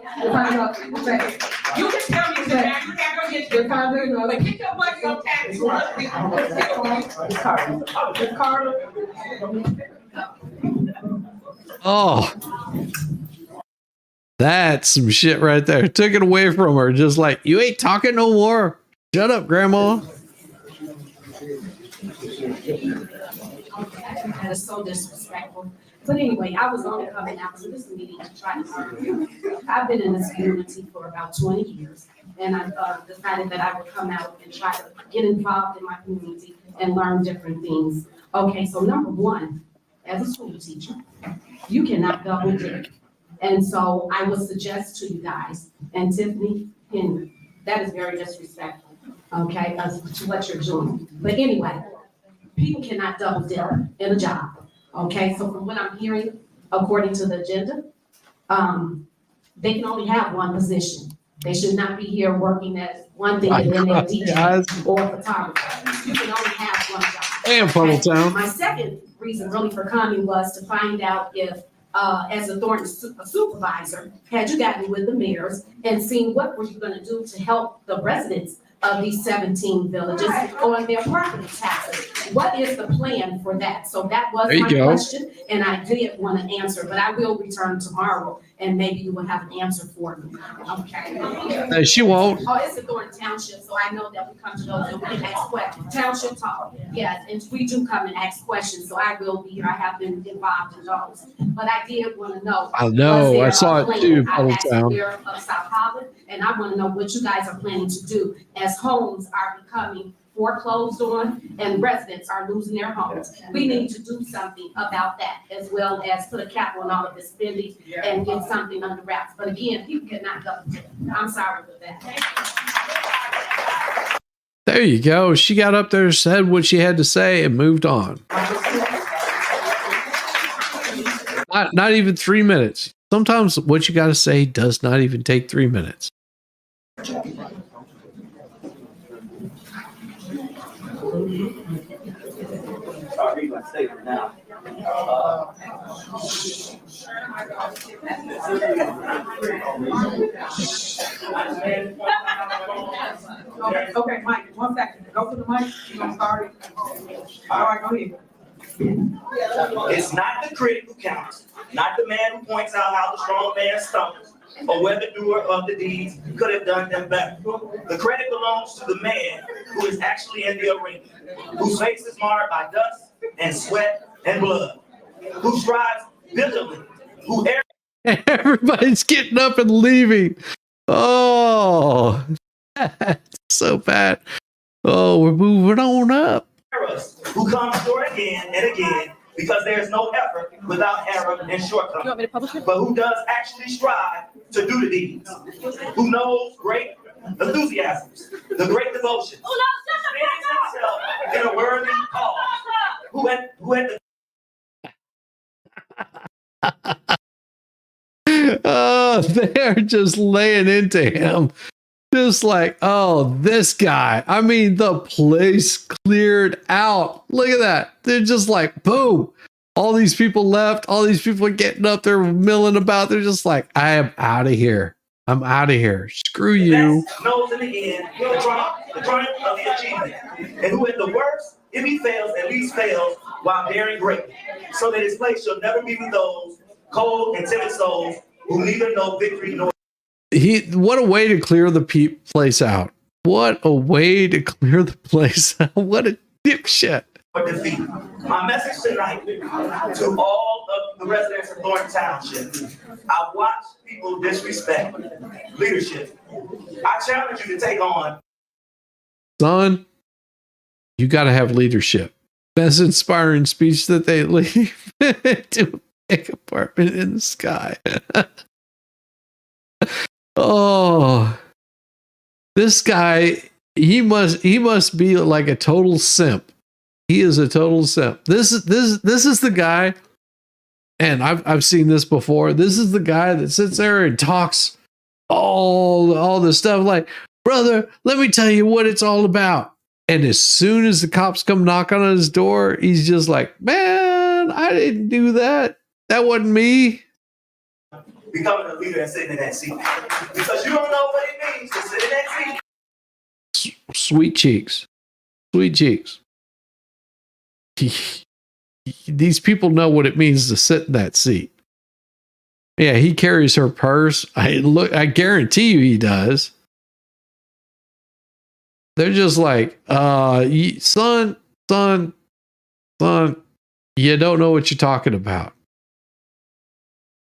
You can tell me that you can't go get your time, like get your money on tax. Oh, that's some shit right there. Took it away from her. Just like, you ain't talking no more. Shut up, Grandma. That is so disrespectful. But anyway, I was only coming out to this meeting to try to argue. I've been in this community for about 20 years, and I decided that I would come out and try to get involved in my community and learn different things. Okay, so number one, as a school teacher, you cannot double dip. And so I would suggest to you guys, and Tiffany Henyard, that is very disrespectful, okay, to what you're doing. But anyway, people cannot double dip in a job. Okay, so from what I'm hearing, according to the agenda, they can only have one position. They should not be here working as one thing and then they're DJ or photographer. You can only have one job. Damn, Funnel Town. My second reason really for coming was to find out if, as a Thornton supervisor, had you gotten with the mayors and seen what were you gonna do to help the residents of these 17 villages on their property taxes. What is the plan for that? So that was There you my go. question, and I did want to answer, but I will return tomorrow, and maybe you will have an answer for me. Okay. She won't. Oh, it's a Thornton Township, so I know that we come to those and we can ask questions. Township talk, yes, and we do come and ask questions, so I will be here. I have been involved in those. But I did want to know. I know. was I there saw a it plan? too, I asked the Puddletown. mayor of South Holland, and I want to know what you guys are planning to do as homes are becoming foreclosed on and residents are losing their homes. We need to do something about that, as well as put a cap on all of this spending and get something under wraps. But again, people cannot go. I'm sorry for that. There you go. She got up there, said what she had to say, and moved on. Not even 3 minutes. Sometimes what you got to say does not even take 3 minutes. Okay, Mike, 1 second. Go to the mic. You're gonna start it. All right, go ahead. It's not the critic who counts, not the man who points out how the strong man stumbles, or whether the doer of the deeds could have done them better. The credit belongs to the man who is actually in the arena, whose face is marred by dust and sweat and blood, who strives vigilantly, who Everybody's getting up and leaving. Oh, that's so bad. Oh, we're moving on up. errors, who comes short again and again, because there is no effort without error and shortcoming. You want me to publish it? But who does actually strive to do the deeds, who knows great enthusiasms, the great devotion, spends himself in a worthy cause, who at the Oh, they're just laying into him. Just like, oh, this guy. I mean, the place cleared out. Look at that. They're just like, boom. All these people left. All these people are getting up there, milling about. They're just like, I am out of here. I'm out of here. Screw you. best knows in the end the triumph of the achievement, and who at the worst, if he fails, at least fails while bearing great, so that his place shall never be with those cold and timid souls who neither know victory nor. What a way to clear the place out. What a way to clear the place out. What a dipshit. Defeat. My message tonight to all of the residents of Thornton Township. I watch people disrespect leadership. I challenge you to take on. Son, you got to have leadership. Best inspiring speech that they leave to a big apartment in the sky. Oh, this guy, he must be like a total simp. He is a total simp. This is the guy, and I've seen this before. This is the guy that sits there and talks all this stuff like, brother, let me tell you what it's all about. And as soon as the cops come knock on his door, he's just like, man, I didn't do that. That wasn't me. Becoming a leader and sitting in that seat. Because you don't know what it means to sit in that seat. Sweet cheeks. Sweet cheeks. These people know what it means to sit in that seat. Yeah, he carries her purse. I guarantee you he does. They're just like, son, you don't know what you're talking about.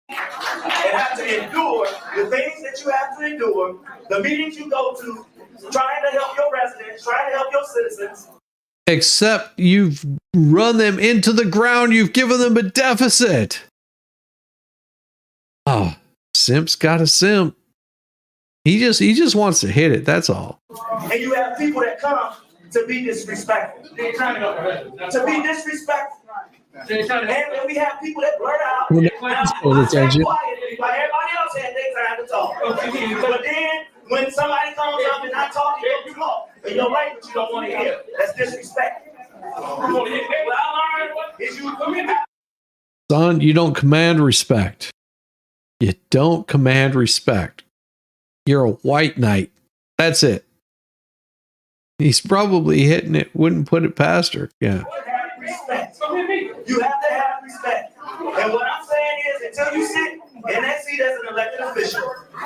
And have to endure the things that you have to endure, the meetings you go to, trying to help your residents, trying to help your citizens. Except you've run them into the ground. You've given them a deficit. Oh, simp's got a simp. He just wants to hit it. That's all. And you have people that come to be disrespectful. To be disrespectful. And we have people that blurt out. I stay quiet, like everybody else had their time to talk. But then when somebody comes up and not talking, you talk. And your language you don't want to hear. That's disrespect. Son, you don't command respect. You don't command respect. You're a white knight. That's it. He's probably hitting it, wouldn't put it past her. Yeah. Have respect. You have to have respect. And what I'm saying is, until you sit in that seat as an elected official,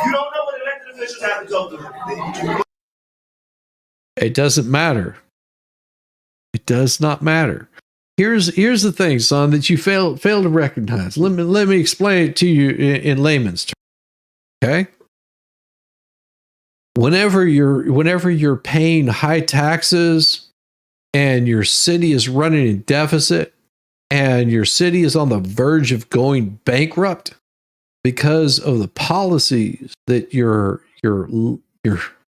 you don't know what elected officials have to go through. It doesn't matter. It does not matter. Here's the thing, son, that you fail to recognize. Let me explain it to you in layman's terms. Okay? Whenever you're paying high taxes and your city is running in deficit and your city is on the verge of going bankrupt because of the policies that your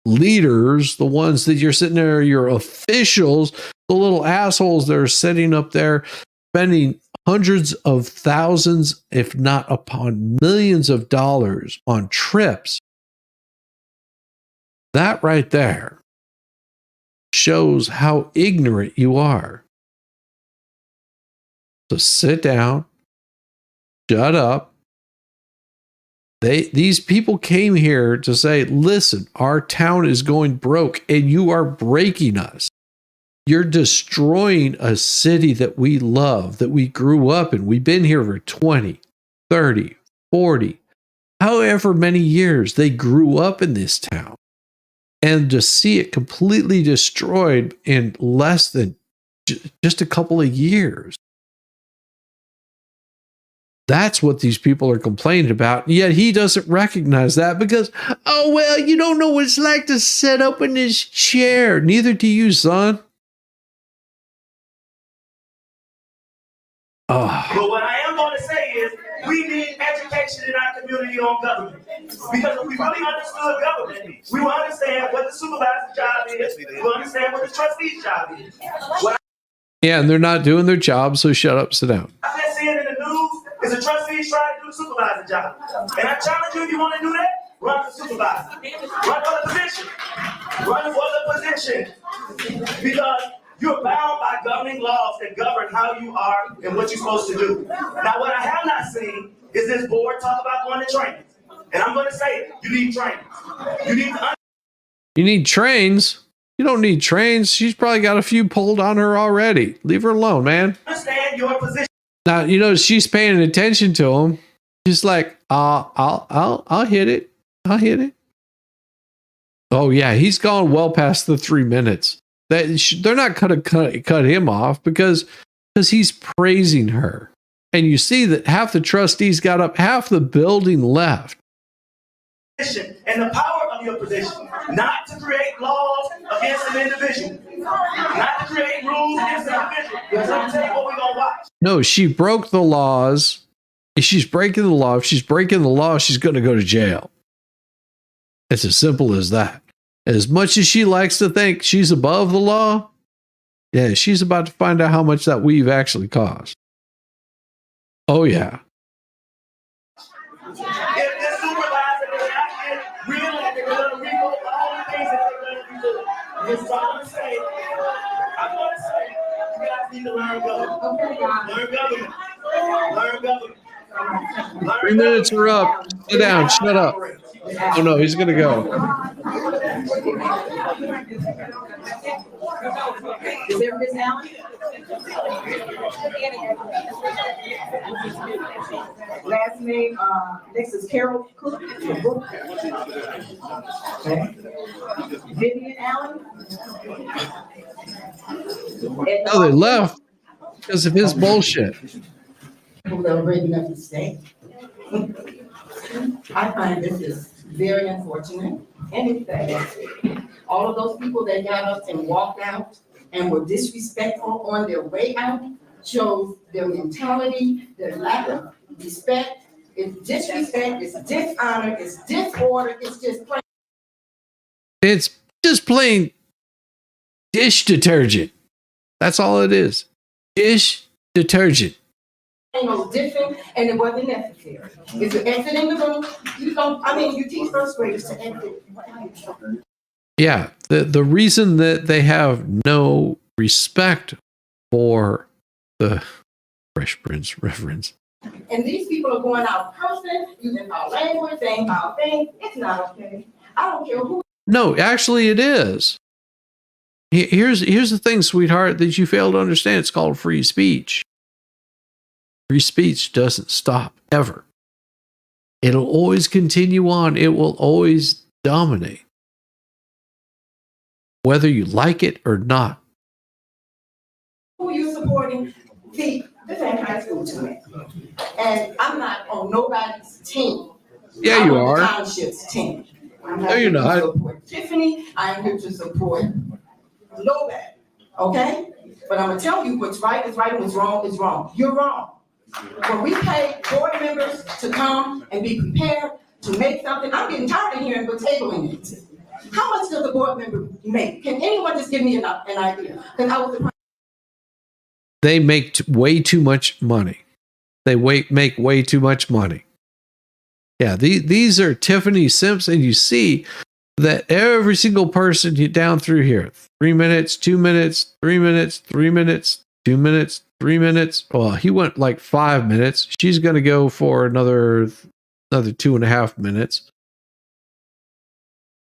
leaders, the ones that you're sitting there, your officials, the little assholes that are sitting up there spending hundreds of thousands, if not upon millions of dollars on trips. That right there shows how ignorant you are. So sit down, shut up. These people came here to say, listen, our town is going broke and you are breaking us. You're destroying a city that we love, that we grew up in. We've been here for 20, 30, 40, however many years they grew up in this town. And to see it completely destroyed in less than just a couple of years. That's what these people are complaining about. Yet he doesn't recognize that because, oh, well, you don't know what it's like to sit up in this chair. Neither do you, son. Oh. But what I am going to say is, we need education in our community on government. Because if we really understood government, we will understand what the supervisor's job is. We will understand what the trustee's job is. Yeah, and they're not doing their job, so shut up, sit down. I've been seeing in the news is the trustees trying to do the supervisor's job. And I challenge you, if you want to do that, run for supervisor. Run for the position. Run for the position. Because you're bound by governing laws that govern how you are and what you're supposed to do. Now, what I have not seen is this board talk about going to trainings. And I'm going to say it. You need trainings. You need trains? You don't need trains. She's probably got a few pulled on her already. Leave her alone, man. Understand your position. Now, she's paying attention to him. She's like, I'll hit it. I'll hit it. Oh, yeah. He's gone well past the 3 minutes. They're not going to cut him off because he's praising her. And you see that half the trustees got up, half the building left. And the power of your position, not to create laws against an individual, not to create rules against an individual. Because I'm telling you what we're going to watch. No, she broke the laws. If she's breaking the law, if she's breaking the law, she's going to go to jail. It's as simple as that. As much as she likes to think she's above the law, yeah, she's about to find out how much that weave actually costs. Oh, yeah. If this supervisor does not get reelected, they're going to revoke all the things that they're going to do. That's all I'm saying. I'm going to say, you guys need to learn government. Learn government. Learn government. 3 minutes are up. Sit down. Shut up. Oh, no, he's going to go. Is there Miss Allen? Last name, next is Carol Cook. Okay. Vivian Allen. No, they left because of his bullshit. People that were brave enough to stay. I find this is very unfortunate and it's sad. All of those people that got up and walked out and were disrespectful on their way out shows their mentality, their lack of respect. It's disrespect, it's dishonor, it's disorder, it's just plain. It's just plain dish detergent. That's all it is. Dish detergent. No different, and it wasn't necessary. If you exit in the room, you teach first graders to exit. Yeah, the reason that they have no respect for the Fresh Prince reference. And these people are going out cursing, using foul language, saying foul things. It's not okay. I don't care who. No, actually it is. Here's the thing, sweetheart, that you fail to understand. It's called free speech. Free speech doesn't stop ever. It'll always continue on. It will always dominate, whether you like it or not. Who you supporting? See, this ain't high school to me. And I'm not on nobody's team. Yeah, you I'm on the are. township's team. I'm No, you're here to not. support Tiffany. I'm here to support nobody, okay? But I'm gonna tell you what's right is right and what's wrong is wrong. You're wrong. When we pay board members to come and be prepared to make something, I'm getting tired of hearing we're tabling it. How much does a board member make? Can anyone just give me an idea? Because I was the They make way too much money. They make way too much money. Yeah, these are Tiffany Simps, and you see that every single person down through here, 3 minutes, 2 minutes, 3 minutes, 3 minutes, 2 minutes, 3 minutes. Well, he went like 5 minutes. She's going to go for another 2.5 minutes.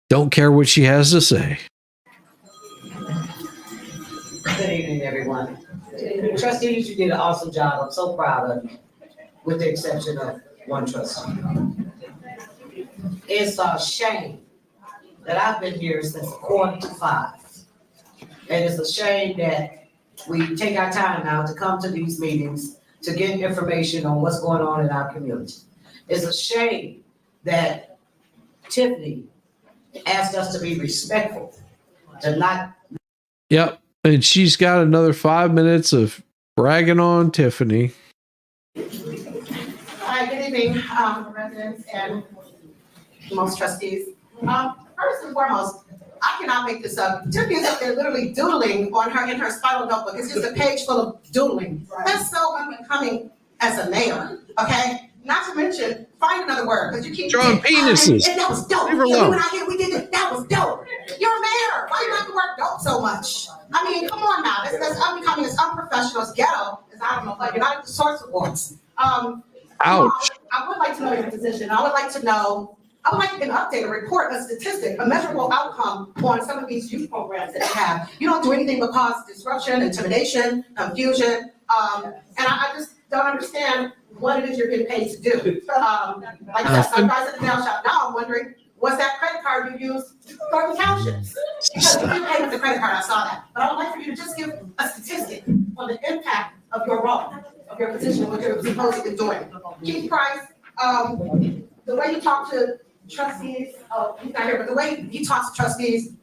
Don't care what she has to say. Good evening, everyone. Trustees, you did an awesome job. I'm so proud of you, with the exception of one trustee. It's a shame that I've been here since 4:45. And it's a shame that we take our time now to come to these meetings to get information on what's going on in our community. It's a shame that Tiffany asked us to be respectful, to not. Yep. And she's got another 5 minutes of bragging on Tiffany. Hi, good evening, residents and most trustees. First and foremost, I cannot make this up. Tiffany is up there literally doodling in her spiral notebook. It's just a page full of doodling. That's so unbecoming as a mayor, okay? Not to mention, find another word, because you keep drawing penises. And that was dope. Leave her Yeah, we alone. went out here, we did it. That was dope. You're a mayor. Why you like the word dope so much? I mean, come on now. That's unbecoming, as unprofessional, as ghetto, as I don't know, like you're not at the Source Awards. Ouch. I would like to know your position. I would like to get an update, a report, a statistic, a measurable outcome on some of these youth programs that you have. You don't do anything but cause disruption, intimidation, confusion, and I just don't understand what it is you're getting paid to do. Like I said, some guys at the nail shop, now I'm wondering, what's that credit card you use for the townships? Because you pay with the credit card, I saw that. But I would like for you to just give a statistic on the impact of your role, of your position, what you're supposedly doing. Keith Price, the way you talk to trustees, he's not here, but the way he talks to trustees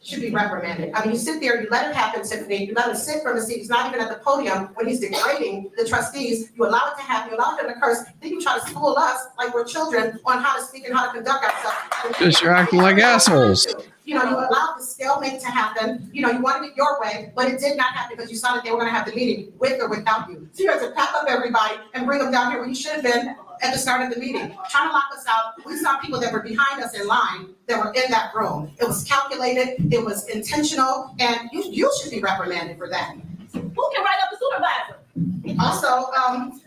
should be reprimanded. I mean, you sit there, you let it happen, Tiffany, you let him sit from the seat, he's not even at the podium when he's degrading the trustees, you allow it to happen, you allow him to curse, then you try to school us like we're children on how to speak and how to conduct ourselves. Because you're acting like assholes. You know, you allowed the stalemate to happen, you know, you wanted it your way, but it did not happen because you saw that they were gonna have the meeting with or without you. So you had to pack up everybody and bring them down here where you should have been at the start of the meeting, trying to lock us out. We saw people that were behind us in line that were in that room. It was calculated, it was intentional, and you should be reprimanded for that. Who can write up the supervisor? Also,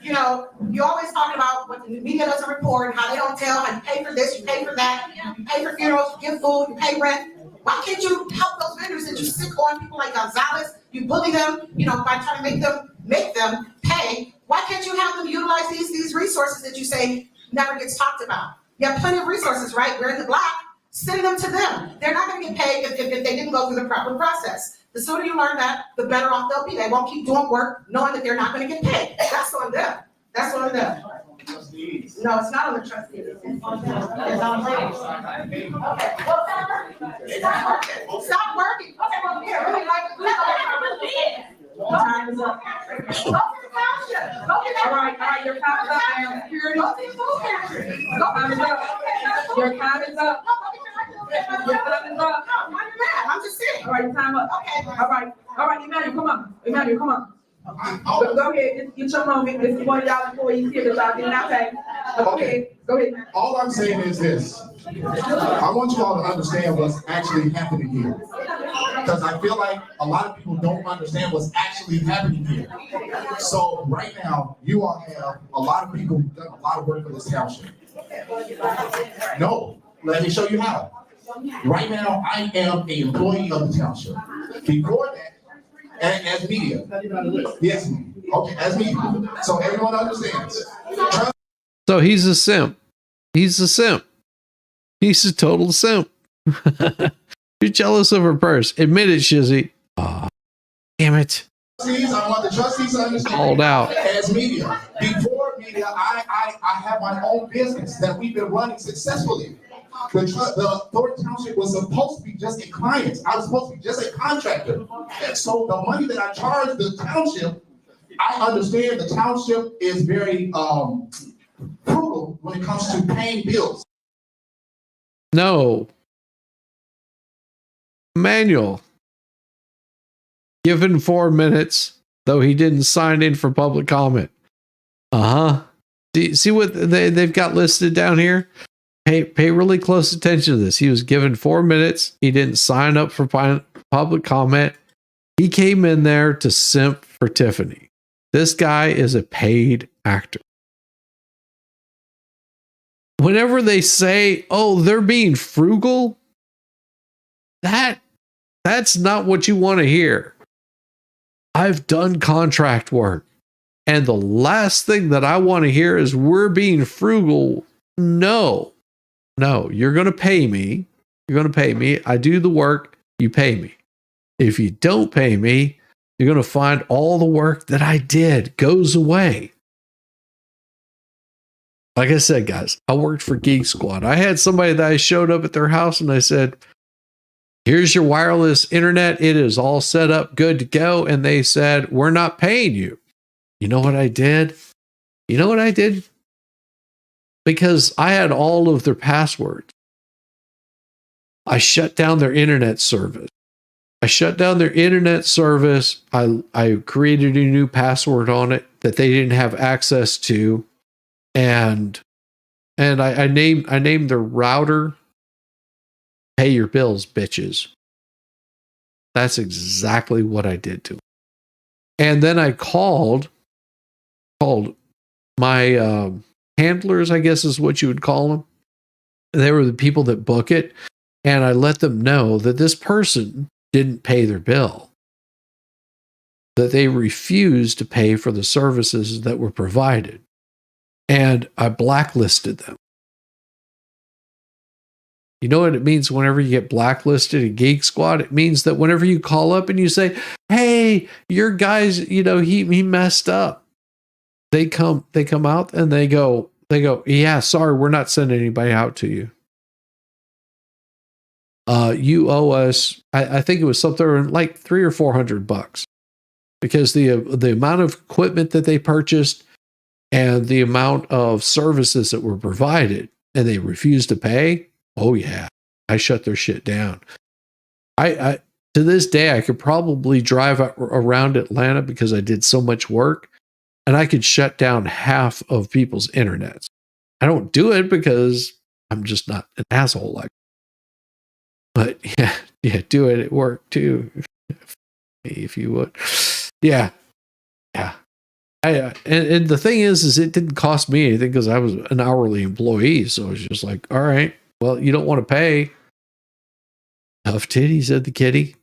you know, you always talking about what the media doesn't report, and how they don't tell, and you pay for this, you pay for that, you pay for funerals, you give food, you pay rent. Why can't you help those vendors that you sick on, people like Gonzalez, you bully them, you know, by trying to make them pay? Why can't you have them utilize these resources that you say never gets talked about? You have plenty of resources, right? We're in the black, send them to them. They're not gonna get paid if they didn't go through the proper process. The sooner you learn that, the better off they'll be. They won't keep doing work knowing that they're not gonna get paid. That's on them. That's on them. No, it's not on the trustees. It's on them. It's on them. Okay, well, stop working. Stop working. Okay, well, here, really like, time is up. Go to the township. All right, your time is up, ma'am. Security. Go to the food pantry. Your time is up. Your time is up. I'm just saying. All right, time up. Okay. All right, Emmanuel, come on. Emmanuel, come on. Go ahead, get your moment. This is one of y'all employees here that y'all did not pay. Go ahead. All I'm saying is this. I want you all to understand what's actually happening here. Because I feel like a lot of people don't understand what's actually happening here. So right now, you all have a lot of people who've done a lot of work for this township. No, let me show you how. Right now, I am an employee of the township. Before that, as media. Yes, okay, as media. So everyone understands. So he's a simp. He's a simp. He's a total simp. You're jealous of her purse. Admit it, Shizzy. Oh, damn it. I want the trustees to understand. Called out. As media. Before media, I have my own business that we've been running successfully. The Thornton Township was supposed to be just a client. I was supposed to be just a contractor. So the money that I charge the township, I understand the township is very frugal when it comes to paying bills. No. Manuel. Given 4 minutes, though he didn't sign in for public comment. See what they've got listed down here? Pay really close attention to this. He was given 4 minutes. He didn't sign up for public comment. He came in there to simp for Tiffany. This guy is a paid actor. Whenever they say, oh, they're being frugal, that's not what you want to hear. I've done contract work, and the last thing that I want to hear is we're being frugal. No, you're going to pay me. You're going to pay me. I do the work. You pay me. If you don't pay me, you're going to find all the work that I did goes away. Like I said, guys, I worked for Geek Squad. I had somebody that I showed up at their house and I said, here's your wireless internet. It is all set up, good to go. And they said, we're not paying you. You know what I did? Because I had all of their passwords. I shut down their internet service. I created a new password on it that they didn't have access to. And I named the router Pay Your Bills, Bitches. That's exactly what I did to them. And then I called my handlers, I guess is what you would call them. They were the people that book it. And I let them know that this person didn't pay their bill, that they refused to pay for the services that were provided. And I blacklisted them. You know what it means whenever you get blacklisted in Geek Squad? It means that whenever you call up and you say, hey, your guy's, he messed up. They come out and they go, yeah, sorry, we're not sending anybody out to you. You owe us, I think it was something like $300 or $400 because the amount of equipment that they purchased and the amount of services that were provided, and they refused to pay. Oh yeah, I shut their shit down. I to this day I could probably drive around Atlanta because I did so much work, and I could shut down half of people's internets. I don't do it because I'm just not an asshole like. But yeah, do it at work too, if you would. Yeah. And the thing is it didn't cost me anything because I was an hourly employee. So it's just like, all right, well, you don't want to pay. Tough titty, said the kitty.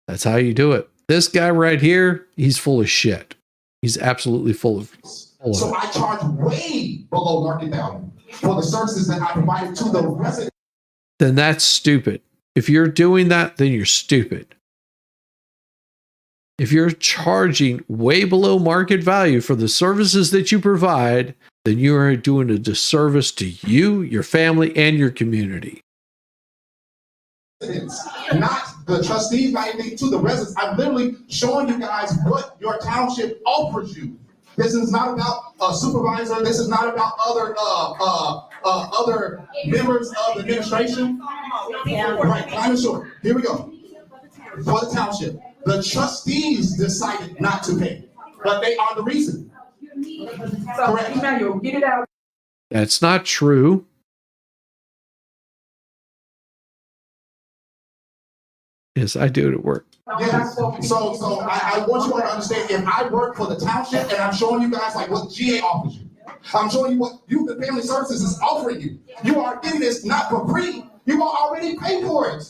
That's how you do it. This guy right here, he's full of shit. He's absolutely full of So I charge way below market value for the services that I provided to the residents. Then that's stupid. If you're doing that, then you're stupid. If you're charging way below market value for the services that you provide, then you are doing a disservice to you, your family, and your community. Not the trustees, not anything to the residents. I'm literally showing you guys what your township offers you. This is not about a supervisor. This is not about other members of the administration. Right, I'm sure. Here we go. For the township, the trustees decided not to pay, but they are the reason. Correct. Emmanuel, get it out. That's not true. Yes, I do it at work. Yes. So I want you all to understand, if I work for the township and I'm showing you guys like what GA offers you, I'm showing you what Youth and Family Services is offering you. You are getting this not for free. You are already paid for it.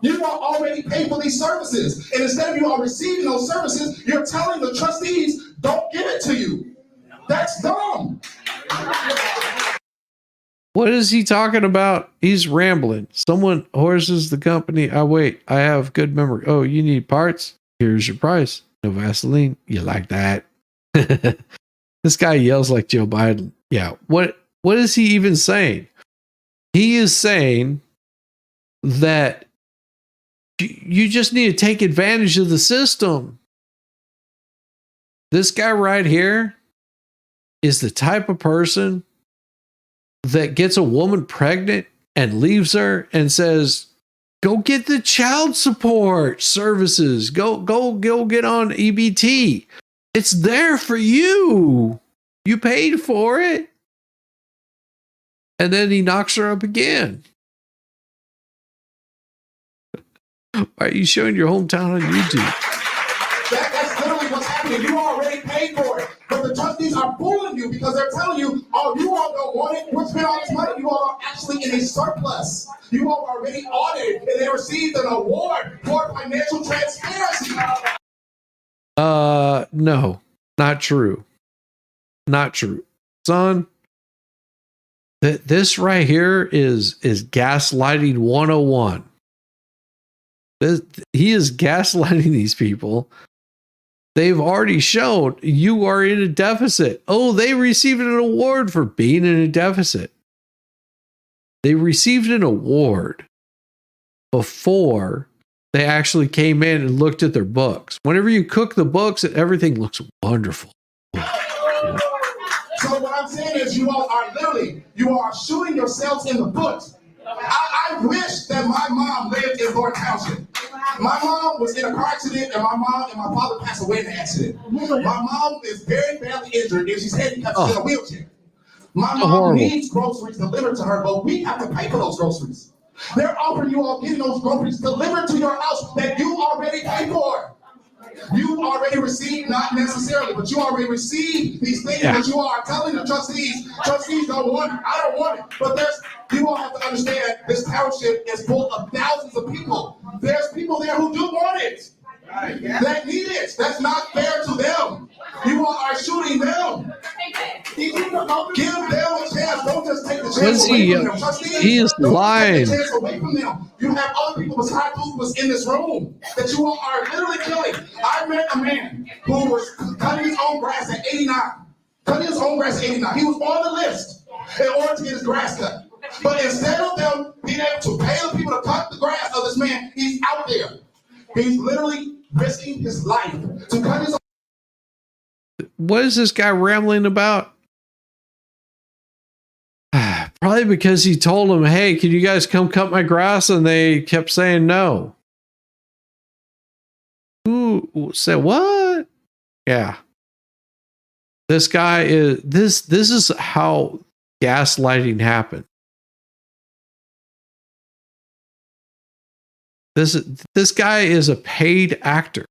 You are already paid for these services. And instead of you are receiving those services, you're telling the trustees, don't give it to you. That's dumb. What is he talking about? He's rambling. Someone horses the company. I have good memory. Oh, you need parts? Here's your price. No Vaseline. You like that? This guy yells like Joe Biden. Yeah. What is he even saying? He is saying that you just need to take advantage of the system. This guy right here is the type of person that gets a woman pregnant and leaves her and says, go get the child support services. Go get on EBT. It's there for you. You paid for it. And then he knocks her up again. Why are you showing your hometown on YouTube? That's literally what's happening. You already paid for it. But the trustees are fooling you because they're telling you, oh, you all don't want it. We'll spend all this money. You all are actually in a surplus. You all are already audited and they received an award for financial transparency. No, not true. Not true. Son, this right here is gaslighting 101. He is gaslighting these people. They've already shown you are in a deficit. Oh, they received an award for being in a deficit. They received an award before they actually came in and looked at their books. Whenever you cook the books, everything looks wonderful. So what I'm saying is you all are you are shooting yourselves in the foot. I wish that my mom lived in Dolton Township. My mom was in a car accident and my mom and my father passed away in the accident. My mom is very badly injured and she's handicapped in a wheelchair. My mom needs groceries delivered to her, but we have to pay for those groceries. They're offering you all getting those groceries delivered to your house that you already paid for. You already received, not necessarily, but you already received these things that you are telling the trustees. Trustees don't want it. I don't want it. But you all have to understand this township is full of thousands of people. There's people there who do want it. That need it. That's not fair to them. You all are shooting them. Give them a chance. Don't just take the chance away from them. Trustees, he is lying. Don't take the chance away from them. You have other people besides who was in this room that you all are literally killing. I met a man who was cutting his own grass at 89. Cutting his own grass at 89. He was on the list in order to get his grass cut. But instead of them being able to pay the people to cut the grass of this man, he's out there. He's literally risking his life to cut his own. What is this guy rambling about? Probably because he told them, hey, can you guys come cut my grass? And they kept saying no. Who said what? Yeah. This guy is this is how gaslighting happened. This guy is a paid actor.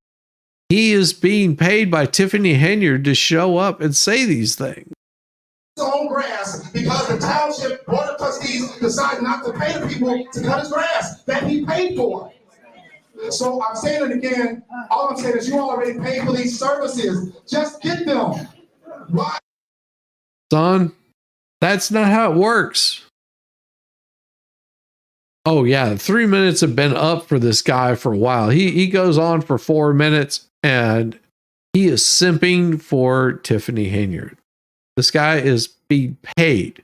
He is being paid by Tiffany Henyard to show up and say these things. His own grass because the township board of trustees decided not to pay the people to cut his grass that he paid for. So I'm saying it again. All I'm saying is you already paid for these services. Just get them. Why? Son, that's not how it works. Oh yeah, 3 minutes have been up for this guy for a while. He goes on for 4 minutes and he is simping for Tiffany Henyard. This guy is being paid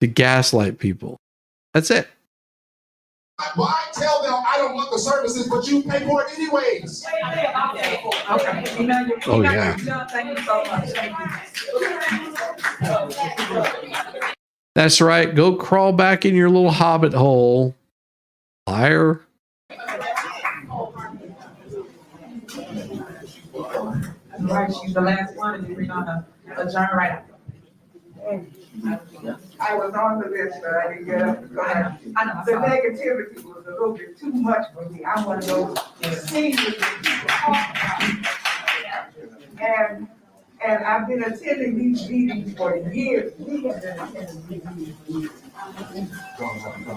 to gaslight people. That's it. Why tell them I don't want the services, but you pay for it anyways? Okay. Oh yeah. Thank you so much. Thank you. That's right. Go crawl back in your little hobbit hole. Liar. Right, she's the last one, and we're gonna adjourn right after. I was on the list, but I didn't get up because the negativity was a little bit too much for me. I want to go and see what the people talk about. And And I've been attending these meetings for years. We have been attending these meetings.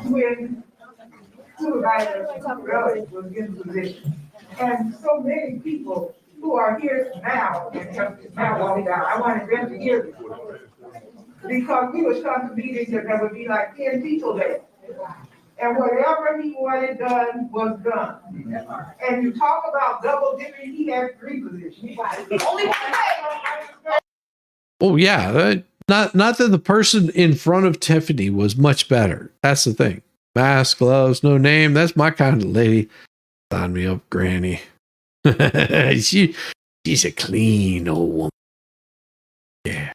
When Supervisor Rutledge was in position. And so many people who are here now and have now walked out, I wanted them to hear this. Because we would come to meetings and there would be like 10 people there. And whatever he wanted done was done. And you talk about double dipping, he had 3 positions. Only one day. Oh yeah, not that the person in front of Tiffany was much better. That's the thing. Mask, gloves, no name. That's my kind of lady. Sign me up, Granny. She's a clean old woman. Yeah.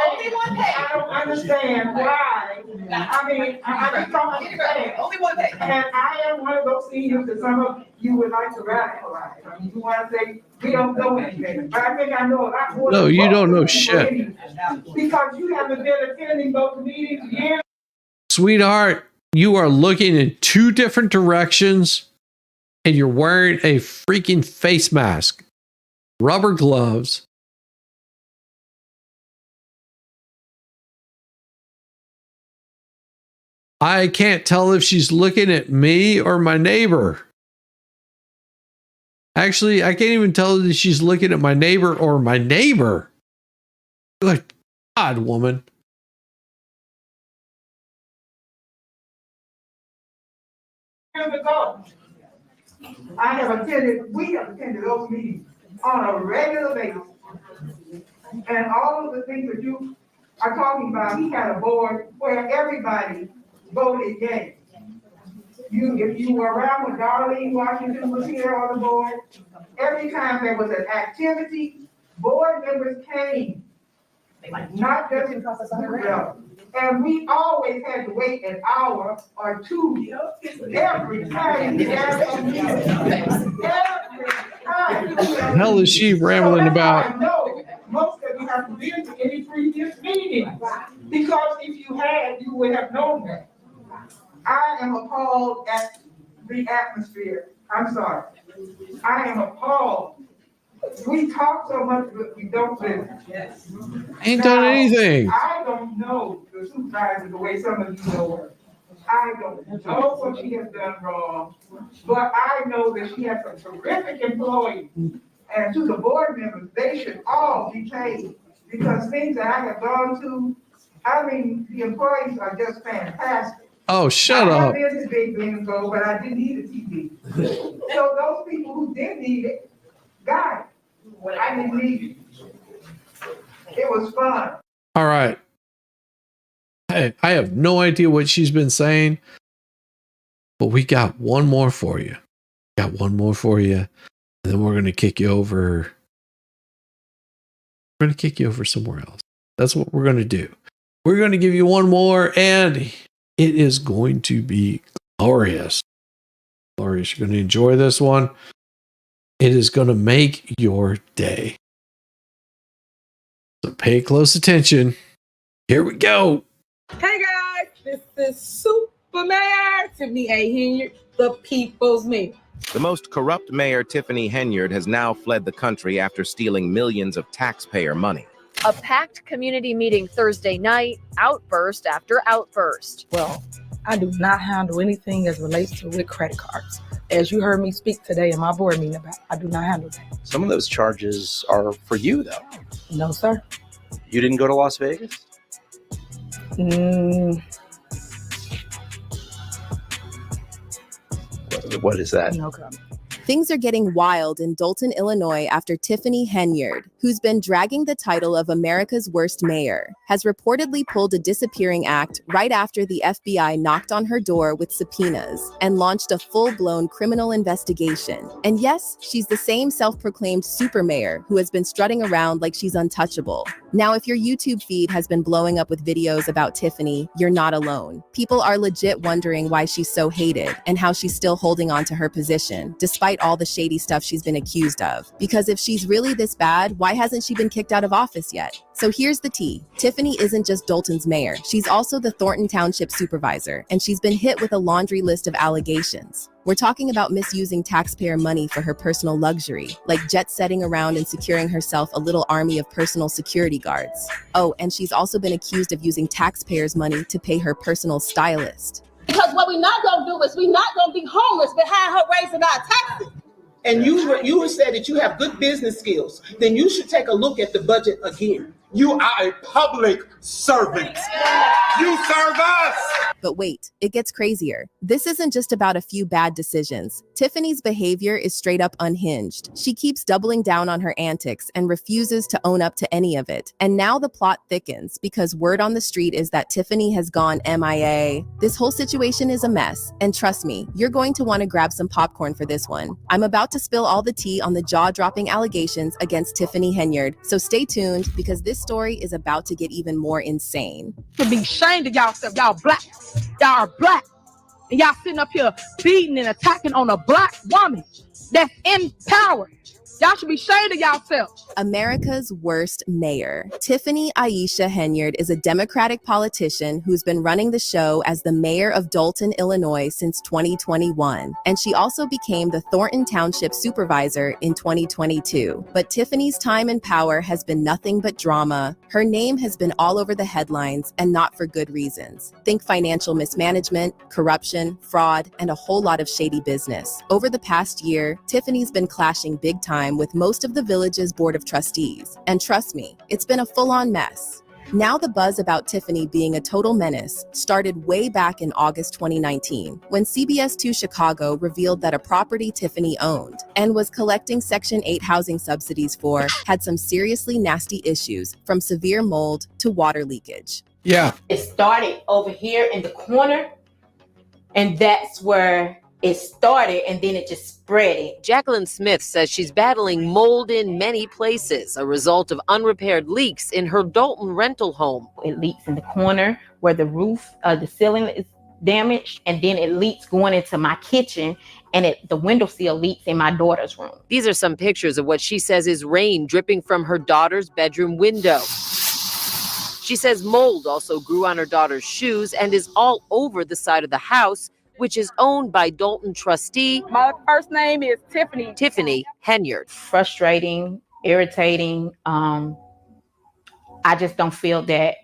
Only one day. I don't understand why. I just don't understand. Only one day. And I am one of those seniors that some of you would like to radicalize. I mean, you want to say, we don't know anything. But I think I know a lot more. No, than you most don't know of you shit. anyway. Because you haven't been attending those meetings years. Sweetheart, you are looking in 2 different directions and you're wearing a freaking face mask, rubber gloves. I can't tell if she's looking at me or my neighbor. Actually, I can't even tell if she's looking at my neighbor or my neighbor. Good God, woman. Years ago, we have attended those meetings on a regular basis. And all of the things that you are talking about, he had a board where everybody voted yay. If you were around when Darlene Washington was here on the board, every time there was an activity, board members came. Not just and we always had to wait an hour or 2 every time. Every time. What the hell is she rambling about? I know most of you haven't been to any previous meeting, because if you had, you would have known that. I am appalled at the atmosphere. I'm sorry. I am appalled. We talk so much, but we don't listen. Ain't done anything. I don't know the supervisor the way some of you know her. I don't know what she has done wrong, but I know that she has some terrific employees. And to the board members, they should all be paid, because things that I have gone to, I mean, the employees are just fantastic. Oh, shut up. I have been to Big Bingo, but I didn't need a TV. So those people who did need it, got it. I didn't need it. It was fun. All right. Hey, I have no idea what she's been saying, but we got one more for you. And then we're going to kick you over. We're going to kick you over somewhere else. That's what we're going to do. We're going to give you one more, and it is going to be glorious. Glorious. You're going to enjoy this one. It is going to make your day. So pay close attention. Here we go. Hey guys, this is Super Mayor Tiffany Henyard, the people's mayor. The most corrupt mayor, Tiffany Henyard, has now fled the country after stealing millions of taxpayer money. A packed community meeting Thursday night, outburst after outburst. Well, I do not handle anything as relates to with credit cards. As you heard me speak today in my board meeting about, I do not handle that. Some of those charges are for you, though. No, sir. You didn't go to Las Vegas? What is that? No comment. Things are getting wild in Dolton, Illinois after Tiffany Henyard, who's been dragging the title of America's worst mayor, has reportedly pulled a disappearing act right after the FBI knocked on her door with subpoenas and launched a full-blown criminal investigation. And yes, she's the same self-proclaimed super mayor who has been strutting around like she's untouchable. Now, if your YouTube feed has been blowing up with videos about Tiffany, you're not alone. People are legit wondering why she's so hated and how she's still holding on to her position, despite all the shady stuff she's been accused of. Because if she's really this bad, why hasn't she been kicked out of office yet? So here's the tea. Tiffany isn't just Dolton's mayor. She's also the Thornton Township supervisor, and she's been hit with a laundry list of allegations. We're talking about misusing taxpayer money for her personal luxury, like jet-setting around and securing herself a little army of personal security guards. Oh, and she's also been accused of using taxpayers' money to pay her personal stylist. Because what we're not gonna do is we're not gonna be homeless behind her raising our taxes. And you said that you have good business skills, then you should take a look at the budget again. You are a public servant. You serve us. But wait, it gets crazier. This isn't just about a few bad decisions. Tiffany's behavior is straight up unhinged. She keeps doubling down on her antics and refuses to own up to any of it. And now the plot thickens because word on the street is that Tiffany has gone MIA. This whole situation is a mess. And trust me, you're going to want to grab some popcorn for this one. I'm about to spill all the tea on the jaw-dropping allegations against Tiffany Henyard. So stay tuned because this story is about to get even more insane. To be ashamed of y'all stuff. Y'all black. Y'all are black. And y'all sitting up here beating and attacking on a black woman that's in power. Y'all should be ashamed of yourselves. America's worst mayor. Tiffany Aisha Henyard is a Democratic politician who's been running the show as the mayor of Dolton, Illinois since 2021. And she also became the Thornton Township supervisor in 2022. But Tiffany's time in power has been nothing but drama. Her name has been all over the headlines and not for good reasons. Think financial mismanagement, corruption, fraud, and a whole lot of shady business. Over the past year, Tiffany's been clashing big time with most of the village's board of trustees. And trust me, it's been a full-on mess. Now the buzz about Tiffany being a total menace started way back in August 2019, when CBS 2 Chicago revealed that a property Tiffany owned and was collecting Section 8 housing subsidies for had some seriously nasty issues, from severe mold to water leakage. Yeah. It started over here in the corner, and that's where it started, and then it just spread it. Jacqueline Smith says she's battling mold in many places, a result of unrepaired leaks in her Dolton rental home. It leaks in the corner where the roof, the ceiling is damaged, and then it leaks going into my kitchen, and the windowsill leaks in my daughter's room. These are some pictures of what she says is rain dripping from her daughter's bedroom window. She says mold also grew on her daughter's shoes and is all over the side of the house, which is owned by Dolton trustee. My first name is Tiffany. Tiffany Henyard. Frustrating, irritating. I just don't feel that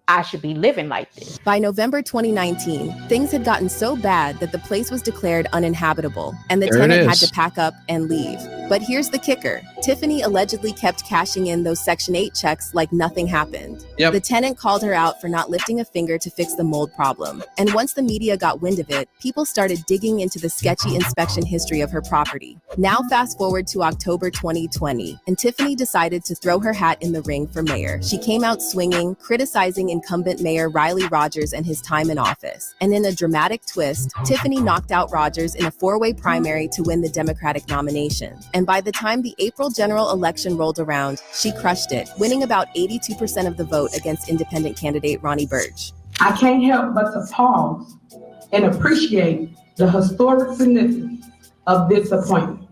I should be living like this. By November 2019, things had gotten so bad that the place was declared uninhabitable, and the tenant had to pack up and leave. But here's the kicker. Tiffany allegedly kept cashing in those Section 8 checks like nothing happened. Yep. The tenant called her out for not lifting a finger to fix the mold problem. And once the media got wind of it, people started digging into the sketchy inspection history of her property. Now fast forward to October 2020, and Tiffany decided to throw her hat in the ring for mayor. She came out swinging, criticizing incumbent Mayor Riley Rogers and his time in office. And in a dramatic twist, Tiffany knocked out Rogers in a four-way primary to win the Democratic nomination. And by the time the April general election rolled around, she crushed it, winning about 82% of the vote against independent candidate Ronnie Birch. I can't help but to pause and appreciate the historic significance of this appointment.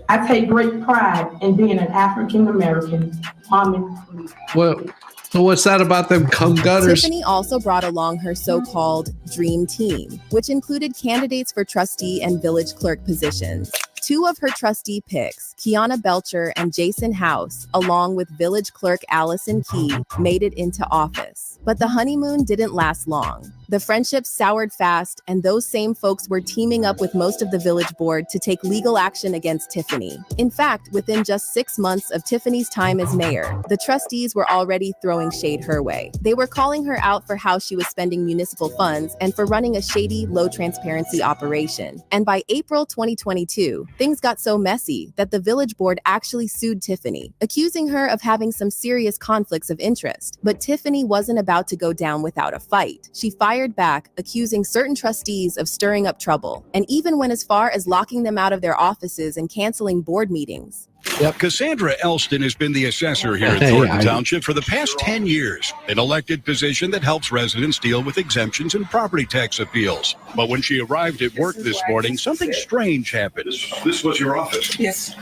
I take great pride in being an African-American woman. Well, so what's that about them cum gutters? Tiffany also brought along her so-called dream team, which included candidates for trustee and village clerk positions. Two of her trustee picks, Kiana Belcher and Jason House, along with village clerk Allison Key, made it into office. But the honeymoon didn't last long. The friendship soured fast, and those same folks were teaming up with most of the village board to take legal action against Tiffany. In fact, within just 6 months of Tiffany's time as mayor, the trustees were already throwing shade her way. They were calling her out for how she was spending municipal funds and for running a shady, low-transparency operation. And by April 2022, things got so messy that the village board actually sued Tiffany, accusing her of having some serious conflicts of interest. But Tiffany wasn't about to go down without a fight. She fired back, accusing certain trustees of stirring up trouble, and even went as far as locking them out of their offices and canceling board meetings. Cassandra Elston has been the assessor here at Hey, Thornton Heidi. Township for the past 10 years, an elected position that helps residents deal with exemptions and property tax appeals. But when she arrived at work this morning, something strange happened. This was your office? Yes,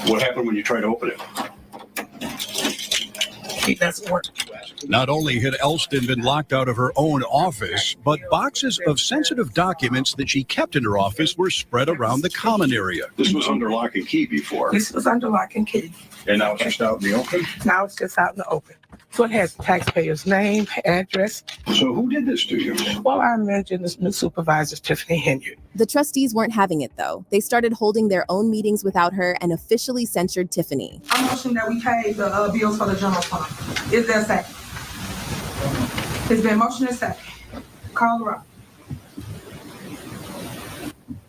What happened when you tried to open it? it doesn't work. Not only had Elston been locked out of her own office, but boxes of sensitive documents that she kept in her office were spread around the common area. This was under lock and key before, This was under lock and key. and now it's just out in the open? Now it's just out in the open. So it has taxpayer's name, address. So who did this to you? Well, I mentioned this new supervisor, Tiffany Henyard. The trustees weren't having it, though. They started holding their own meetings without her and officially censured Tiffany. I'm motion that we pay the bills for the general fund. Is there a second? It's been motion and second. Call the roll.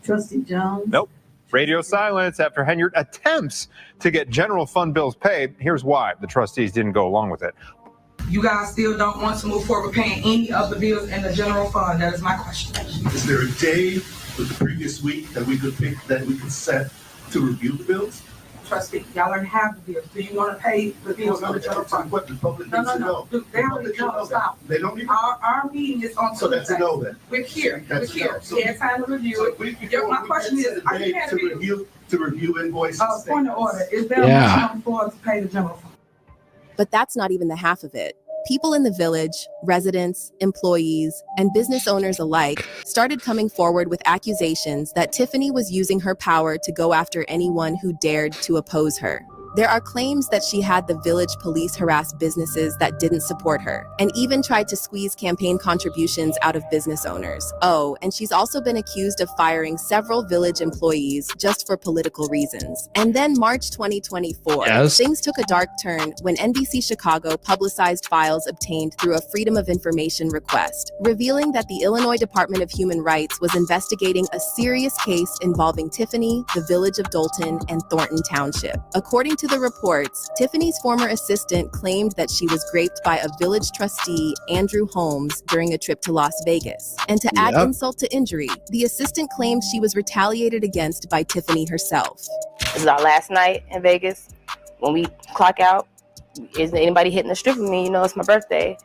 Trustee Jones? Nope. Radio silence after Henyard attempts to get general fund bills paid. Here's why the trustees didn't go along with it. You guys still don't want to move forward with paying any of the bills in the general fund? That is my question. Is there a day with the previous week that we could pick, that we could set to review the bills? Trustee, y'all already have the bills. Do you want to pay the bills on the general fund? What the public No, needs to no, know. no. They already know. Stop. They don't even. Our meeting is on Tuesday. So that's a no then. We're here. That's We're here. no. So We had time to review it. My question is, are you paying the bills? To review invoices. Point of order. Is there a Yeah. motion on the floor to pay the general fund? But that's not even the half of it. People in the village, residents, employees, and business owners alike started coming forward with accusations that Tiffany was using her power to go after anyone who dared to oppose her. There are claims that she had the village police harass businesses that didn't support her, and even tried to squeeze campaign contributions out of business owners. Oh, and she's also been accused of firing several village employees just for political reasons. And then March 2024, things took a dark turn when NBC Chicago publicized files obtained through a Freedom of Information request, revealing that the Illinois Department of Human Rights was investigating a serious case involving Tiffany, the village of Dolton, and Thornton Township. According to the reports, Tiffany's former assistant claimed that she was raped by a village trustee, Andrew Holmes, during a trip to Las Vegas. And to add insult to injury, the assistant claimed she was retaliated against by Tiffany herself. This is our last night in Vegas. When we clock out, is anybody hitting the strip with me? You know, it's my birthday.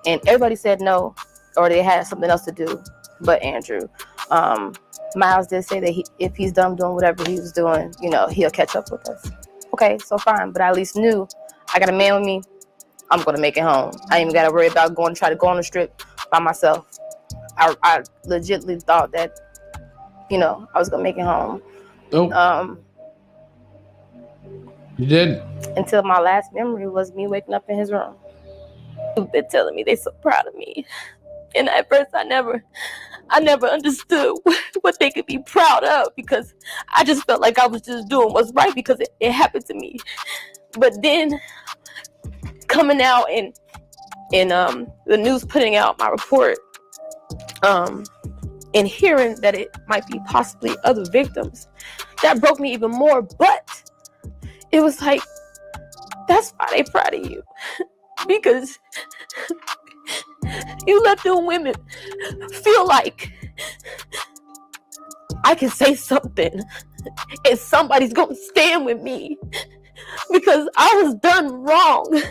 And everybody said no, or they had something else to do, but Andrew. Miles did say that if he's done doing whatever he was doing, you know, he'll catch up with us. Okay, so fine, but I at least knew I got a man with me. I'm gonna make it home. I ain't even gotta worry about try to go on the strip by myself. I legitimately thought that, you know, I was gonna make it home. You did? Until my last memory was me waking up in his room. They've been telling me they're so proud of me. And at first I never understood what they could be proud of, because I just felt like I was just doing what's right because it happened to me. But then coming out and the news putting out my report, and hearing that it might be possibly other victims, that broke me even more. But it was like, that's why they proud of you. Because you let them women feel like I can say something and somebody's gonna stand with me because I was done wrong.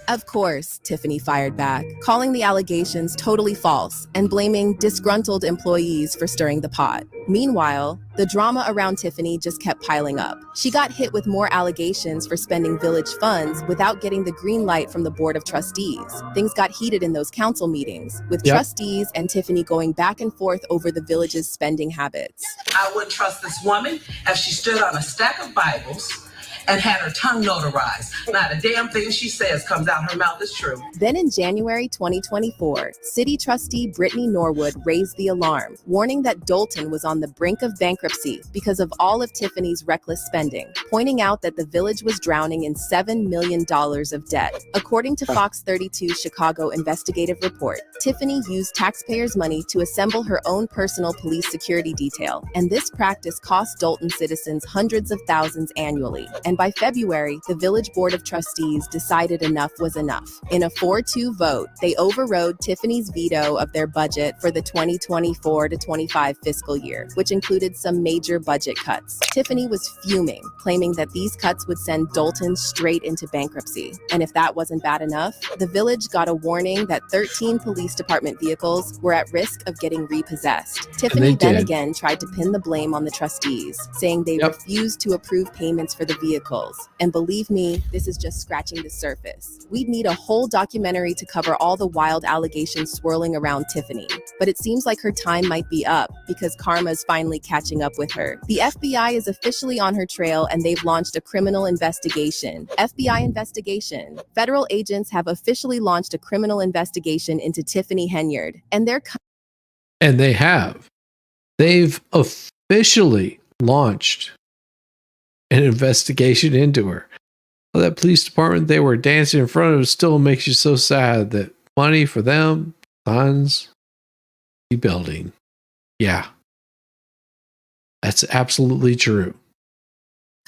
Of course, Tiffany fired back, calling the allegations totally false and blaming disgruntled employees for stirring the pot. Meanwhile, the drama around Tiffany just kept piling up. She got hit with more allegations for spending village funds without getting the green light from the Board of Trustees. Things got heated in those council meetings, with trustees and Tiffany going back and forth over the village's spending habits. I wouldn't trust this woman if she stood on a stack of Bibles and had her tongue notarized. Not a damn thing she says comes out her mouth is true. Then in January 2024, City Trustee Brittany Norwood raised the alarm, warning that Dolton was on the brink of bankruptcy because of all of Tiffany's reckless spending, pointing out that the village was drowning in $7 million of debt. According to Fox 32's Chicago investigative report, Tiffany used taxpayers' money to assemble her own personal police security detail, and this practice cost Dolton citizens hundreds of thousands annually, and And by February, the Village Board of Trustees decided enough was enough. In a 4-2 vote, they overrode Tiffany's veto of their budget for the 2024 to 25 fiscal year, which included some major budget cuts. Tiffany was fuming, claiming that these cuts would send Dolton straight into bankruptcy. And if that wasn't bad enough, the village got a warning that 13 police department vehicles were at risk of getting repossessed. Tiffany then again tried to pin the blame on the trustees, saying they refused to approve payments for the vehicles. And believe me, this is just scratching the surface. We'd need a whole documentary to cover all the wild allegations swirling around Tiffany. But it seems like her time might be up because karma's finally catching up with her. The FBI is officially on her trail and they've launched a criminal investigation. FBI investigation. Federal agents have officially launched a criminal investigation into Tiffany Henyard, and they've officially launched an investigation into her. Well, that police department they were dancing in front of still makes you so sad that money for them funds rebuilding. Yeah, that's absolutely true.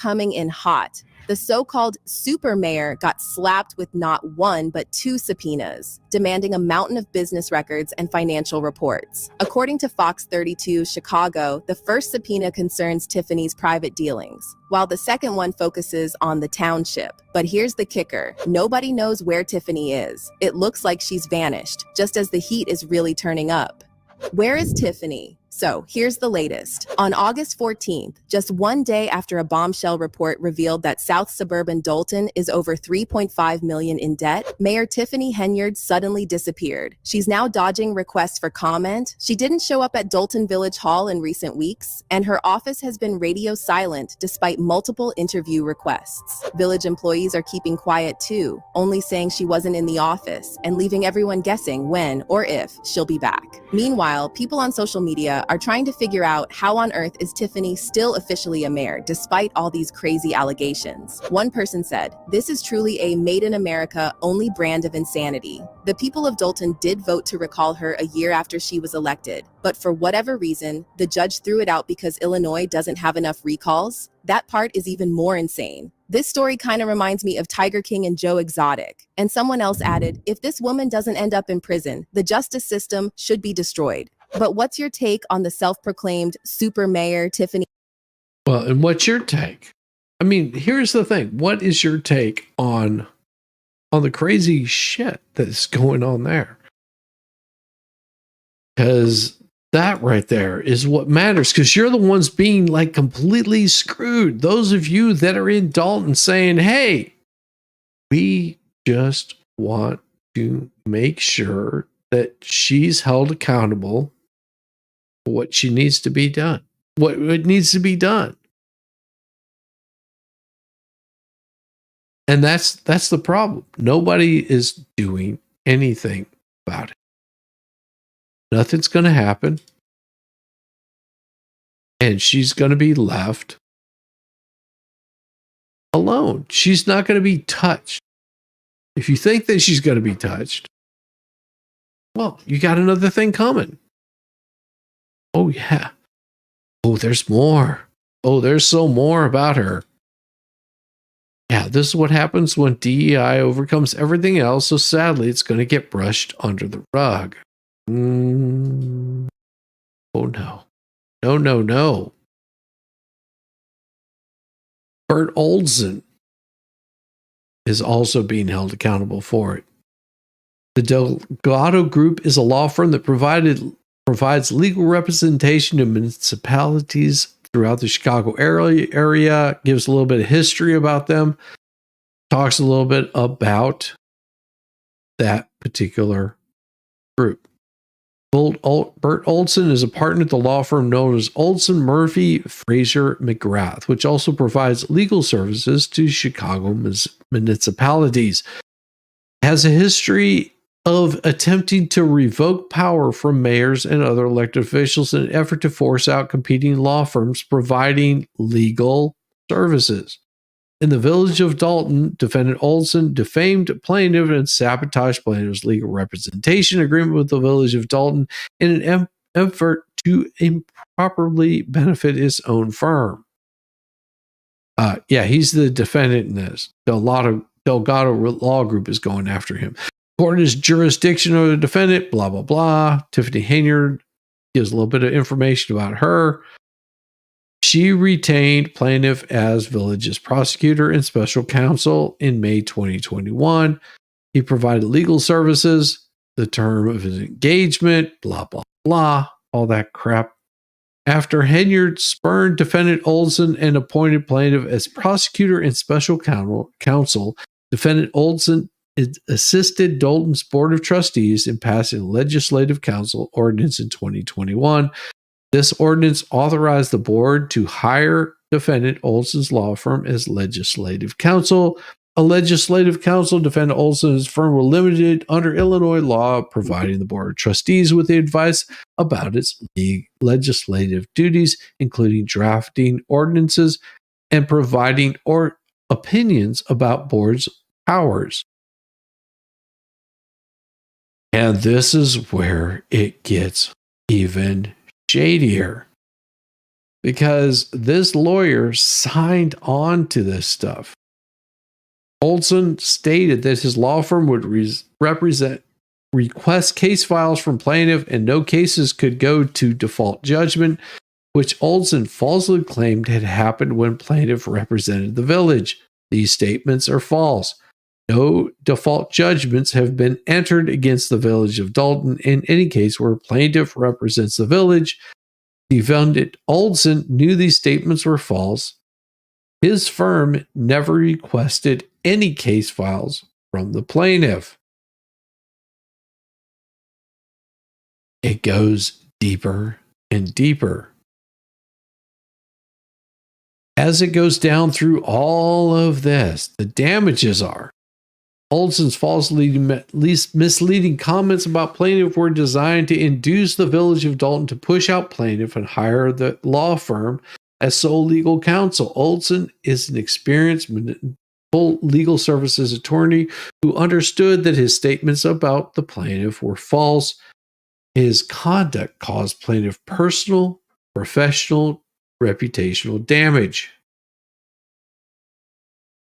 Coming in hot. The so-called super mayor got slapped with not one, but 2 subpoenas, demanding a mountain of business records and financial reports. According to Fox 32 Chicago, the first subpoena concerns Tiffany's private dealings, while the second one focuses on the township. But here's the kicker. Nobody knows where Tiffany is. It looks like she's vanished, just as the heat is really turning up. Where is Tiffany? So here's the latest. On August 14th, just one day after a bombshell report revealed that South Suburban Dolton is over $3.5 million in debt, Mayor Tiffany Henyard suddenly disappeared. She's now dodging requests for comment. She didn't show up at Dolton Village Hall in recent weeks, and her office has been radio silent despite multiple interview requests. Village employees are keeping quiet too, only saying she wasn't in the office and leaving everyone guessing when or if she'll be back. Meanwhile, people on social media are trying to figure out how on earth is Tiffany still officially a mayor despite all these crazy allegations. One person said, "This is truly a made in America only brand of insanity." The people of Dolton did vote to recall her a year after she was elected, but for whatever reason, the judge threw it out because Illinois doesn't have enough recalls. That part is even more insane. This story kind of reminds me of Tiger King and Joe Exotic. And someone else added, if this woman doesn't end up in prison, the justice system should be destroyed. But what's your take on the self-proclaimed super mayor, Tiffany? Well, and what's your take? I mean, here's the thing. What is your take on the crazy shit that's going on there? Because that right there is what matters, because you're the ones being like completely screwed. Those of you that are in Dolton saying, hey, we just want to make sure that she's held accountable for what she needs to be done, what needs to be done. And that's the problem. Nobody is doing anything about it. Nothing's going to happen. And she's going to be left alone. She's not going to be touched. If you think that she's going to be touched, well, you got another thing coming. Oh, yeah. Oh, there's more. Oh, there's so more about her. Yeah, this is what happens when DEI overcomes everything else. So sadly, it's going to get brushed under the rug. Oh, no. No. Bert Olson is also being held accountable for it. The Delgado Group is a law firm that provides legal representation to municipalities throughout the Chicago area, gives a little bit of history about them, talks a little bit about that particular group. Bert Olson is a partner at the law firm known as Olson Murphy Fraser McGrath, which also provides legal services to Chicago municipalities. It has a history of attempting to revoke power from mayors and other elected officials in an effort to force out competing law firms providing legal services. In the village of Dolton, defendant Olson defamed plaintiff and sabotaged plaintiff's legal representation agreement with the village of Dolton in an effort to improperly benefit his own firm. Yeah, he's the defendant in this. Delgado Law Group is going after him. Court is jurisdiction of the defendant, blah, blah, blah. Tiffany Henyard gives a little bit of information about her. She retained plaintiff as village's prosecutor and special counsel in May 2021. He provided legal services, the term of his engagement, blah, blah, blah, all that crap. After Henyard spurned defendant Olson and appointed plaintiff as prosecutor and special counsel, defendant Olson assisted Dolton's Board of Trustees in passing a legislative council ordinance in 2021. This ordinance authorized the board to hire defendant Olson's law firm as legislative counsel. A legislative counsel, defendant Olson's firm, were limited under Illinois law, providing the Board of Trustees with the advice about its legislative duties, including drafting ordinances and providing opinions about board's powers. And this is where it gets even shadier, because this lawyer signed on to this stuff. Olson stated that his law firm would request case files from plaintiff and no cases could go to default judgment, which Olson falsely claimed had happened when plaintiff represented the village. These statements are false. No default judgments have been entered against the village of Dolton in any case where plaintiff represents the village. Defendant Olson knew these statements were false. His firm never requested any case files from the plaintiff. It goes deeper and deeper. As it goes down through all of this, the damages are Olson's falsely misleading comments about plaintiff were designed to induce the village of Dolton to push out plaintiff and hire the law firm as sole legal counsel. Olson is an experienced full legal services attorney who understood that his statements about the plaintiff were false. His conduct caused plaintiff personal, professional, reputational damage.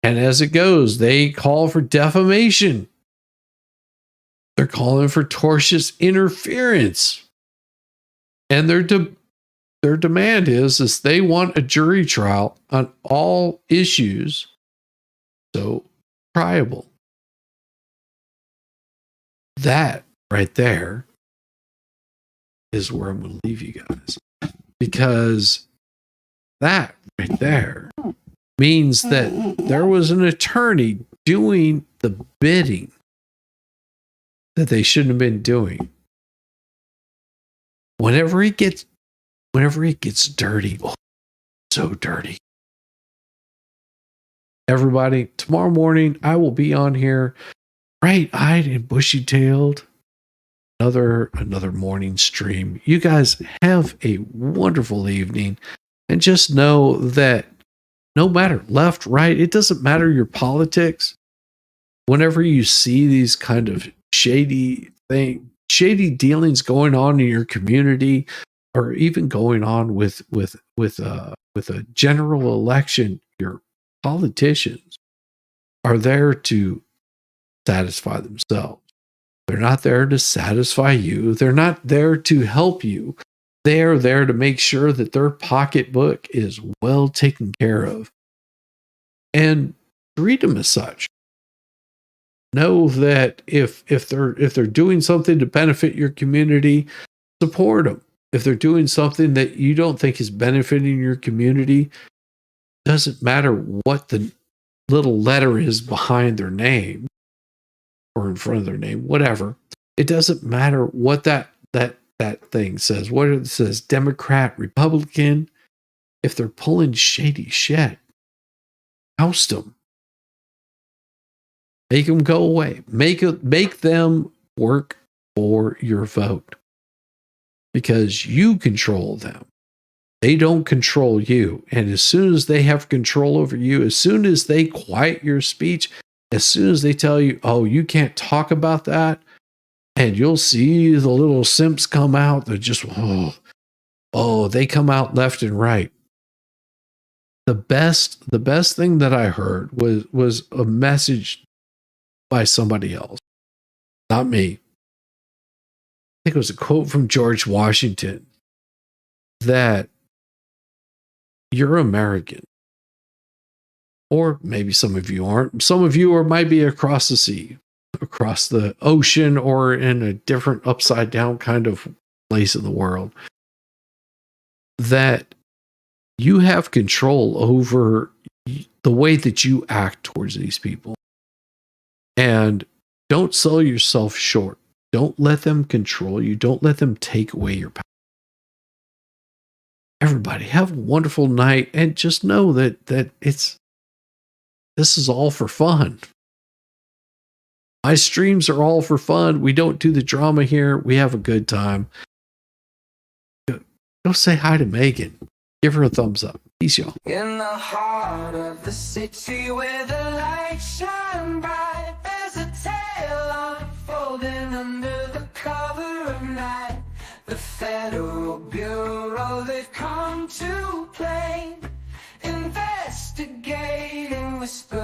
And as it goes, they call for defamation. They're calling for tortious interference. And their demand is they want a jury trial on all issues, so triable. That right there is where I'm going to leave you guys. Because that right there means that there was an attorney doing the bidding that they shouldn't have been doing. Whenever it gets dirty, so dirty. Everybody, tomorrow morning I will be on here, bright-eyed and bushy-tailed. Another morning stream. You guys have a wonderful evening, and just know that no matter left, right, it doesn't matter your politics. Whenever you see these kind of shady dealings going on in your community, or even going on with a general election, your politicians are there to satisfy themselves. They're not there to satisfy you. They're not there to help you. They're there to make sure that their pocketbook is well taken care of. And treat them as such. Know that if they're doing something to benefit your community, support them. If they're doing something that you don't think is benefiting your community, doesn't matter what the little letter is behind their name or in front of their name, whatever. It doesn't matter what that thing says, whether it says Democrat, Republican. If they're pulling shady shit, oust them. Make them go away. Make them work for your vote. Because you control them. They don't control you. And as soon as they have control over you, as soon as they quiet your speech, as soon as they tell you, oh, you can't talk about that, and you'll see the little simps come out. They're just, they come out left and right. the best thing that I heard was a message by somebody else, not me. I think it was a quote from George Washington that you're American. Or maybe some of you aren't. Some of you might be across the sea, across the ocean, or in a different upside down kind of place in the world. That you have control over the way that you act towards these people. And don't sell yourself short. Don't let them control you. Don't let them take away your power. Everybody, have a wonderful night, and just know that this is all for fun. My streams are all for fun. We don't do the drama here. We have a good time. Go say hi to Megan. Give her a thumbs up. Peace, y'all. In the heart of the city where the lights shine bright, there's a tale unfolding under the cover of night. The Federal Bureau, they've come to play, investigating whisper